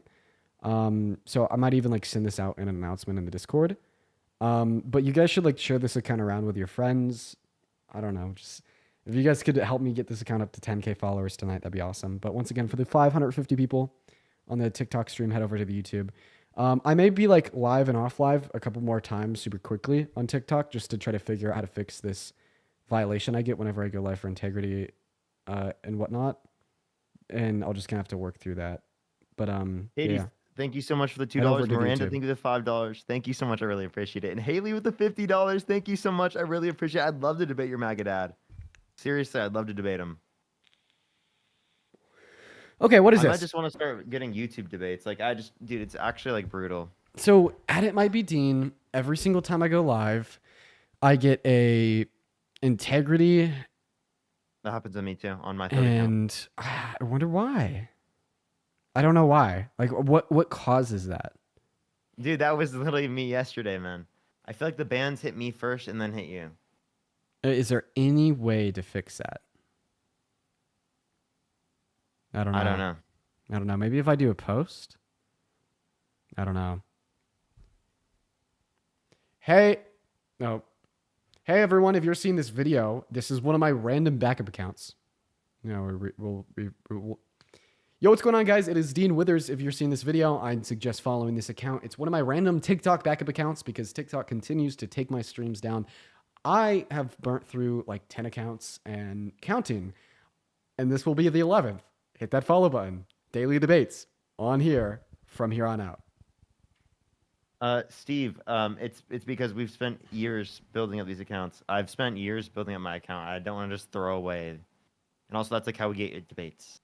So I might even like send this out in an announcement in the Discord. But you guys should like share this account around with your friends. I don't know, just if you guys could help me get this account up to 10K followers tonight, that'd be awesome. But once again, for the 550 people on the TikTok stream, head over to the YouTube. I may be like live and off live a couple more times super quickly on TikTok just to try to figure out how to fix this violation I get whenever I go live for integrity and whatnot. And I'll just kind of have to work through that. But Hades, yeah. thank you so much for the Head over $2. to Miranda, YouTube. thank you for the $5. Thank you so much. I really appreciate it. And Haley with the $50. Thank you so much. I really appreciate it. I'd love to debate your MAGA dad. Seriously, I'd love to debate him. Okay, what is I this? might just want to start getting YouTube debates. Like, dude, it's actually like brutal. So at It Might Be Dean, every single time I go live, I get a integrity. That happens to me too on my third account. And I wonder why. I don't know why. Like, what causes that? Dude, that was literally me yesterday, man. I feel like the bans hit me first and then hit you. Is there any way to fix that? I don't know. I don't know. I don't know. Maybe if I do a post? I don't know. Hey. No. Hey, everyone. If you're seeing this video, this is one of my random backup accounts. You know, we'll Yo, what's going on, guys? It is Dean Withers. If you're seeing this video, I'd suggest following this account. It's one of my random TikTok backup accounts because TikTok continues to take my streams down. I have burnt through like 10 accounts and counting, and this will be the 11th. Hit that follow button. Daily debates on here from here on out. Steve, it's because we've spent years building up these accounts. I've spent years building up my account. I don't want to just throw away. And also, that's like how we get debates.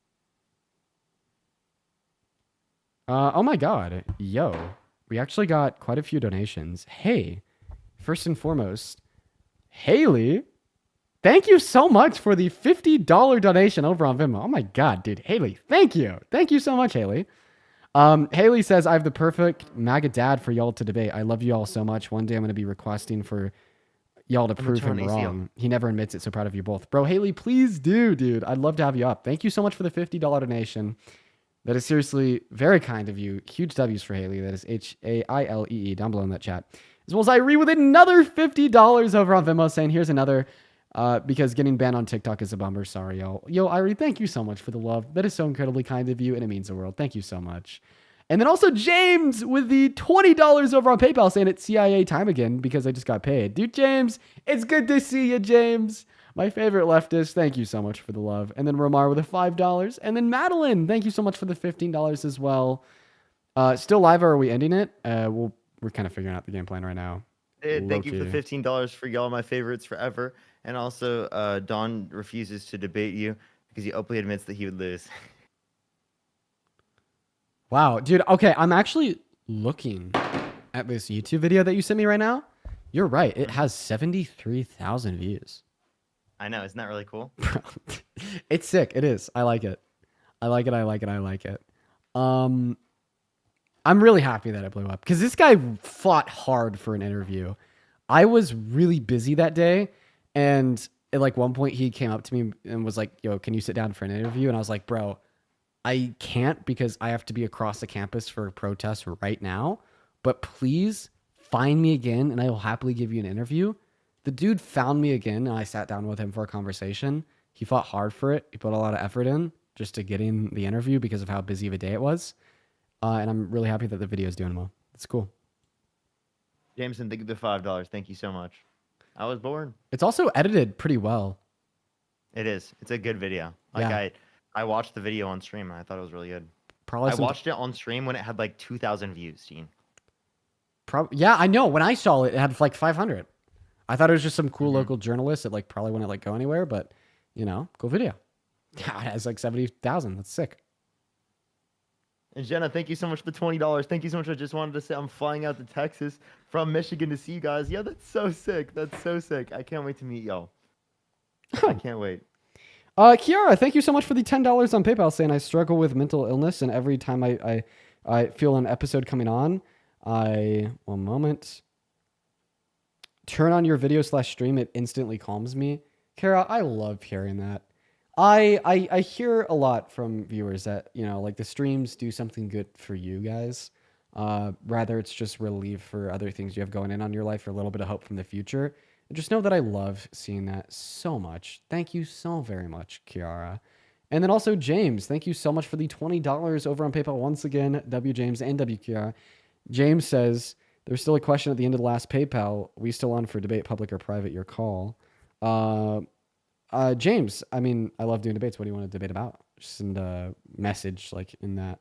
Oh my God. Yo, we actually got quite a few donations. Hey, first and foremost, Haley, thank you so much for the $50 donation over on Venmo. Oh my God, dude. Haley, thank you. Thank you so much, Haley. Haley says, I have the perfect MAGA dad for y'all to debate. I love you all so much. One day I'm going to be requesting for y'all to prove him wrong. He never admits it, so proud of you both. Bro, Haley, please do, dude. I'd love to have you up. Thank you so much for the $50 donation. That is seriously very kind of you. Huge W's for Haley. That is Hailee down below in that chat. As well as Irie with another $50 over on Venmo saying, here's another, because getting banned on TikTok is a bummer. Sorry, y'all. Yo, Irie, thank you so much for the love. That is so incredibly kind of you, and it means the world. Thank you so much. And then also James with the $20 over on PayPal saying it's CIA time again because I just got paid. Dude, James, it's good to see you, James. My favorite leftist, thank you so much for the love. And then Romar with a $5. And then Madeline, thank you so much for the $15 as well. Still live, or are we ending it? We're kind of figuring out the game plan right now. Thank you for the $15 for y'all, my favorites forever. And also, Don refuses to debate you because he openly admits that he would lose. Wow, dude. Okay, I'm actually looking at this YouTube video that you sent me right now. You're right. It has 73,000 views. I know. Isn't that really cool? It's sick. It is. I like it. I like it. I like it. I like it. I'm really happy that it blew up because this guy fought hard for an interview. I was really busy that day, and at like one point he came up to me and was like, "Yo, can you sit down for an interview?" And I was like, "Bro, I can't because I have to be across the campus for a protest right now. But please find me again, and I will happily give you an interview." The dude found me again, and I sat down with him for a conversation. He fought hard for it. He put a lot of effort in just to getting the interview because of how busy of a day it was. And I'm really happy that the video is doing well. It's cool. Jameson, thank you for the $5. Thank you so much. I was bored. It's also edited pretty well. It is. It's a good video. Like Yeah. I watched the video on stream, and I thought it was really good. Probably I some- watched it on stream when it had like 2,000 views, Dean. Yeah, I know. When I saw it, it had like 500. I thought it was just some cool local journalist that like probably wouldn't like go anywhere, but you know, cool video. Yeah, it has like 70,000. That's sick. And Jenna, thank you so much for the $20. Thank you so much. I just wanted to say I'm flying out to Texas from Michigan to see you guys. Yeah, that's so sick. That's so sick. I can't wait to meet y'all. I can't wait. Kiara, thank you so much for the $10 on PayPal saying I struggle with mental illness, and every time I feel an episode coming on, one moment. turn on your video / stream, it instantly calms me. Kara, I love hearing that. I hear a lot from viewers that, you know, like the streams do something good for you guys. Rather it's just relief for other things you have going in on your life or a little bit of hope from the future. And just know that I love seeing that so much. Thank you so very much, Kiara. And then also James, thank you so much for the $20 over on PayPal once again, W James and W Kiara. James says, there's still a question at the end of the last PayPal. We still on for debate, public or private? Your call. James, I mean, I love doing debates. What do you want to debate about? Just send a message like in that.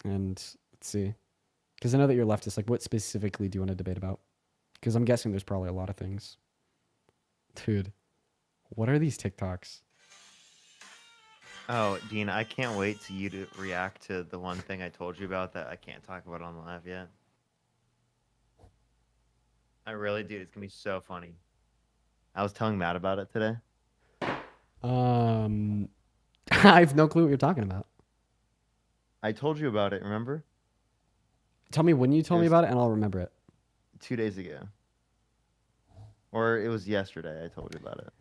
And let's see. Because I know that you're leftist. Like, what specifically do you want to debate about? Because I'm guessing there's probably a lot of things. Dude, what are these TikToks? Oh, Dean, I can't wait to you to react to the one thing I told you about that I can't talk about on live yet. I really, dude, it's gonna be so funny. I was telling Matt about it today. I have no clue what you're talking about. I told you about it, remember? Tell me when you told me about it and I'll remember it. 2 days ago. Or it was yesterday I told you about it.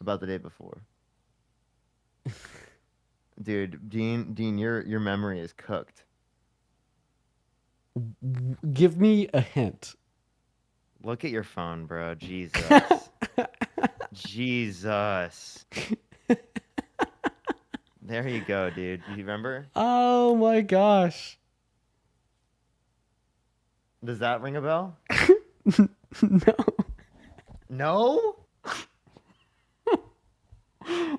About the day before. Dude, Dean, your memory is cooked. Give me a hint. Look at your phone, bro. Jesus. Jesus. There you go, dude. You remember? Oh my gosh. Does that ring a bell? No. No?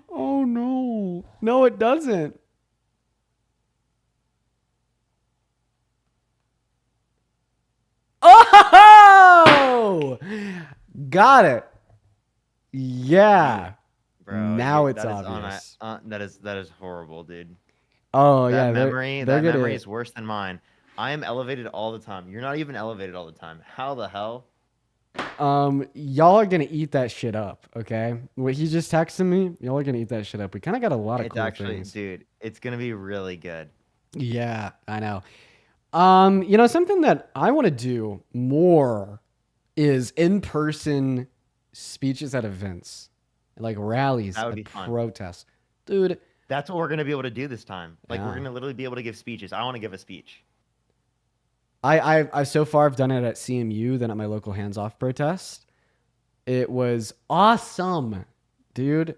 Oh no. No, it doesn't. Oh! Got it. Yeah. Bro, now dude, it's obvious. That is horrible, dude. Oh that yeah, memory they're that good memory at is worse than mine. I am elevated all the time. You're not even elevated all the time. How the hell? Y'all are gonna eat that shit up, okay? What he just texted me, y'all are gonna eat that shit up. We kind of got a lot of It's cool actually, things. dude, it's gonna be really good. Yeah, I know. You know, something that I want to do more is in-person speeches at events, like rallies, That would and be fun. protests. Dude, That's what we're gonna be able to do this time. Like Yeah. we're gonna literally be able to give speeches. I want to give a speech. I so far I've done it at CMU, then at my local hands off protest. It was awesome, dude.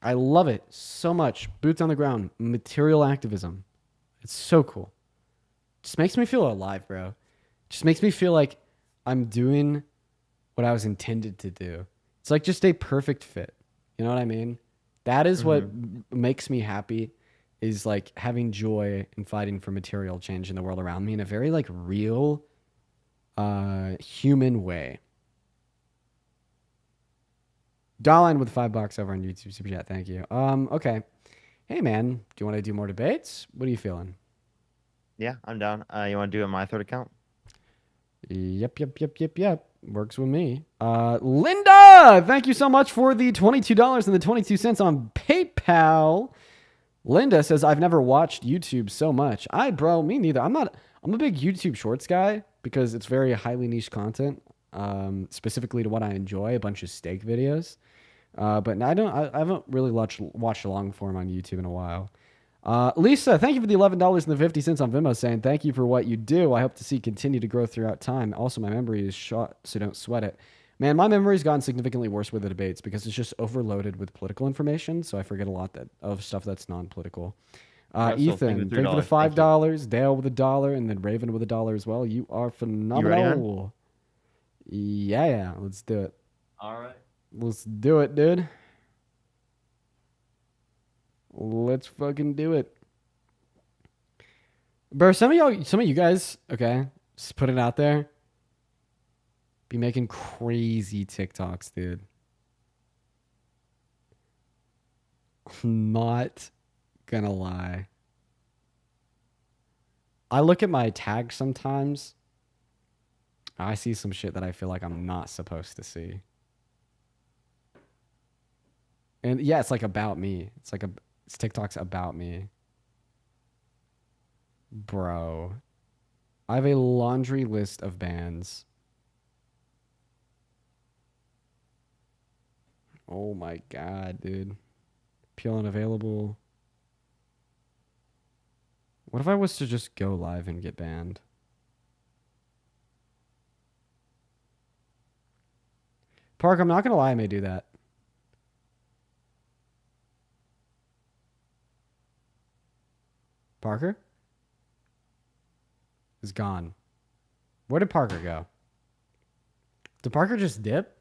I love it so much. Boots on the ground, material activism. It's so cool. Just makes me feel alive, bro. Just makes me feel like I'm doing what I was intended to do. It's like just a perfect fit. You know what I mean? That is what makes me happy, is like having joy and fighting for material change in the world around me in a very like real, human way. Darline with $5 over on YouTube Super Chat. Thank you. Okay. Hey man, do you want to do more debates? What are you feeling? Yeah, I'm down. You want to do it on my third account? Yep. Works with me. Linda, thank you so much for the $22.22 on PayPal. Linda says, I've never watched YouTube so much. Bro, me neither. I'm a big YouTube Shorts guy because it's very highly niche content, specifically to what I enjoy, a bunch of steak videos. But I haven't really watched long form on YouTube in a while. Lisa, thank you for the $11.50 on Venmo, saying thank you for what you do. I hope to see continue to grow throughout time. Also, my memory is shot, so don't sweat it. Man, my memory's gotten significantly worse with the debates because it's just overloaded with political information, so I forget a lot of stuff that's non-political. Ethan, thank you for the $5. Dale with $1, and then Raven with $1 as well. You are phenomenal. Yeah, let's do it. All right. Let's do it, dude. Let's fucking do it. Bro, some of you guys, okay, just put it out there, be making crazy TikToks, dude. Not gonna lie. I look at my tags sometimes. I see some shit that I feel like I'm not supposed to see. And yeah, it's like about me. It's TikTok's about me. Bro. I have a laundry list of bands. Oh my god, dude. Appeal unavailable. What if I was to just go live and get banned? Park, I'm not gonna lie, I may do that. Parker? Is gone. Where did Parker go? Did Parker just dip?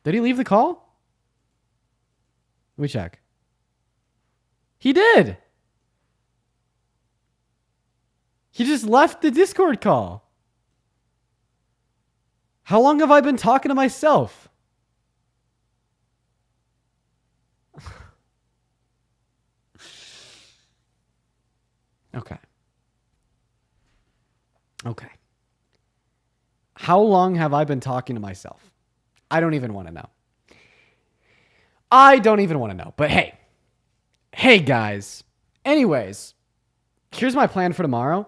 Did he leave the call? Let me check. He did! He just left the Discord call. How long have I been talking to myself? Okay. Okay. How long have I been talking to myself? I don't even want to know. I don't even want to know. But hey. Hey, guys. Anyways, here's my plan for tomorrow.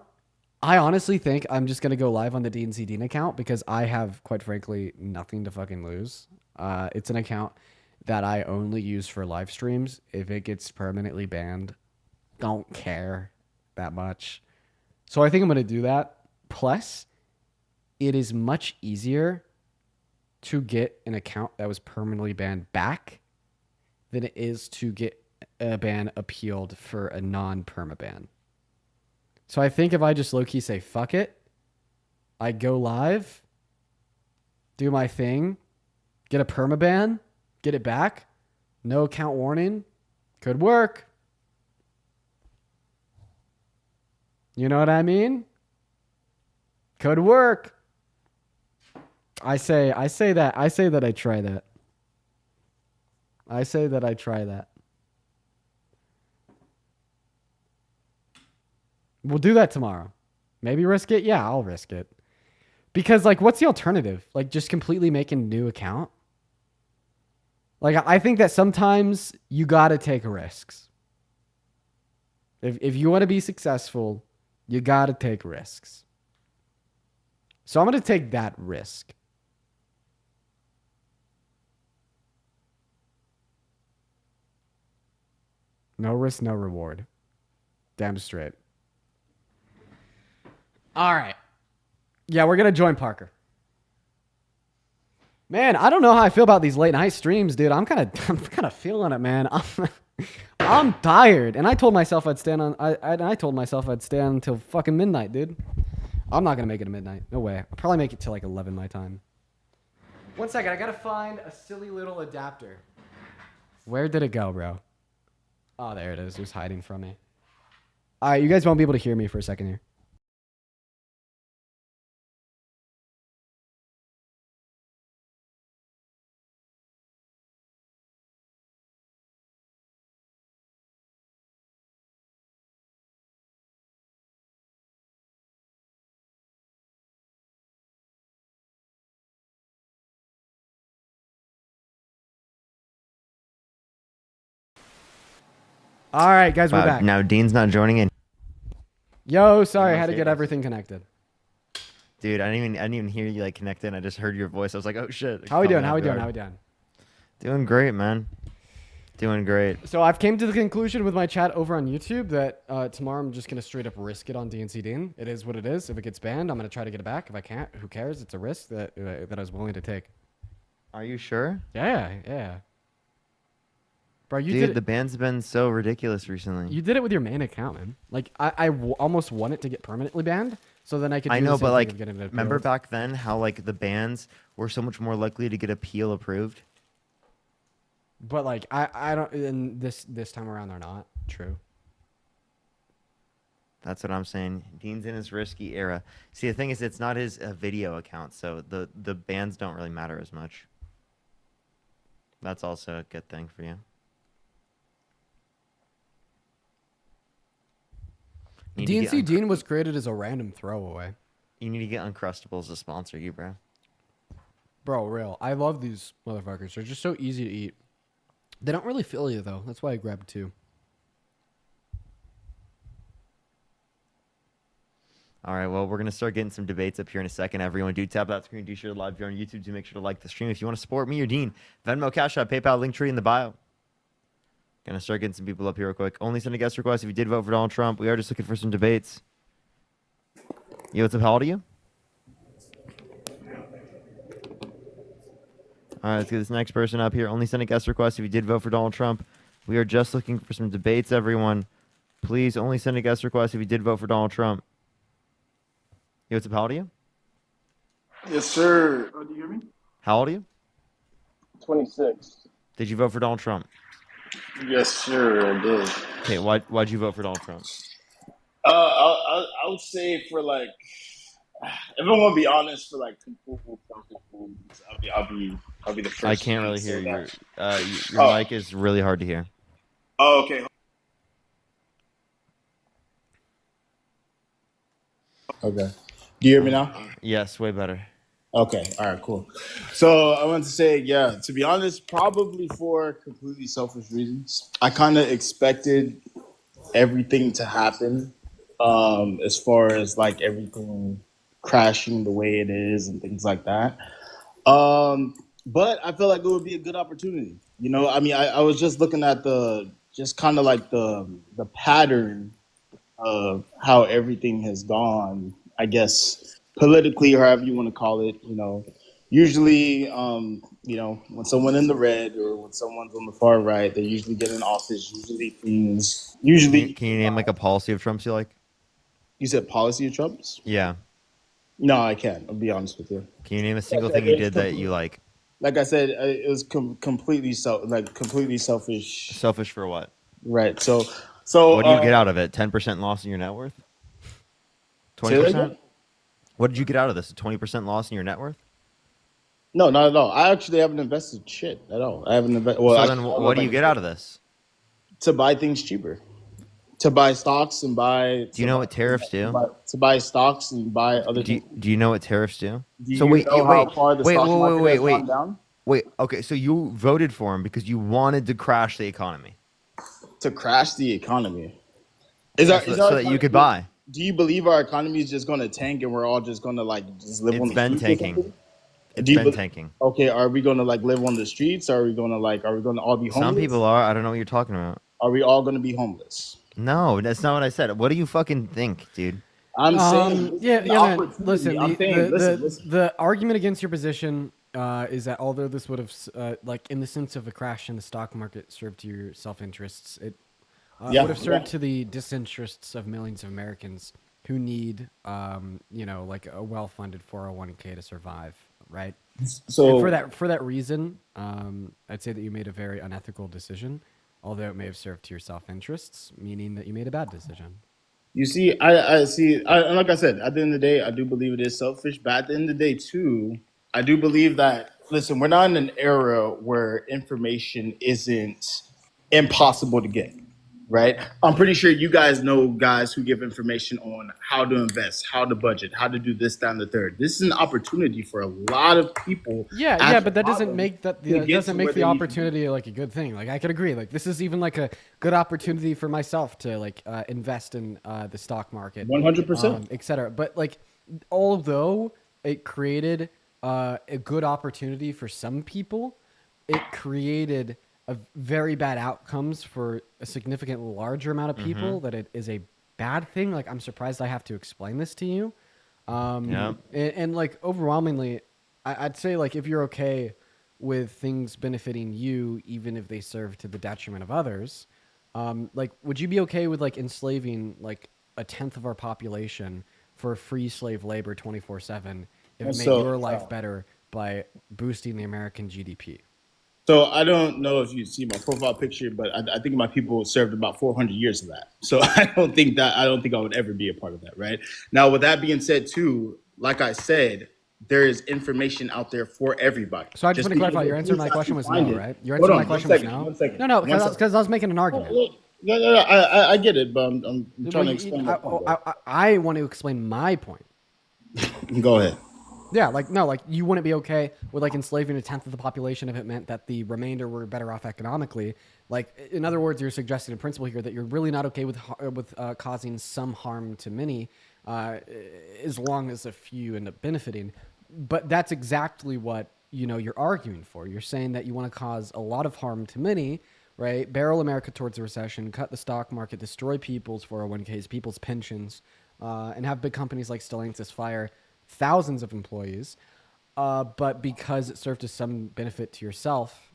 I honestly think I'm just going to go live on the DNC Dean account because I have, quite frankly, nothing to fucking lose. It's an account that I only use for live streams. If it gets permanently banned, don't care that much. So I think I'm going to do that. Plus, it is much easier to get an account that was permanently banned back than it is to get a ban appealed for a non-perma ban. So I think if I just low-key say, fuck it, I go live, do my thing, get a permaban, get it back, no account warning, could work. You know what I mean? Could work. I say that I try that. I say that I try that. We'll do that tomorrow. Maybe risk it? Yeah, I'll risk it. Because, like, what's the alternative? Like, just completely make a new account? Like, I think that sometimes you gotta take risks. If you want to be successful, you gotta take risks. So I'm gonna take that risk. No risk, no reward. Damn straight. All right. Yeah, we're going to join Parker. Man, I don't know how I feel about these late night streams, dude. I'm kind of feeling it, man. I'm tired. And I told myself I'd stand on I told myself I'd stand until fucking midnight, dude. I'm not going to make it to midnight. No way. I'll probably make it till like 11 my time. One second. I got to find a silly little adapter. Where did it go, bro? Oh, there it is. It was hiding from me. All right, you guys won't be able to hear me for a second here. All right, guys, we're back. Now Dean's not joining in. Yo, sorry, I had to get everything connected. Dude, I didn't even hear you like connected. I just heard your voice. I was like, oh shit. How we doing? How we doing? Doing great, man. Doing great. So I've came to the conclusion with my chat over on YouTube that tomorrow I'm just gonna straight up risk it on DNC Dean. It is what it is. If it gets banned, I'm gonna try to get it back. If I can't, who cares? It's a risk that I was willing to take. Are you sure? Yeah. Bro, you Dude, did the ban's been so ridiculous recently. You did it with your main account, man. Like I almost want it to get permanently banned, so then I could. Do I know, the same but thing like, of getting it remember appealed. back then how like the bans were so much more likely to get appeal approved? But like I don't. And this time around they're not. True. That's what I'm saying. Dean's in his risky era. See, the thing is, it's not his video account, so the bans don't really matter as much. That's also a good thing for you. DNC Dean was created as a random throwaway. You need to get Uncrustables to sponsor you, bro. Bro, real. I love these motherfuckers. They're just so easy to eat. They don't really fill you, though. That's why I grabbed 2. All right, well, we're going to start getting some debates up here in a second. Everyone, do tap that screen. Do share the live here on YouTube. Do make sure to like the stream. If you want to support me or Dean, Venmo, Cash App, PayPal, link tree in the bio. Going to start getting some people up here real quick. Only send a guest request if you did vote for Donald Trump. We are just looking for some debates. Yo, what's up? How old are you? All right, let's get this next person up here. Only send a guest request if you did vote for Donald Trump. We are just looking for some debates, everyone. Please only send a guest request if you did vote for Donald Trump. Yo, what's up? How old are you? Yes, sir. Oh, do you hear me? How old are you? 26. Did you vote for Donald Trump? Yes, sir, I did. Okay, why'd you vote for Donald Trump? I would say for like, if I want to be honest, for like completely selfish reasons, I'll be the first. I can't really hear you. Your mic is really hard to hear. Oh, okay. Okay. Do you hear me now? Yes, way better. Okay. All right, cool. So I want to say, yeah, to be honest, probably for completely selfish reasons. I kind of expected everything to happen, as far as like everything crashing the way it is and things like that. But I feel like it would be a good opportunity. You know, I mean, I was just looking at the pattern of how everything has gone, I guess, politically, or however you want to call it. You know, usually, you know, when someone in the red or when someone's on the far right, they usually get in office. Usually, Can you name like a policy of Trump's you like? You said policy of Trump's? Yeah. No, I can't. I'll be honest with you. Can you name a single thing he did that you like? Like I said, it was completely selfish. Selfish for what? Right. So what do you get out of it? 10% loss in your net worth? 20%? What did you get out of this? A 20% loss in your net worth? No, not at all. I actually haven't invested shit at all. I haven't invested. Well, so then what do you get out of this? To buy things cheaper. To buy stocks and buy. Do you know what tariffs do? To buy stocks and buy other things. Do you know what tariffs do? So wait. Wait. Okay, so you voted for him because you wanted to crash the economy. To crash the economy. So that you could buy. Do you believe our economy is just going to tank and we're all just going to like just live on the streets? It's been tanking. Okay, are we going to like live on the streets? Are we going to all be homeless? Some people are. I don't know what you're talking about. Are we all going to be homeless? No, that's not what I said. What do you fucking think, dude? I'm saying, man, listen, the argument against your position is that although this would have, like in the sense of a crash in the stock market, served to your self-interests, it would have served to the disinterests of millions of Americans who need, you know, like a well-funded 401k to survive, right? So and for that reason, I'd say that you made a very unethical decision, although it may have served to your self-interests, meaning that you made a bad decision. You see, I see, like I said, at the end of the day, I do believe it is selfish, but at the end of the day, too, I do believe that, listen, we're not in an era where information isn't impossible to get, right? I'm pretty sure you guys know guys who give information on how to invest, how to budget, how to do this, that, and the third. This is an opportunity for a lot of people. Yeah, but that doesn't make the opportunity like a good thing. Like I could agree. Like this is even like a good opportunity for myself to like invest in the stock market, 100%, etc. But like, although it created a good opportunity for some people, it created a very bad outcomes for a significantly larger amount of people that it is a bad thing. Like, I'm surprised I have to explain this to you. And like overwhelmingly, I'd say like, if you're okay with things benefiting you, even if they serve to the detriment of others, like, would you be okay with like enslaving like 1/10 of our population for free slave labor 24/7 if it made your life better by boosting the American GDP? So I don't know if you see my profile picture, but I think my people served about 400 years of that. So I don't think I would ever be a part of that, right? Now, with that being said, too, like I said, there is information out there for everybody. So I just want to clarify, your answer to my question was no, right? Your answer to my question was no? No, because I was making an argument. No, I get it, but I'm trying to explain my point. I want to explain my point. Go ahead. Yeah, like, no, like, you wouldn't be okay with, like, enslaving 1/10 of the population if it meant that the remainder were better off economically. Like, in other words, you're suggesting in principle here that you're really not okay with causing some harm to many as long as a few end up benefiting. But that's exactly what you're arguing for. You're saying that you want to cause a lot of harm to many, right? Barrel America towards a recession, cut the stock market, destroy people's 401ks, people's pensions, and have big companies like Stellantis fire thousands of employees. But because it served as some benefit to yourself,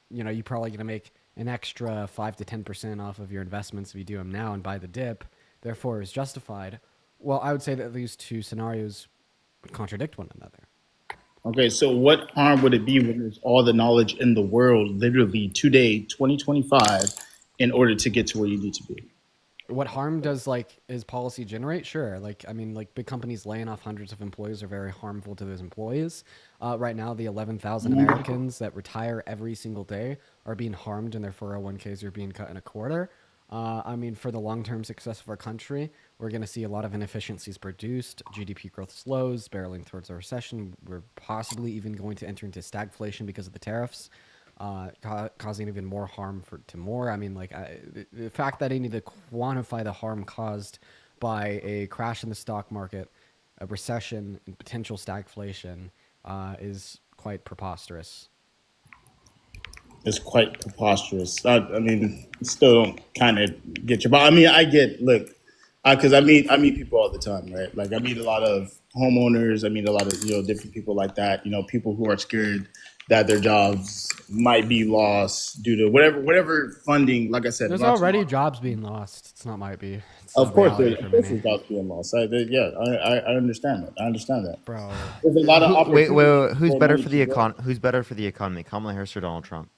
you're probably going to make an extra 5 to 10% off of your investments if you do them now and buy the dip. Therefore, is justified. Well, I would say that these two scenarios contradict one another. Okay, so what harm would it be when there's all the knowledge in the world, literally today, 2025, in order to get to where you need to be? What harm does his policy generate? Sure. Big companies laying off hundreds of employees are very harmful to those employees. Right now, the 11,000 Americans that retire every single day are being harmed, and their 401ks are being cut in a quarter. For the long-term success of our country, we're going to see a lot of inefficiencies produced. GDP growth slows, barreling towards a recession. We're possibly even going to enter into stagflation because of the tariffs, causing even more harm to more. The fact that I need to quantify the harm caused by a crash in the stock market, a recession, and potential stagflation is quite preposterous. It's quite preposterous. Still don't kind of get you. But I get, look, because I meet people all the time, right? Like I meet a lot of homeowners. I meet a lot of different people like that. People who are scared that their jobs might be lost due to whatever funding. Like I said, there's already jobs being lost. It's not might be. Of course, there's jobs being lost. I understand that. I understand that, bro. There's a lot of wait. Who's better for the econ? Who's better for the economy, Kamala Harris or Donald Trump?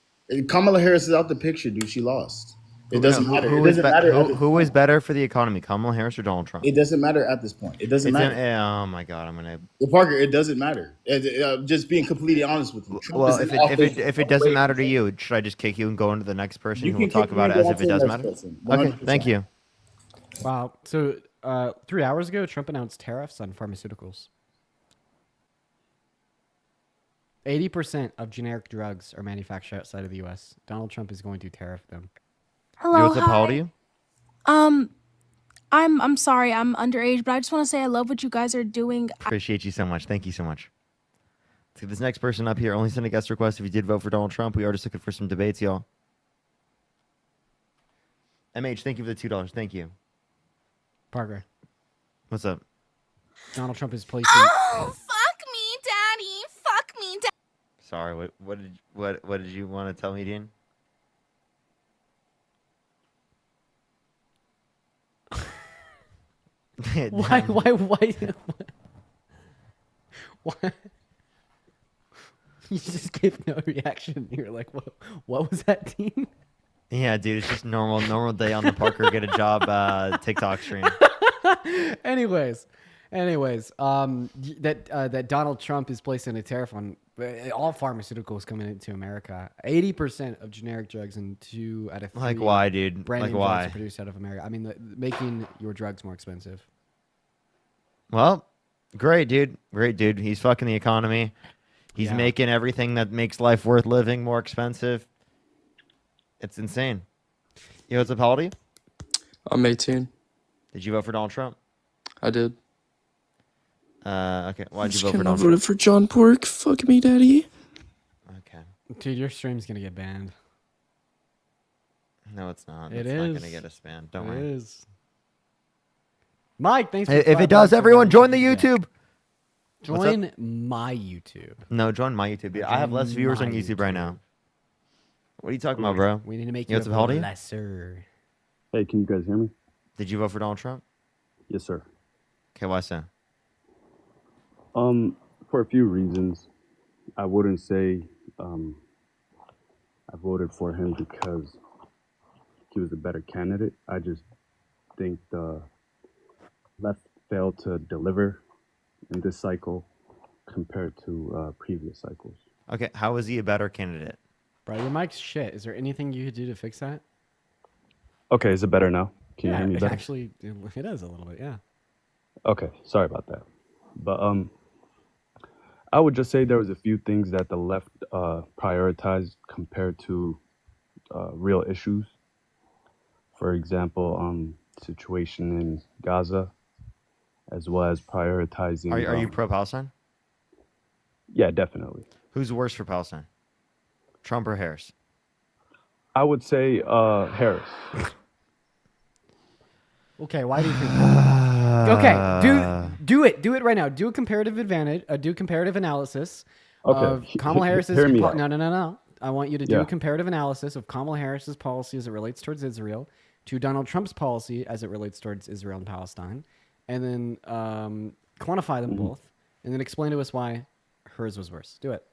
Kamala Harris is out the picture, dude. She lost. It doesn't matter. Who is better for the economy, Kamala Harris or Donald Trump? It doesn't matter at this point. It doesn't matter. Oh my God, I'm gonna. Parker, it doesn't matter. Just being completely honest with you. Well, if it doesn't matter to you, should I just kick you and go into the next person who will talk about it as if it does matter? Okay, thank you. Wow. So 3 hours ago, Trump announced tariffs on pharmaceuticals. 80% of generic drugs are manufactured outside of the U.S. Donald Trump is going to tariff them. Hello, what's up, how old are you? I'm sorry, I'm underage, but I just want to say I love what you guys are doing. Appreciate you so much. Thank you so much. Let's get this next person up here. Only send a guest request if you did vote for Donald Trump. We are just looking for some debates, y'all. MH, thank you for the $2. Thank you. Parker. What's up? Donald Trump is placing. Oh, fuck me, Daddy. Fuck me, Daddy. Sorry. What did you want to tell me, Dean? Why? You just gave no reaction. You're like, what was that, Dean? Yeah, dude, it's just normal day on the Parker get a job TikTok stream. Anyways, that Donald Trump is placing a tariff on all pharmaceuticals coming into America. 80% of generic drugs and 2 out of 3 like why, dude? brand like name why? drugs are produced out of America. Making your drugs more expensive. Well, great, dude. He's fucking the economy. He's making everything that makes life worth living more expensive. It's insane. Yo, what's up, how old are you? I'm 18. Did you vote for Donald Trump? I did. Okay. Why'd you vote for I Donald voted Trump? for John Pork. Fuck me, daddy. Okay. Dude, your stream's gonna get banned. No, it's not. It's not gonna get us banned. Don't worry. It is. Mike, thanks for If it does, everyone join the YouTube. Join my YouTube. No, join my YouTube. I have less viewers on YouTube right now. What are you talking about, bro? We need to make you you lesser. Hey, can you guys hear me? Did you vote for Donald Trump? Yes, sir. Okay, why so? For a few reasons. I wouldn't say I voted for him because he was a better candidate. I just think the left failed to deliver in this cycle compared to previous cycles. Okay, how is he a better candidate? Bro, your mic's shit. Is there anything you could do to fix that? Okay, is it better now? Can you hear me better? Actually, it is a little bit, yeah. Okay, sorry about that. But I would just say there was a few things that the left prioritized compared to real issues. For example, situation in Gaza as well as prioritizing. Are you pro-Palestine? Yeah, definitely. Who's worse for Palestine? Trump or Harris? I would say Harris. Okay, why do you think that? Okay, do it right now. Do a comparative advantage. Do comparative analysis of Kamala Harris's. No. I want you to do a comparative analysis of Kamala Harris's policy as it relates towards Israel to Donald Trump's policy as it relates towards Israel and Palestine, and then quantify them both, and then explain to us why hers was worse. Do it.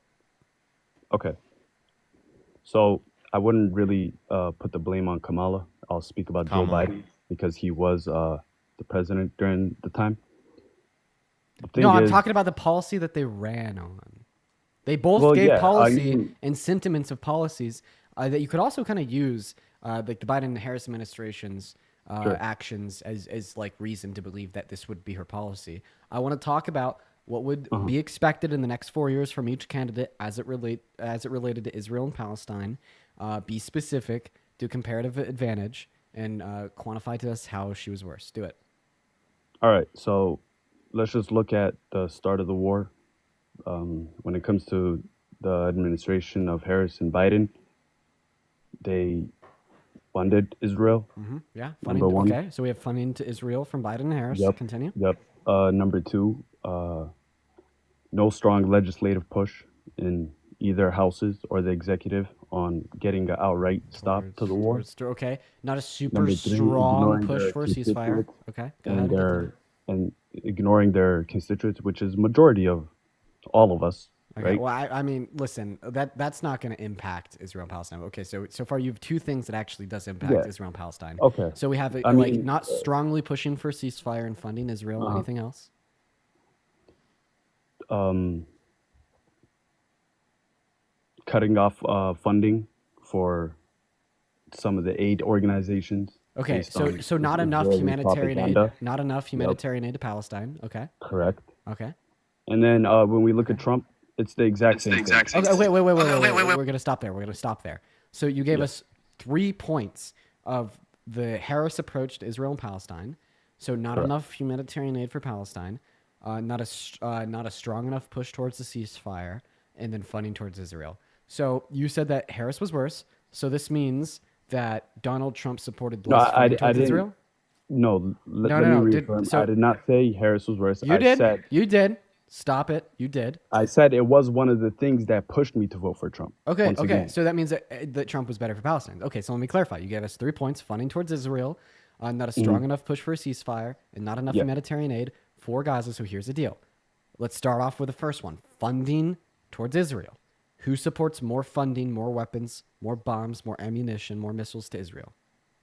Okay. So I wouldn't really put the blame on Kamala. I'll speak about Joe Biden because he was the president during the time. No, I'm talking about the policy that they ran on. They both gave policy and sentiments of policies that you could also kind of use, like the Biden and Harris administration's actions as like reason to believe that this would be her policy. I want to talk about what would be expected in the next 4 years from each candidate as it related to Israel and Palestine. Be specific, do comparative advantage, and quantify to us how she was worse. Do it. All right, so let's just look at the start of the war. When it comes to the administration of Harris and Biden, they funded Israel. Yeah, number funding, one. Okay, so we have funding to Israel from Biden and Harris. Yep. Continue. Yep. Number two, no strong legislative push in either houses or the executive on getting an outright stop to the war. Okay, not a super Number three, strong ignoring push their for a ceasefire. constituents Okay, go and ahead. and ignoring their constituents, which is majority of all of us. Okay, Right? well, I mean, listen, that's not going to impact Israel and Palestine. Okay, so far you have two things that actually does impact Israel and Palestine. Okay. So we have I like mean, not strongly pushing for a ceasefire and funding Israel. Anything else? Cutting off funding for some of the aid organizations. Okay, based so on not enough Israeli humanitarian aid. propaganda. Not enough humanitarian aid to Palestine. Okay. Correct. Okay. And then when we look at Trump, it's the exact same thing. Okay, wait. We're gonna stop there. So you gave us 3 points of the Harris approach to Israel and Palestine. So not enough humanitarian aid for Palestine, not a strong enough push towards the ceasefire, and then funding towards Israel. So you said that Harris was worse. So this means that Donald Trump supported less funding towards Israel? No, let me reaffirm. So- I did not say Harris was worse. You did. Stop it. You did. I said it was one of the things that pushed me to vote for Trump. Okay. once again. So that means that Trump was better for Palestine. Okay. So let me clarify. You gave us 3 points: funding towards Israel, not a strong enough push for a ceasefire, and not enough humanitarian aid for Gaza. So here's the deal. Let's start off with the first one: funding towards Israel. Who supports more funding, more weapons, more bombs, more ammunition, more missiles to Israel?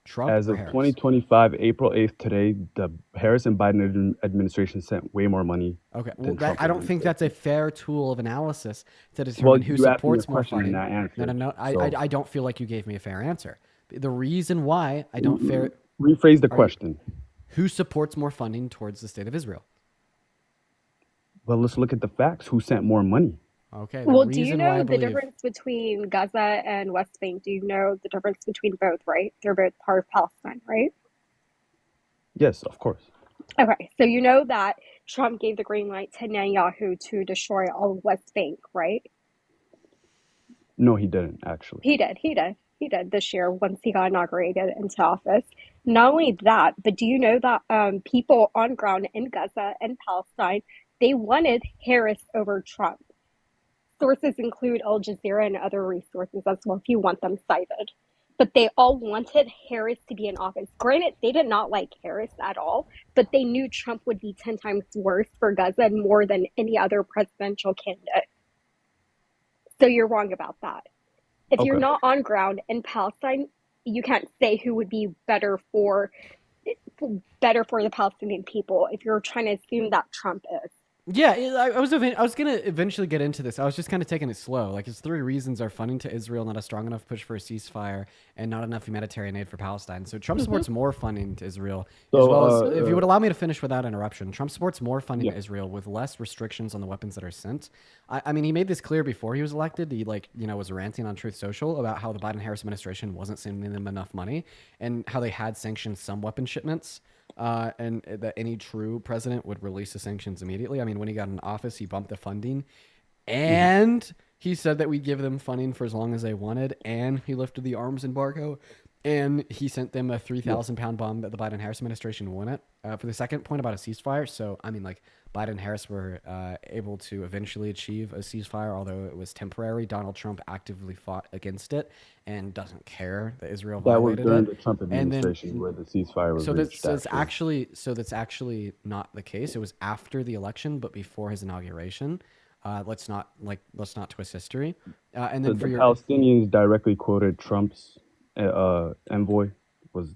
Trump As or of Harris? 2025, April 8th today, the Harris and Biden administration sent way more money. Okay. Well, than Trump I don't think that's a fair tool of analysis to determine who you asked me a supports more question funding. and I answered, No. so- I don't feel like you gave me a fair answer. The reason why I don't Rephrase the question. Who supports more funding towards the state of Israel? Well, let's look at the facts. Who sent more money? Okay. Well, do you know the difference between Gaza and West Bank? Do you know the difference between both, right? They're both part of Palestine, right? Yes, of course. Okay, so you know that Trump gave the green light to Netanyahu to destroy all of West Bank, right? No, he didn't, actually. He did this year once he got inaugurated into office. Not only that, but do you know that people on ground in Gaza and Palestine, they wanted Harris over Trump? Sources include Al Jazeera and other resources as well if you want them cited. But they all wanted Harris to be in office. Granted, they did not like Harris at all, but they knew Trump would be 10 times worse for Gaza and more than any other presidential candidate. So you're wrong about that. If you're not on ground in Palestine, you can't say who would be better for the Palestinian people if you're trying to assume that Trump is. Yeah, I was going to eventually get into this. I was just kind of taking it slow. Like, his 3 reasons are funding to Israel, not a strong enough push for a ceasefire, and not enough humanitarian aid for Palestine. So Trump supports more funding to Israel, as well as, if you would allow me to finish without interruption, Trump supports more funding to Israel with less restrictions on the weapons that are sent. I mean, he made this clear before he was elected. He was ranting on Truth Social about how the Biden-Harris administration wasn't sending them enough money and how they had sanctioned some weapon shipments. and that any true president would release the sanctions immediately. I mean, when he got in office, he bumped the funding, and he said that we'd give them funding for as long as they wanted, and he lifted the arms embargo, and he sent them a 3,000-pound bomb that the Biden-Harris administration wanted. For the second point about a ceasefire, so, I mean, like, Biden and Harris were able to eventually achieve a ceasefire, although it was temporary. Donald Trump actively fought against it and doesn't care that Israel violated it. That was during the Trump administration where the ceasefire was reached. So that's actually not the case. It was after the election, but before his inauguration. Let's not twist history. And then the Palestinians directly quoted Trump's envoy was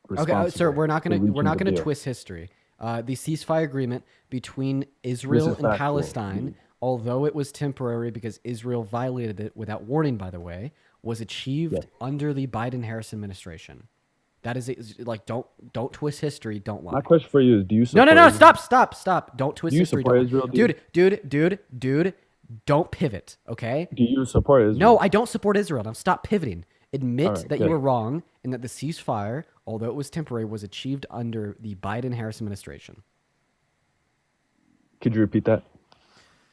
responsible. Okay, sir, we're not gonna twist history. The ceasefire agreement between Israel and Palestine, although it was temporary because Israel violated it without warning, by the way, was achieved under the Biden-Harris administration. That is like don't twist history. Don't lie. My question for you is: do you support? No! Stop! Don't twist history. Do you support Israel? Dude! Don't pivot. Okay? Do you support Israel? No, I don't support Israel. Now stop pivoting. Admit that you were wrong and that the ceasefire, although it was temporary, was achieved under the Biden-Harris administration. Could you repeat that?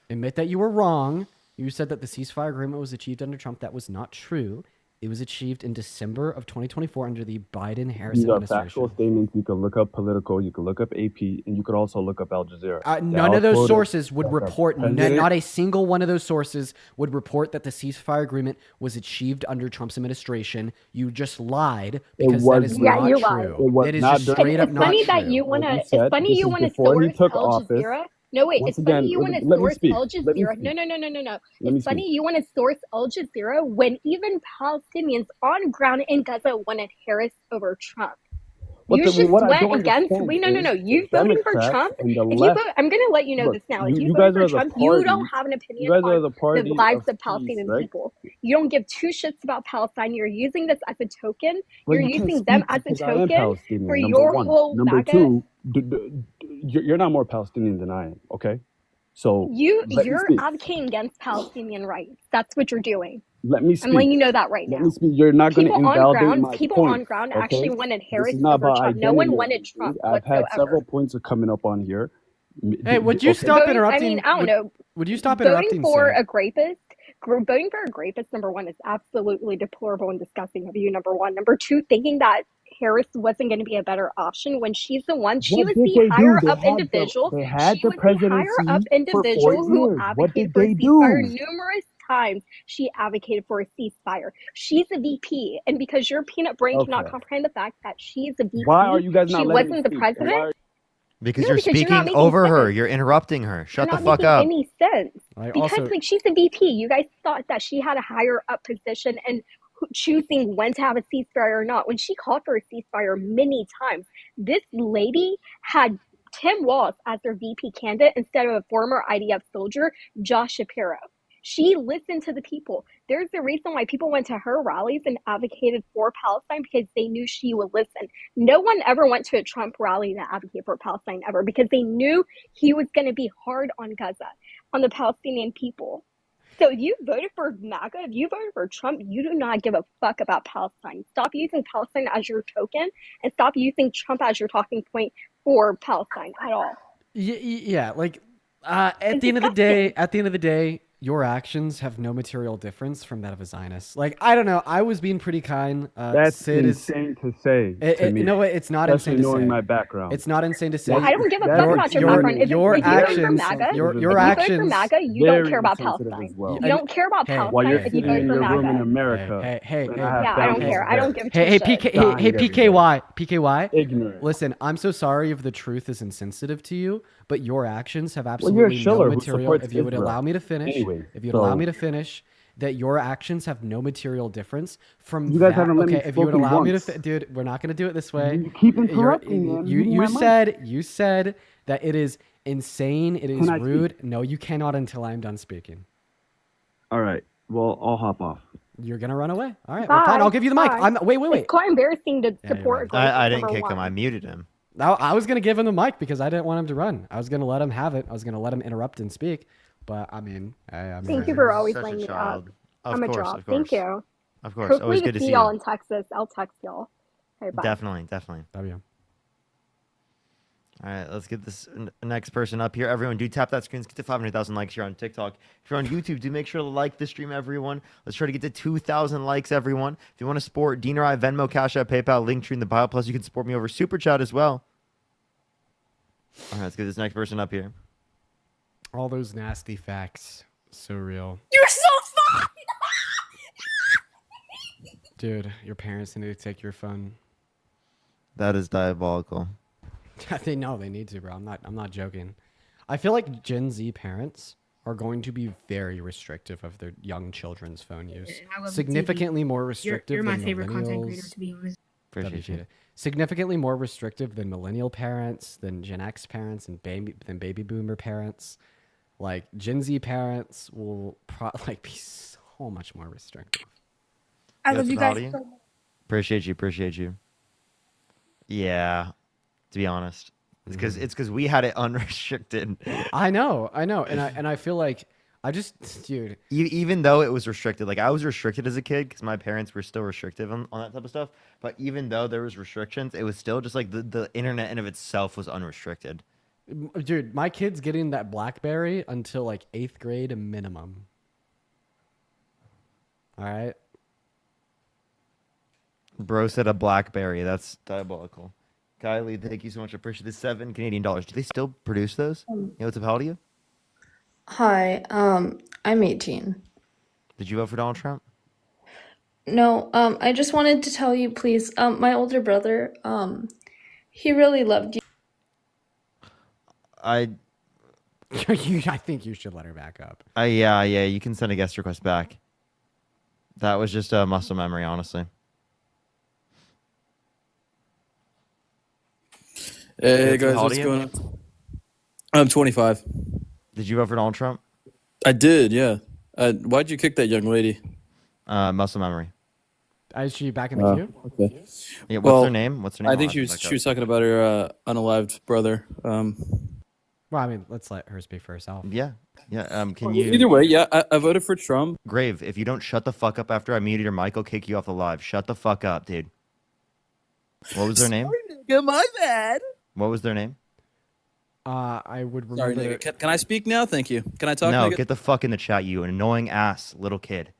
Admit that you were wrong. You said that the ceasefire agreement was achieved under Trump. That was not true. It was achieved in December of 2024 under the Biden-Harris administration. These are factual statements. You can look up Political, you can look up AP, and you could also look up Al Jazeera. None of those sources would report, not a single one of those sources would report that the ceasefire agreement was achieved under Trump's administration. You just lied because that is not true. That is just straight up not true. It's funny you want to source Al Jazeera. No, wait, it's funny you want to source Al Jazeera. No. It's funny you want to source Al Jazeera when even Palestinians on ground in Gaza wanted Harris over Trump. You just went against. Wait, no. You voting for Trump? I'm going to let you know this now. If you vote for Trump, you don't have an opinion on the lives of Palestinian people. You don't give two shits about Palestine. You're using this as a token. You're using them as a token for your whole. Number two, you're not more Palestinian than I am. Okay, so you're advocating against Palestinian rights. That's what you're doing. Let me speak. I'm letting you know that right now. Let me speak. You're not going to invalidate my People point, on ground okay? actually wanted Harris This is not over about Trump. identity. No one wanted Trump I've whatsoever. had several points of coming up on here. Hey, would you stop interrupting? I mean, I don't know. Would you stop interrupting? Voting for a rapist, number one, is absolutely deplorable and disgusting of you, number one. Number two, thinking that Harris wasn't going to be a better option when she's the one. She was the higher up individual. They had the presidency individual for 4 who years. advocated What did for they a do? ceasefire numerous times. She advocated for a ceasefire. She's a VP, and because your peanut brain cannot comprehend the fact that she's a VP, why are you guys not she letting wasn't the me speak? president. Because No, you're because you're not speaking making over her. sense. You're interrupting her. Shut the Not fuck making up. any sense. I Because also- like she's a VP. You guys thought that she had a higher up position and choosing when to have a ceasefire or not. When she called for a ceasefire many times, this lady had Tim Walz as their VP candidate instead of a former IDF soldier, Josh Shapiro. She listened to the people. There's the reason why people went to her rallies and advocated for Palestine, because they knew she would listen. No one ever went to a Trump rally to advocate for Palestine ever, because they knew he was going to be hard on Gaza, on the Palestinian people. So if you voted for MAGA, if you voted for Trump, you do not give a fuck about Palestine. Stop using Palestine as your token and stop using Trump as your talking point for Palestine at all. Yeah, like at the end of the day, your actions have no material difference from that of a Zionist. Like, I don't know. I was being pretty kind. That's Sid insane to say. To me. You know what? It's not Especially insane to say. knowing my background. It's not insane to say. I don't give a fuck about your background. If you vote for MAGA, you don't care about Palestine. Well. You don't care about Palestine While you're if you sitting vote in for your room in MAGA. America. Hey. Yeah, I don't care. I don't give a Hey, shit. PKY. Ignorant. Listen, I'm so sorry if the truth is insensitive to you, but your actions have you're a absolutely no shiller who material. supports If you would Israel. allow me to finish, that your actions have no material difference from You guys that. haven't let me If you would spoken allow once. me to, dude, we're not going to do it this way. You keep interrupting, man. You said that it is insane. It is Can I rude. speak? No, you cannot until I'm done speaking. All right. Well, I'll hop off. You're gonna run away. All right, well, fine. I'll give you the mic. Bye. Wait. It's quite embarrassing to support. I didn't kick him. I muted him. I was gonna give him the mic because I didn't want him to run. I was gonna let him have it. I was gonna let him interrupt and speak. But I mean, Thank you for always Such a letting me up. child. I'm a drop. Thank you. Of course. Hopefully Always good to see y'all you. in Texas. I'll text y'all. Okay, bye. Definitely. W. All right, let's get this next person up here. Everyone, do tap that screen. Let's get to 500,000 likes here on TikTok. If you're on YouTube, do make sure to like the stream, everyone. Let's try to get to 2,000 likes, everyone. If you want to support Dean or I, Venmo, Cash App, PayPal, Linktree in the bio. Plus, you can support me over Super Chat as well. All right, let's get this next person up here. All those nasty facts. So real. You're so fun! Dude, your parents need to take your phone. That is diabolical. They know they need to, bro. I'm not joking. I feel like Gen Z parents are going to be very restrictive of their young children's phone use. I love Significantly more restrictive You're my than favorite content millennials. creator, to be honest. Appreciate you. Significantly more restrictive than millennial parents, than Gen X parents, and baby boomer parents. Like Gen Z parents will be so much more restrictive. I love you guys Value? so much. Appreciate you. Yeah, to be honest, it's because we had it unrestricted. I know, and I feel like dude. Even though it was restricted, like I was restricted as a kid because my parents were still restrictive on that type of stuff. But even though there was restrictions, it was still just like the internet in of itself was unrestricted. Dude, my kid's getting that BlackBerry until like 8th grade minimum. All right. Bro said a BlackBerry. That's diabolical. Kylie, thank you so much. I appreciate the $7 Canadian. Do they still produce those? You know what's up? How old are you? Hi, I'm 18. Did you vote for Donald Trump? No, I just wanted to tell you, please, my older brother, he really loved you. I think you should let her back up. Yeah, you can send a guest request back. That was just a muscle memory, honestly. Hey guys, what's going on? I'm 25. Did you vote for Donald Trump? I did, yeah. Why'd you kick that young lady? Muscle memory. Is she back in the queue? Okay. Yeah, what's her name? What's her name? I think she was talking about her unalived brother. Well, I mean, let's let her speak for herself. Yeah. Can you? Either way, yeah, I voted for Trump. Grave, if you don't shut the fuck up after I muted your mic, I'll kick you off the live. Shut the fuck up, dude. What was their name? My bad. What was their name? I would remember. Sorry, nigga. Can I speak now? Thank you. Can I talk? No, nigga? get the fuck in the chat, you annoying ass little kid.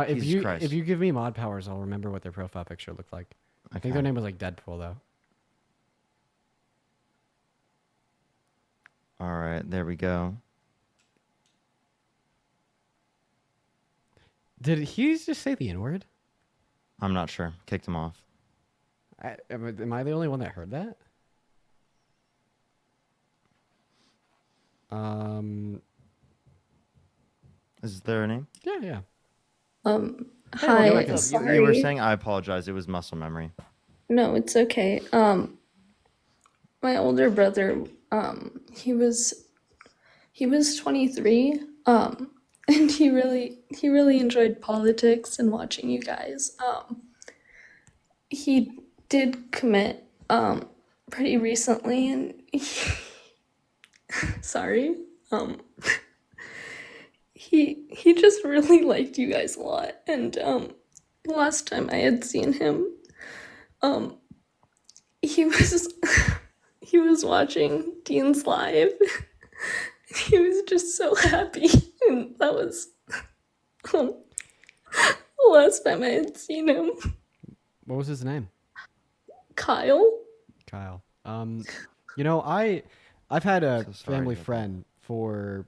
Jesus Christ. If you give me mod powers, I'll remember what their profile picture looked like. I think their name was like Deadpool though. All right, there we go. Did he just say the N-word? I'm not sure. Kicked him off. Am I the only one that heard that? Is there a name? Yeah. Hi, You sorry. were saying I apologize. It was muscle memory. No, it's okay. My older brother, he was 23, and he really enjoyed politics and watching you guys. He did commit pretty recently, and sorry. He just really liked you guys a lot, and the last time I had seen him, he was watching Dean's live. He was just so happy, and that was the last time I had seen him. What was his name? Kyle. You know, I've had a family friend for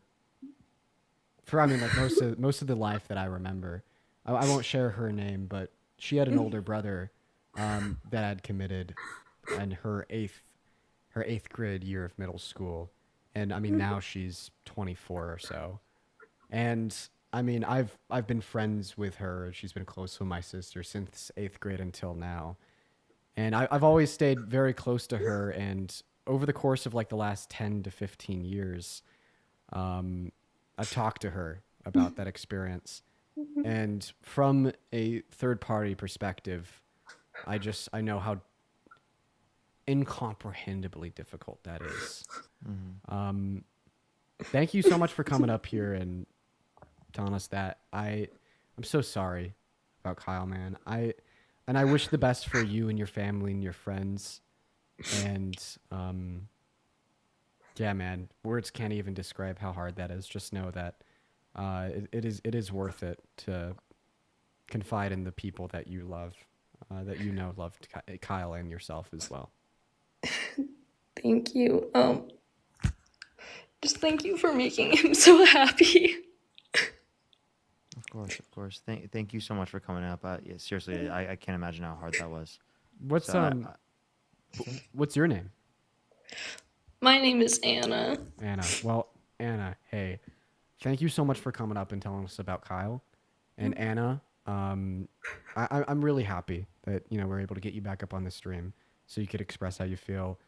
I mean, like most of the life that I remember. I won't share her name, but she had an older brother that had committed in her eighth grade year of middle school, and I mean now she's 24 or so, and I mean I've been friends with her. She's been close with my sister since 8th grade until now, and I've always stayed very close to her. And over the course of like the last 10 to 15 years, I've talked to her about that experience. And from a third party perspective, I know how incomprehendibly difficult that is. Thank you so much for coming up here and telling us that. I'm so sorry about Kyle, man. I wish the best for you and your family and your friends. And Yeah, man. Words can't even describe how hard that is. Just know that it is worth it to confide in the people that you love, that you know loved Kyle and yourself as well. Thank you. Just thank you for making him so happy. Of course, of course. Thank you so much for coming up. Yeah, seriously, I can't imagine how hard that was. What's So, what's your name? My name is Anna. Anna. Well, Anna, hey, thank you so much for coming up and telling us about Kyle. And Anna, I'm really happy that we're able to get you back up on the stream so you could express how you feel.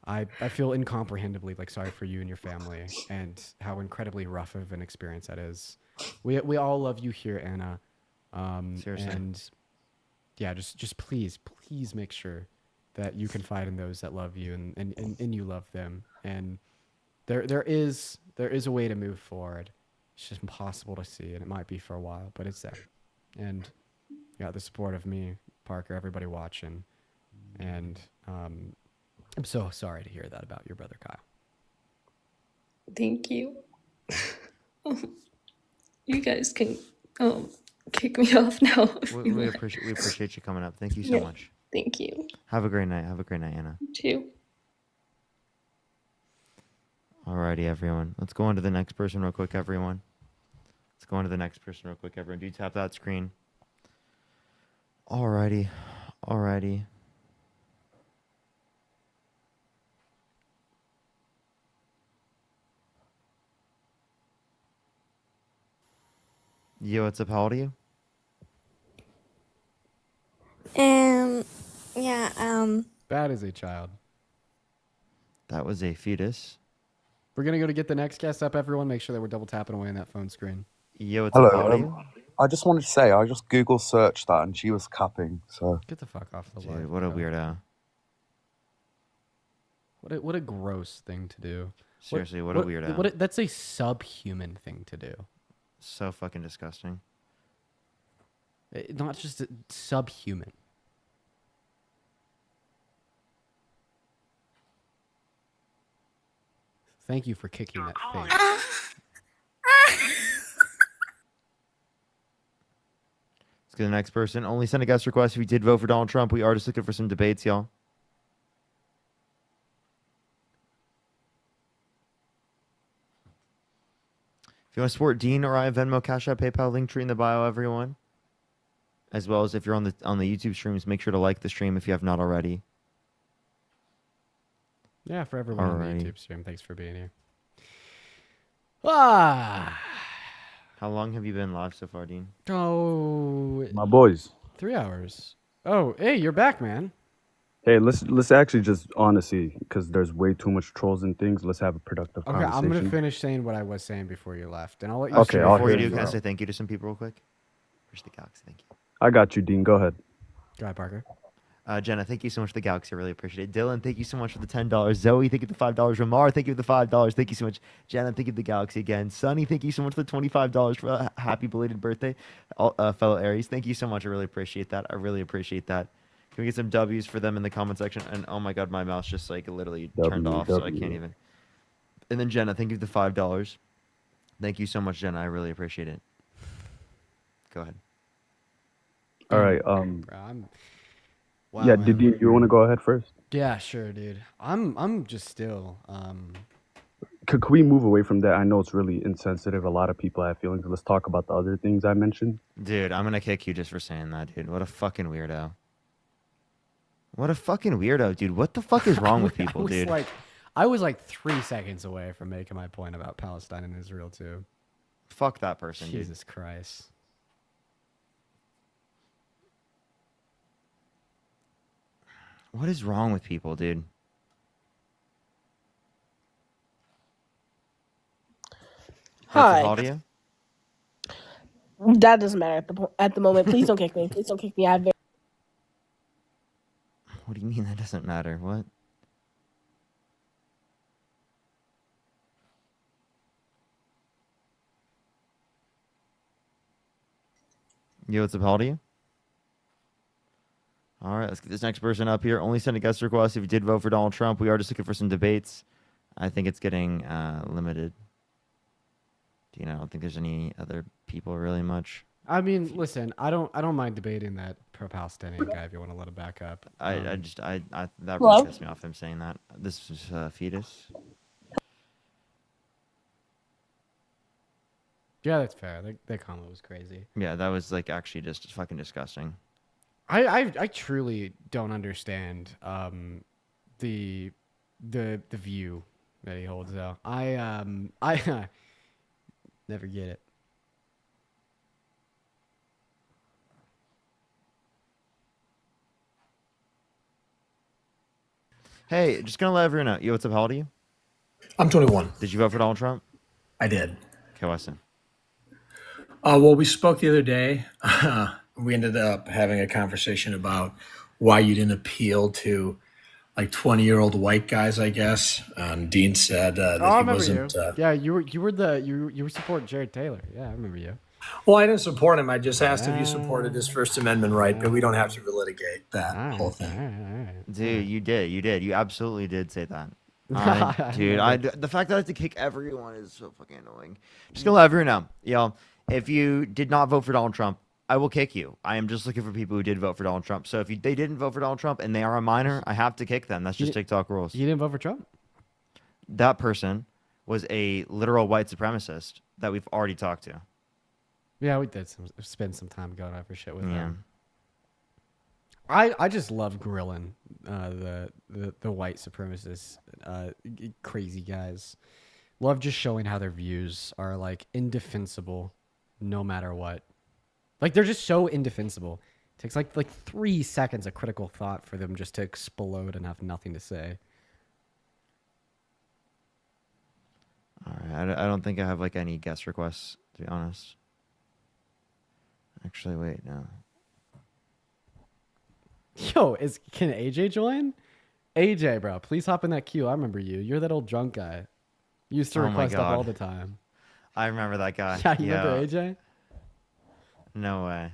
I feel incomprehendibly sorry for you and your family and how incredibly rough of an experience that is. We all love you here, Anna. Seriously. And yeah, just please make sure that you confide in those that love you and you love them. And there is a way to move forward. It's just impossible to see, and it might be for a while, but it's there. And you got the support of me, Parker, everybody watching. And I'm so sorry to hear that about your brother Kyle. Thank you. You guys can kick me off now. We appreciate you coming up. Thank you so much. Thank you. Have a great night. Have a great night, Anna. You too. Alrighty, everyone. Let's go on to the next person real quick, everyone. Let's go on to the next person real quick, everyone. Do tap that screen. Alrighty. Yo, what's up? How old are you? That is a child. That was a fetus. We're gonna go to get the next guest up, everyone. Make sure that we're double tapping away on that phone screen. Yo, what's up? How old are you? I just wanted to say, I just Google searched that and she was capping, so. Get the fuck off the Dude, live, what a bro. weirdo. What a gross thing to do. Seriously, what a weirdo. That's a subhuman thing to do. So fucking disgusting. Not just subhuman. Thank you for kicking that thing. Let's go to the next person. Only send a guest request if you did vote for Donald Trump. We are just looking for some debates, y'all. If you want to support Dean or I, Venmo, Cash App, PayPal, link tree in the bio, everyone. As well as if you're on the YouTube streams, make sure to like the stream if you have not already. Yeah, for everyone on the Alrighty. YouTube stream, thanks for being here. Ah. How long have you been live so far, Dean? Oh, My boys. 3 hours. Oh, hey, you're back, man. Hey, let's actually just honestly, because there's way too much trolls and things. Let's have a productive Okay, conversation. I'm gonna finish saying what I was saying before you left, and I'll let you. Okay, start. I'll Before hear you do, you can I out. say thank you to some people real quick? Where's the Galaxy? Thank you. I got you, Dean. Go ahead. Go ahead, Parker. Jenna, thank you so much for the Galaxy. I really appreciate it. Dylan, thank you so much for the $10. Zoe, thank you for the $5. Ramar, thank you for the $5. Thank you so much. Jenna, thank you for the Galaxy again. Sunny, thank you so much for the $25 for a happy belated birthday. Fellow Aries, thank you so much. I really appreciate that. Can we get some W's for them in the comment section? And oh my god, my mouse just literally turned off, so I can't even. And then Jenna, thank you for the $5. Thank you so much, Jenna. I really appreciate it. Go ahead. All right. Wow, yeah. man. Did you want to go ahead first? Yeah, sure, dude. I'm just still. Could we move away from that? I know it's really insensitive. A lot of people have feelings. Let's talk about the other things I mentioned. Dude, I'm gonna kick you just for saying that, dude. What a fucking weirdo. What a fucking weirdo, dude. What the fuck is wrong with people, dude? I was 3 seconds away from making my point about Palestine and Israel too. Fuck that person, dude. Jesus Christ. What is wrong with people, dude? Hi. How old are you? That doesn't matter at the moment. Please don't kick me. Please don't kick me. I have very What do you mean that doesn't matter? What? Yo, what's up? How old are you? All right, let's get this next person up here. Only send a guest request if you did vote for Donald Trump. We are just looking for some debates. I think it's getting limited. I don't think there's any other people really much. I mean, listen, I don't mind debating that pro-Palestinian guy if you want to let him back up. That really Hello? pissed me off him saying that. This is fetus. Yeah, that's fair. That comment was crazy. Yeah, that was like actually just fucking disgusting. I truly don't understand the view that he holds though. I never get it. Hey, just gonna let everyone know. Yo, what's up? How old are you? I'm 21. Did you vote for Donald Trump? I did. Okay, Weston. Well, we spoke the other day. We ended up having a conversation about why you didn't appeal to like 20-year-old white guys, I guess. Dean said that I he remember wasn't. you. Yeah, you were supporting Jared Taylor. Yeah, I remember you. Well, I didn't support him. I just asked if you supported his First Amendment right, but we don't have to relitigate that whole thing. Dude, you did. You absolutely did say that. The fact that I have to kick everyone is so fucking annoying. Just gonna let everyone know. Yo, if you did not vote for Donald Trump, I will kick you. I am just looking for people who did vote for Donald Trump. So if they didn't vote for Donald Trump and they are a minor, I have to kick them. That's just TikTok rules. You didn't vote for Trump? That person was a literal white supremacist that we've already talked to. Yeah, we did spend some time going over shit with him. I just love grilling the white supremacist crazy guys. Love just showing how their views are like indefensible no matter what. Like they're just so indefensible. It takes like 3 seconds of critical thought for them just to explode and have nothing to say. All right, I don't think I have like any guest requests, to be honest. Actually, wait, no. Yo, can AJ join? AJ, bro, please hop in that queue. I remember you. You're that old drunk guy. You used to request up all the time. I remember that guy. Yeah, you remember AJ? No way.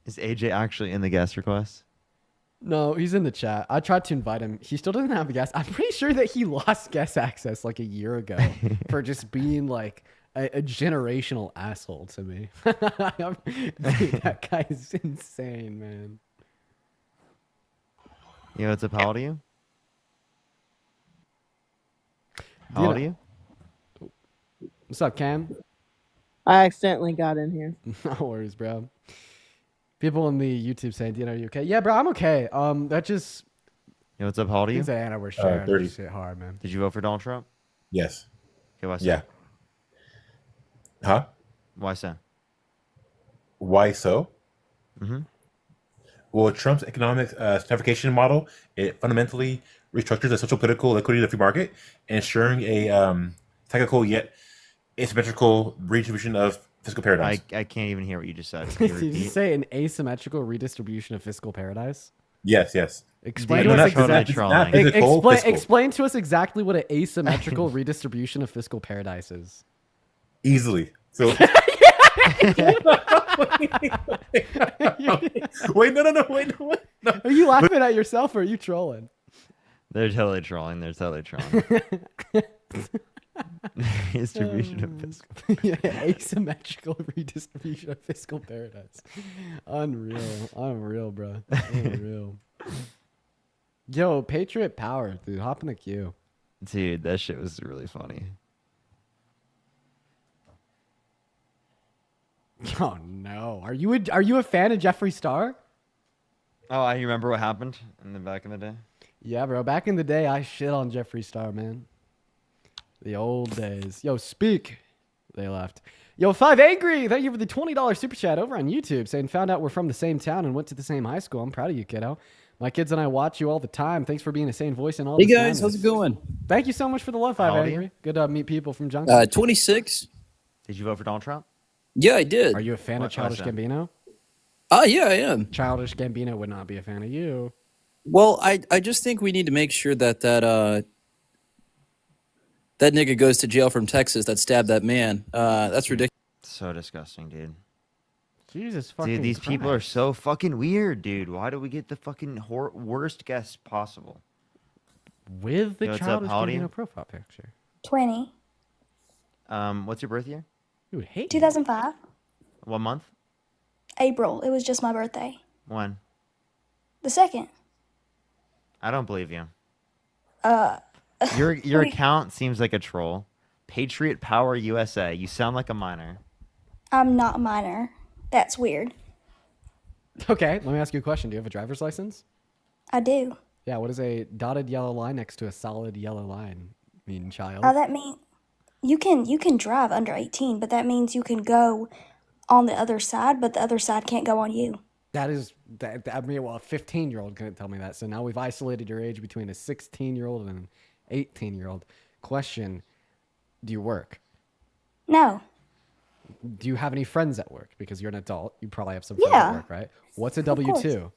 Is AJ actually in the guest request? No, he's in the chat. I tried to invite him. He still doesn't have a guest. I'm pretty sure that he lost guest access like a year ago for just being like a generational asshole to me. Dude, that guy is insane, man. Yo, what's up? How old are you? How old are you? What's up, Cam? I accidentally got in here. No worries, bro. People in the YouTube saying, "Dino, are you okay?" Yeah, bro, I'm okay. That just. Yo, what's up? How old are you? Things that Anna were sharing 30. shit hard, man. Did you vote for Donald Trump? Yes. Okay, why so? Yeah. Huh? Why so? Why so? Mm-hmm. Well, Trump's economic stratification model, it fundamentally restructures the social political liquidity of the free market, ensuring a technical yet asymmetrical redistribution of fiscal paradigms. I can't even hear what you just said. Did you say an asymmetrical redistribution of fiscal paradise? Yes. Explain to us exactly what an asymmetrical redistribution of fiscal paradise is. Easily. So wait, no. Are you laughing at yourself or are you trolling? They're totally trolling. Distribution of fiscal. Yeah, asymmetrical redistribution of fiscal paradise. Unreal, bro. Unreal. Yo, Patriot Power, dude. Hop in the queue. Dude, that shit was really funny. Oh no. Are you a fan of Jeffree Star? Oh, I remember what happened back in the day. Yeah, bro. Back in the day, I shit on Jeffree Star, man. The old days. Yo, speak. They left. Yo, 5 Angry. Thank you for the $20 super chat over on YouTube saying, found out we're from the same town and went to the same high school. I'm proud of you, kiddo. My kids and I watch you all the time. Thanks for being a sane voice and all Hey this guys, how's it going? Thank you so much for the love, 5 How old are Angry. Good to meet people from Junction. 26. Did you vote for Donald Trump? Yeah, I did. Are you a fan of Childish Gambino? Yeah, I am. Childish Gambino would not be a fan of you. Well, I just think we need to make sure that that nigga goes to jail from Texas that stabbed that man. That's ridiculous. So disgusting, dude. Jesus fucking Dude, these Christ. people are so fucking weird, dude. Why do we get the fucking worst guests possible? With the Yo, what's up? childish How old are you? Gambino profile picture. 20. What's your birth year? You would hate 2005. What month? April. It was just my birthday. When? The 2nd. I don't believe you. Uh. Your account seems like a troll. Patriot Power USA. You sound like a minor. I'm not a minor. That's weird. Okay, let me ask you a question. Do you have a driver's license? I do. Yeah, what does a dotted yellow line next to a solid yellow line mean, child? That means you can drive under 18, but that means you can go on the other side, but the other side can't go on you. I mean, well, a 15-year-old couldn't tell me that. So now we've isolated your age between a 16-year-old and an 18-year-old. Question, do you work? No. Do you have any friends at work? Because you're an adult. You probably have some friends at work, right? What's a W-2?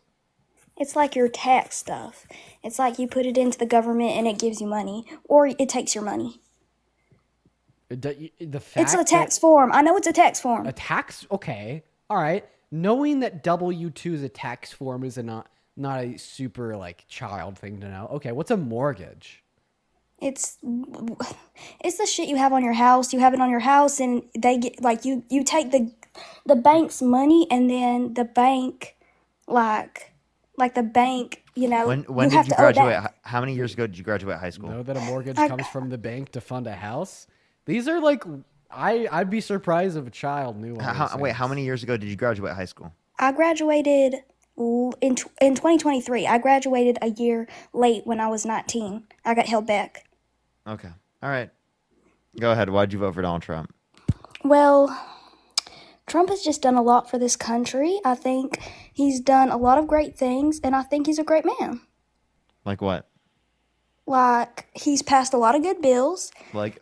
It's like your tax stuff. It's like you put it into the government and it gives you money, or it takes your money. It's a tax form. I know it's a tax form. A tax? Okay. All right. Knowing that W-2 is a tax form is not a super like child thing to know. Okay, what's a mortgage? It's the shit you have on your house. You have it on your house, and they get like you take the bank's money, and then the bank like the bank, you know. When did you graduate? How many years ago did you graduate high school? Know that a mortgage comes from the bank to fund a house. These are like I'd be surprised if a child knew. Wait, how many years ago did you graduate high school? I graduated in 2023. I graduated a year late when I was 19. I got held back. Okay. All right. Go ahead. Why'd you vote for Donald Trump? Well, Trump has just done a lot for this country. I think he's done a lot of great things, and I think he's a great man. Like what? Like, he's passed a lot of good bills. Like?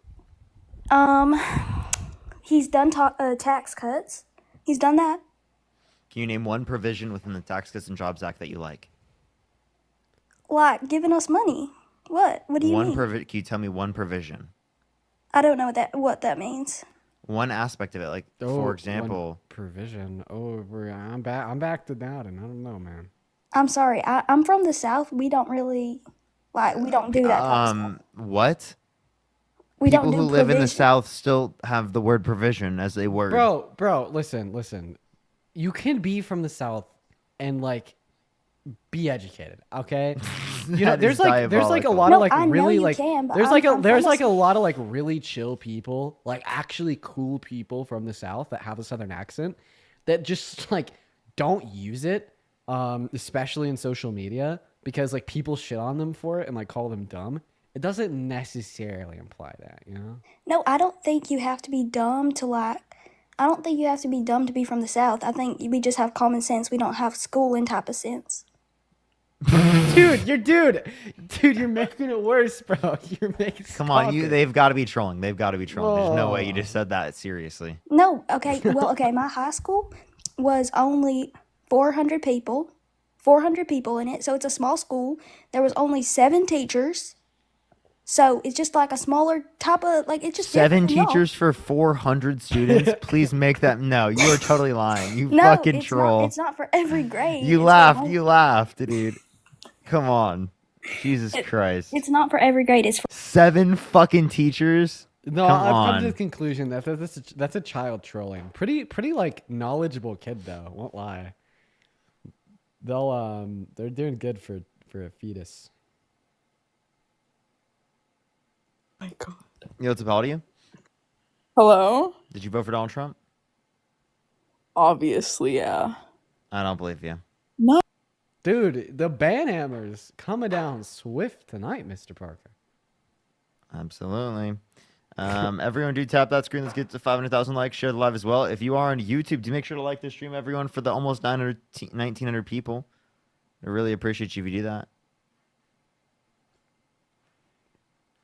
He's done tax cuts. He's done that. Can you name one provision within the Tax Cuts and Jobs Act that you like? Like, giving us money. What? What do you mean? Can you tell me one provision? I don't know what that means. One aspect of it, like for example, provision. I'm back to that, and I don't know, man. I'm sorry. I'm from the South. We don't really we don't do that type of stuff. What? People who live in the South still have the word provision as a word. Bro, listen. You can be from the South and like be educated, okay? You know, there's like a lot of like really like there's like a lot of like really chill people, like actually cool people from the South that have a Southern accent that just like don't use it, especially in social media, because like people shit on them for it and like call them dumb. It doesn't necessarily imply that, you know? No, I don't think you have to be dumb to I don't think you have to be dumb to be from the South. I think we just have common sense. We don't have schooling type of sense. Dude, you're making it worse, bro. You're making Come on, they've got to be trolling. There's no way you just said that seriously. No, okay. Well, okay, my high school was only 400 people in it. So it's a small school. There was only 7 teachers. So it's just like a smaller type of it's just 7 teachers for 400 students. Please make that. No, you are totally lying. You fucking troll. It's not for every grade. You laughed, dude. Come on, Jesus Christ. It's not for every grade. It's for 7 fucking teachers. No, I've come to the conclusion that that's a child trolling. Pretty like knowledgeable kid though. Won't lie. They're doing good for a fetus. My God. Yo, what's up, how old are you? Hello? Did you vote for Donald Trump? Obviously, yeah. I don't believe you. No. Dude, the banhammers coming down swift tonight, Mr. Parker. Absolutely. Everyone do tap that screen. Let's get to 500,000 likes. Share the live as well. If you are on YouTube, do make sure to like this stream, everyone, for the almost 1,900 people. I really appreciate you if you do that.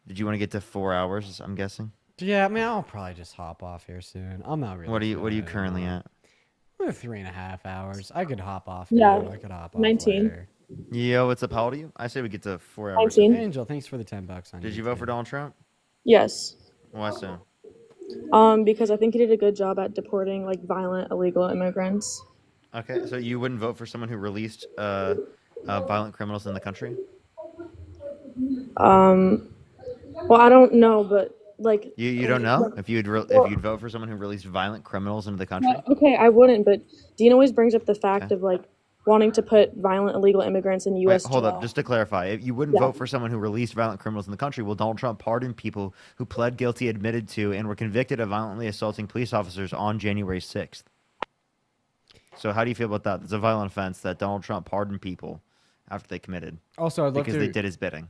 Did you want to get to 4 hours, I'm guessing? Yeah, I mean, I'll probably just hop off here soon. I'm not really. What are you currently at? We're 3.5 hours. I could hop off. Yeah, I could hop off 19. later. Yo, what's up? How old are you? I say we get to 4 hours. 19. Angel, thanks for the $10 on Did you vote for Donald Trump? Yes. Why so? Because I think he did a good job at deporting like violent illegal immigrants. Okay, so you wouldn't vote for someone who released violent criminals in the country? Well, I don't know, but like, You don't know if you'd if you'd vote for someone who released violent criminals into the country? okay, I wouldn't. But Dean always brings up the fact of like wanting to put violent illegal immigrants in Wait, U.S. hold jail. up, just to clarify, if you wouldn't vote for someone who released violent criminals in the country, well, Donald Trump pardoned people who pled guilty, admitted to, and were convicted of violently assaulting police officers on January 6th. So how do you feel about that? It's a violent offense that Donald Trump pardoned people after they committed. Also, I'd love because they did his bidding.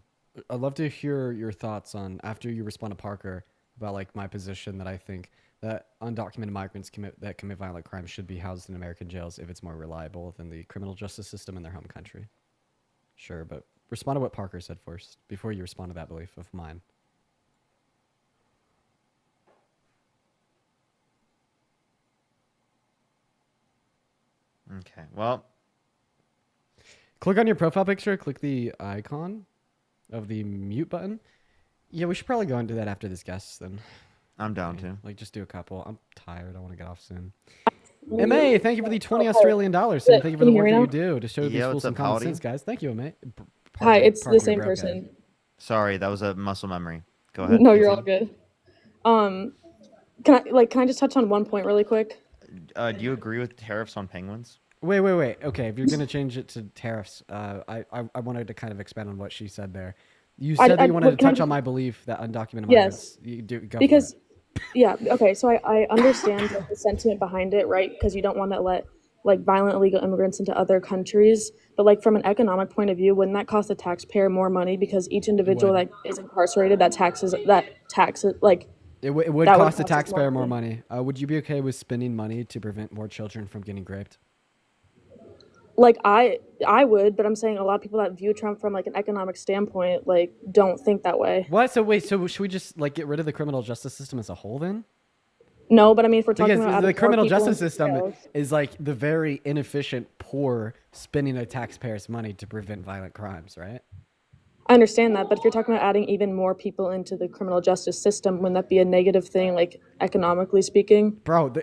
I'd love to hear your thoughts on, after you respond to Parker, about like my position that I think that undocumented migrants that commit violent crimes should be housed in American jails if it's more reliable than the criminal justice system in their home country. Sure, but respond to what Parker said first before you respond to that belief of mine. Okay, well, click on your profile picture, click the icon of the mute button. Yeah, we should probably go into that after this guest then. I'm down to. Like, just do a couple. I'm tired. I want to get off soon. MA, thank you for the 20 Australian dollars. Thank you for the work that you do to show these fools some common sense, guys. Thank you, MA. Hi, it's the same person. Sorry, that was a muscle memory. Go ahead. No, you're all good. Can I just touch on one point really quick? Do you agree with tariffs on penguins? Wait. Okay, if you're gonna change it to tariffs, I wanted to kind of expand on what she said there. You said that you wanted to touch on my belief that undocumented migrants. Yes. Go because, yeah, okay. So I understand the sentiment behind it, right? Because you don't want to let like violent illegal immigrants into other countries. But like from an economic point of view, wouldn't that cost the taxpayer more money because each individual that is incarcerated that taxes like. It would cost the taxpayer more money. Would you be okay with spending money to prevent more children from getting raped? Like I would, but I'm saying a lot of people that view Trump from like an economic standpoint, like don't think that way. What? So wait, so should we just like get rid of the criminal justice system as a whole then? No, but I mean, if we're talking about the criminal justice system is like the very inefficient, poor spending of taxpayers' money to prevent violent crimes, right? I understand that, but if you're talking about adding even more people into the criminal justice system, wouldn't that be a negative thing, like economically speaking? Bro,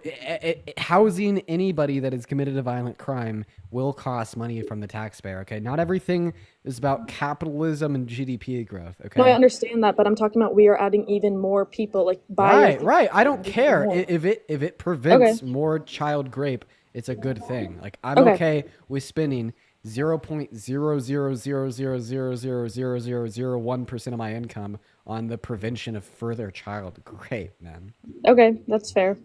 housing anybody that has committed a violent crime will cost money from the taxpayer, okay? Not everything is about capitalism and GDP growth, okay? No, I understand that, but I'm talking about we are adding even more people, like by Right. I don't care if it prevents more child rape. It's a good thing. Like I'm okay with spending 0.0000000001% of my income on the prevention of further child rape, man. Okay, that's fair.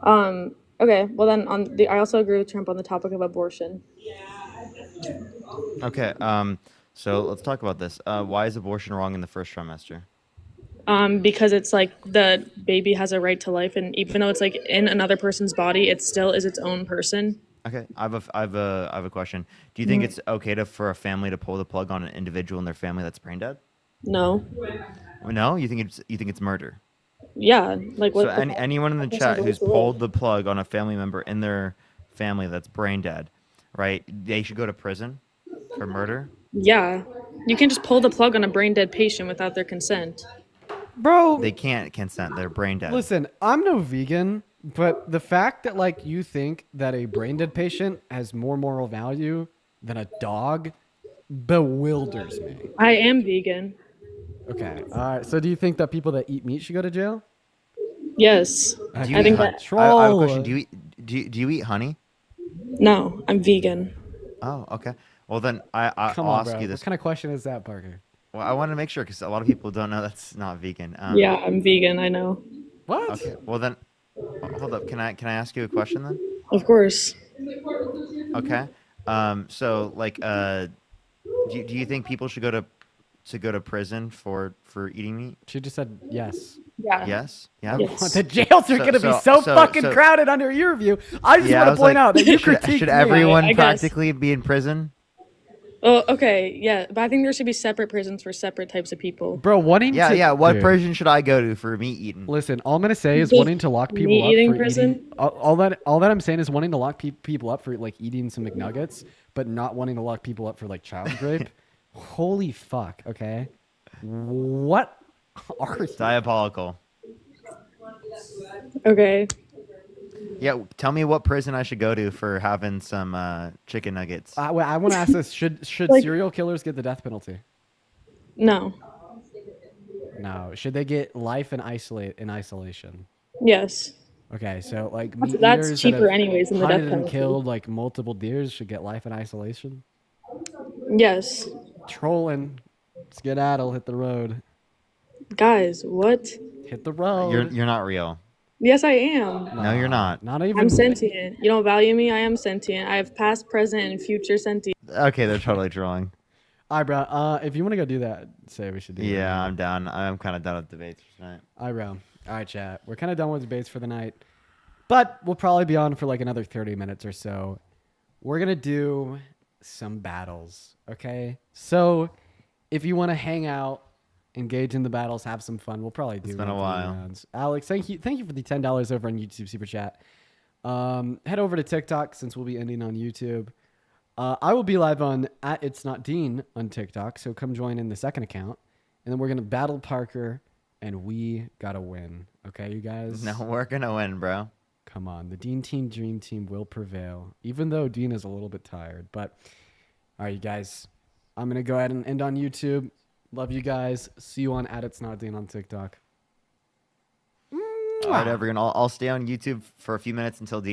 Okay, well then I also agree with Trump on the topic of abortion. Okay, so let's talk about this. Why is abortion wrong in the first trimester? Because it's like the baby has a right to life, and even though it's like in another person's body, it still is its own person. Okay, I have a question. Do you think it's okay for a family to pull the plug on an individual in their family that's brain dead? No. No, you think it's murder? Yeah, like what? So anyone in the chat who's pulled the plug on a family member in their family that's brain dead, right? They should go to prison for murder. Yeah, you can just pull the plug on a brain dead patient without their consent. Bro, they can't consent. They're brain dead. Listen, I'm no vegan. But the fact that like you think that a brain dead patient has more moral value than a dog bewilders me. I am vegan. Okay. All right. So do you think that people that eat meat should go to jail? Yes. I think that. I have a question. Do you eat honey? No, I'm vegan. Oh, okay. Well then I'll ask you this. What kind of question is that, Parker? Well, I want to make sure because a lot of people don't know that's not vegan. Yeah, I'm vegan. I know. What? Okay. Well then. Hold up. Can I ask you a question then? Of course. Okay. So like, do you think people should go to prison for eating meat? She just said yes. Yeah. Yes. Yeah. Yes. The jails are going to be so fucking crowded under your view. I just want to point out that you critiqued should everyone practically be in prison? Oh, okay, yeah, but I think there should be separate prisons for separate types of people. Bro, wanting to... Yeah, what prison should I go to for meat eating? Listen, all I'm going to say is wanting to lock people up for prison? eating... All that I'm saying is wanting to lock people up for, like, eating some McNuggets, but not wanting to lock people up for, like, child rape. Holy fuck, okay? What are you? Diabolical. Okay. Yeah, tell me what prison I should go to for having some chicken nuggets. I want to ask this: Should Like- serial killers get the death penalty? No. No. Should they get life in isolation? Yes. Okay, so like That's deers that cheaper have anyways than the death hunted and penalty. killed like multiple deers should get life in isolation. Yes. Trolling, skedaddle, hit the road. Guys, what? Hit the road. You're not real. Yes, I am. No, you're not. Not even. I'm sentient. You don't value me? I am sentient. I have past, present, and future sentient. Okay, they're totally trolling. All right, bro. If you want to go do that, say we should do that. Yeah, I'm down. I'm kind of done with debates for tonight. All right, bro. All right, chat. We're kind of done with debates for the night, but we'll probably be on for like another 30 minutes or so. We're gonna do some battles, okay? So, if you want to hang out, engage in the battles, have some fun, we'll probably do. It's been a 3 while. rounds. Alex, thank you for the $10 over on YouTube Super Chat. Head over to TikTok since we'll be ending on YouTube. I will be live on @It'sNotDean on TikTok, so come join in the second account, and then we're gonna battle Parker, and we gotta win. Okay, you guys? No, we're gonna win, bro. Come on, the Dean Team Dream Team will prevail, even though Dean is a little bit tired. But all right, you guys, I'm gonna go ahead and end on YouTube. Love you guys. See you on @It'sNotDean on TikTok. All right, everyone. I'll stay on YouTube for a few minutes until Dean